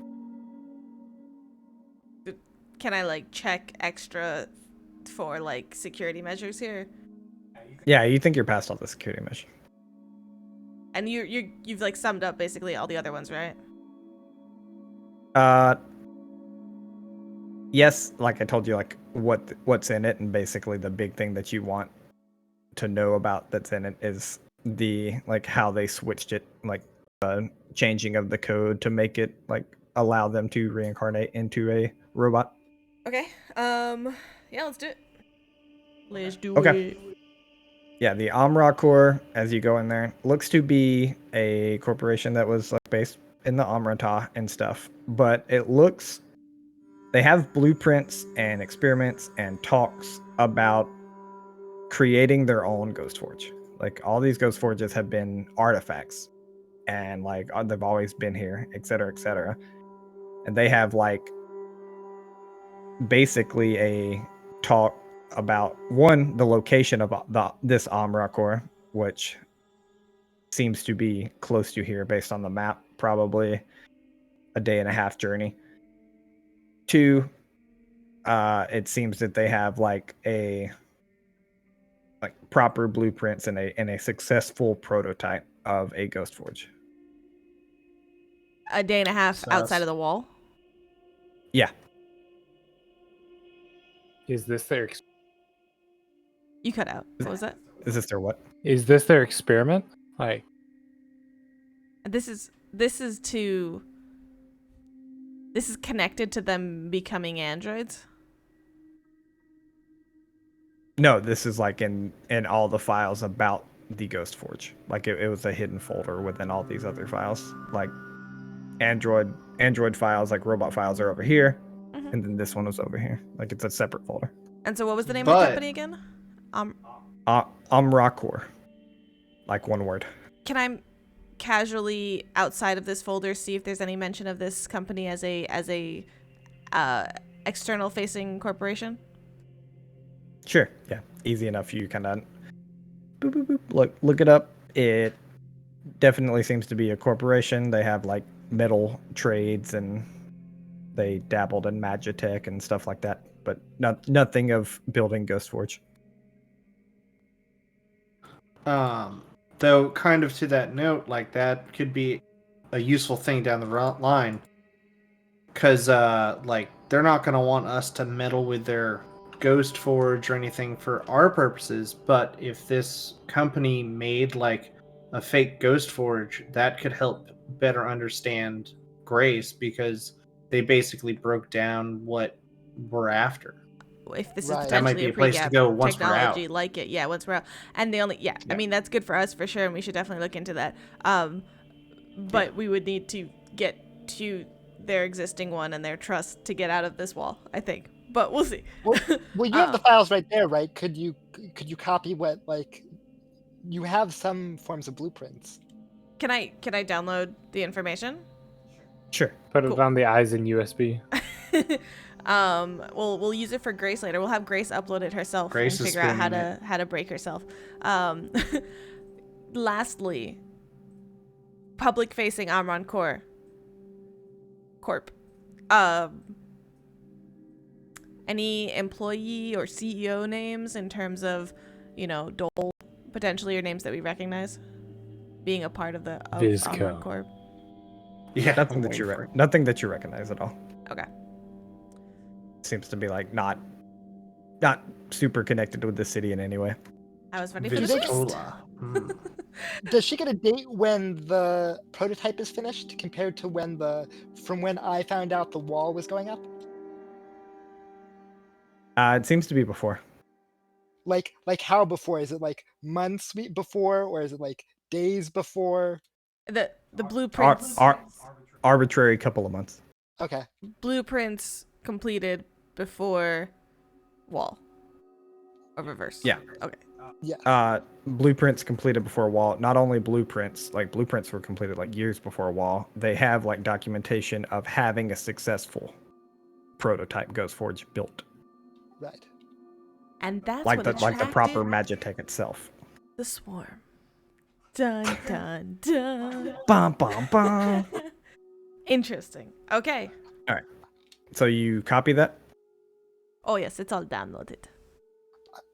Can I like check extra for like security measures here? Yeah, you think you're past all the security measures. And you've like summed up basically all the other ones, right? Yes, like I told you, like what's in it, and basically the big thing that you want to know about that's in it is the like how they switched it, like changing of the code to make it like allow them to reincarnate into a robot. Okay. Yeah, let's do it. Let's do Okay. it. Yeah, the Amra core, as you go in there, looks to be a corporation that was like based in the Amrata and stuff, but they have blueprints and experiments and talks about creating their own Ghost Forge. Like all these Ghost Forges have been artifacts, and like they've always been here, etc., etc. And they have like basically a talk about the location of this Amra core, which seems to be close to here based on the map, probably a day and a half journey. 2, it seems that they have like proper blueprints and a successful prototype of a Ghost Forge. A day and a half Sus. outside of the wall. Yeah. Is this their You cut out. What was that? Is this their what? Is this their experiment? Like, This is connected to them becoming androids. No, this is like in all the files about the Ghost Forge. Like it was a hidden folder within all these other files. Like Android files, like robot files are over here, Mhm. and then this one was over here. Like it's a separate folder. And so, what was the name of the company again? Amrakor. Like one word. Can I casually outside of this folder see if there's any mention of this company as a external facing corporation? Sure. Yeah. Easy enough. You kind of boop, boop, boop. Look it up. It definitely seems to be a corporation. They have like metal trades and they dabbled in magitech and stuff like that, but nothing of building Ghost Forge. Though kind of to that note, like that could be a useful thing down the line, because like they're not going to want us to meddle with their Ghost Forge or anything for our purposes, but if this company made like a fake Ghost Forge, that could help better understand Grace, because they basically broke down what we're after. If this Right. is That might potentially be a a place to pre-gap go once we're out. technology like it, yeah, once we're out. And the only, I Yeah. mean, that's good for us for sure, and we should definitely look into that. But we would need to get to their existing one and their trust to get out of this wall, I think. But we'll see. Well, you have the files right there, right? Could you copy what, like, you have some forms of blueprints? Can I download the information? Sure. put it Cool. on the eyes in USB. We'll use it for Grace later. We'll have Grace upload it herself Grace and is figure out spooning how to break herself. Lastly, public facing Amran Corp. Any employee or CEO names in terms of, Dole, potentially, or names that we recognize being a part of Vizco. Amran Corp. Yeah, Nothing that you recognize at all. Okay. Seems to be like not super connected with the city in any way. I was ready for the Vizco. twist. Vizcola. Hmm. Does she get a date when the prototype is finished compared to from when I found out the wall was going up? It seems to be before. Like how before? Is it like months before, or is it like days before? The blueprints. Arbitrary couple of months. Okay. Blueprints completed before wall. Or reverse. Yeah. Okay. Blueprints completed before wall. Not only blueprints, like blueprints were completed like years before wall. They have like documentation of having a successful prototype Ghost Forge built. Right. And that's Like what the proper attracted magitech itself. the swarm. Dun dun dun. Bum bum bum. Interesting. Okay. So you copy that? Oh yes, it's all downloaded.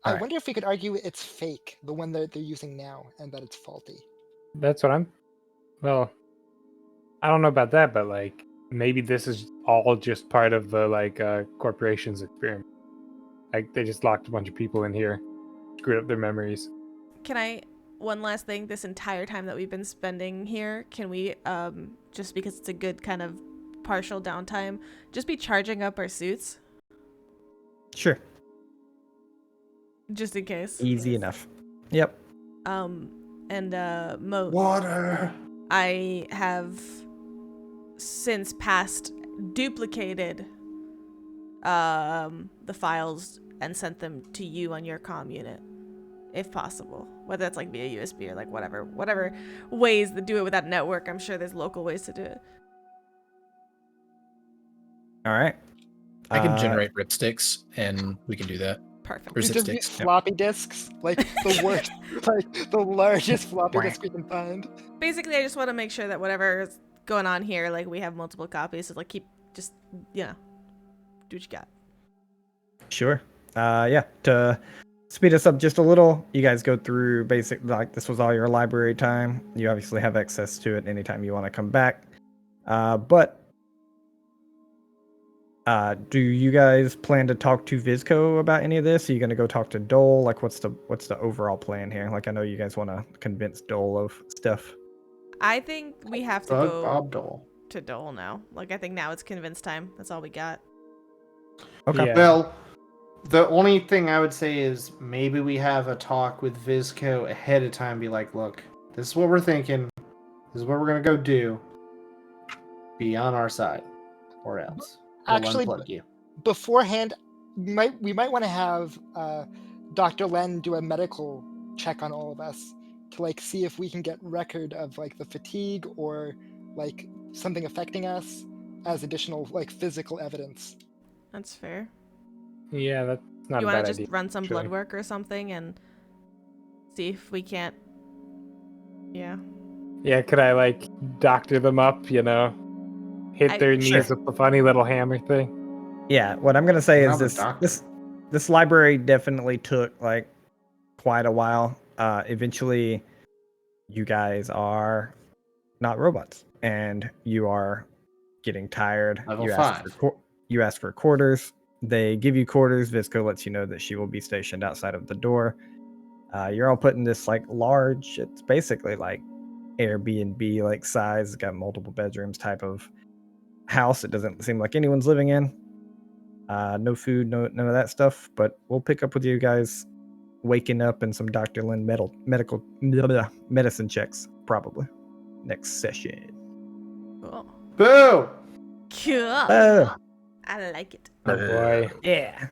I Alright. wonder if we could argue it's fake, the one that they're using now, and that it's faulty. That's what I'm. Well, I don't know about that, but like maybe this is all just part of the corporation's experiment. Like they just locked a bunch of people in here, screwed up their memories. Can I one last thing, this entire time that we've been spending here, can we just because it's a good kind of partial downtime, just be charging up our suits? Sure. Just in case. Easy enough. Yep. And Moat, Water. I have since past duplicated the files and sent them to you on your comm unit, if possible. Whether that's like via USB or like whatever ways that do it without network. I'm sure there's local ways to do it. All right. I can generate ripsticks, and we can do that. Perfect. Or You just use zipsticks. floppy disks, like the worst, like the largest floppy disk we can find. Basically, I just want to make sure that whatever's going on here, like we have multiple copies. So like keep just do what you got. Sure. Yeah. To speed us up just a little, you guys go through basic, like this was all your library time. You obviously have access to it anytime you want to come back. But Do you guys plan to talk to Vizco about any of this? Are you gonna go talk to Dole? Like, what's the overall plan here? Like, I know you guys want to convince Dole of stuff. I think we have to Bug go Bob Dole. to Dole now. Like, I think now it's convince time. That's all we got. Okay. Yeah. Well, the only thing I would say is maybe we have a talk with Vizco ahead of time. Be like, look, this is what we're thinking. This is what we're gonna go do. Be on our side, or else we'll Actually, unplug you. beforehand, we might want to have Dr. Len do a medical check on all of us to like see if we can get record of like the fatigue or like something affecting us as additional like physical evidence. That's fair. Yeah, that's not You a want bad to just idea. run some blood actually. work or something and see if we can't. Yeah. Yeah, could I like doctor them up? You know, hit their Sure. knees with the funny little hammer thing. Yeah, what I'm gonna say is Another doctor. this library definitely took like quite a while. Eventually, you guys are not robots, and you are getting tired. Level You 5. you ask for quarters. They give you quarters. Visco lets you know that she will be stationed outside of the door. You're all put in this like large. It's basically like Airbnb like size. It's got multiple bedrooms type of house. It doesn't seem like anyone's living in. No food, none of that stuff. But we'll pick up with you guys waking up and some Dr. Lin medical medicine checks probably next session. Cool. Boo! Cool. Oh, I like it. Oh boy. yeah.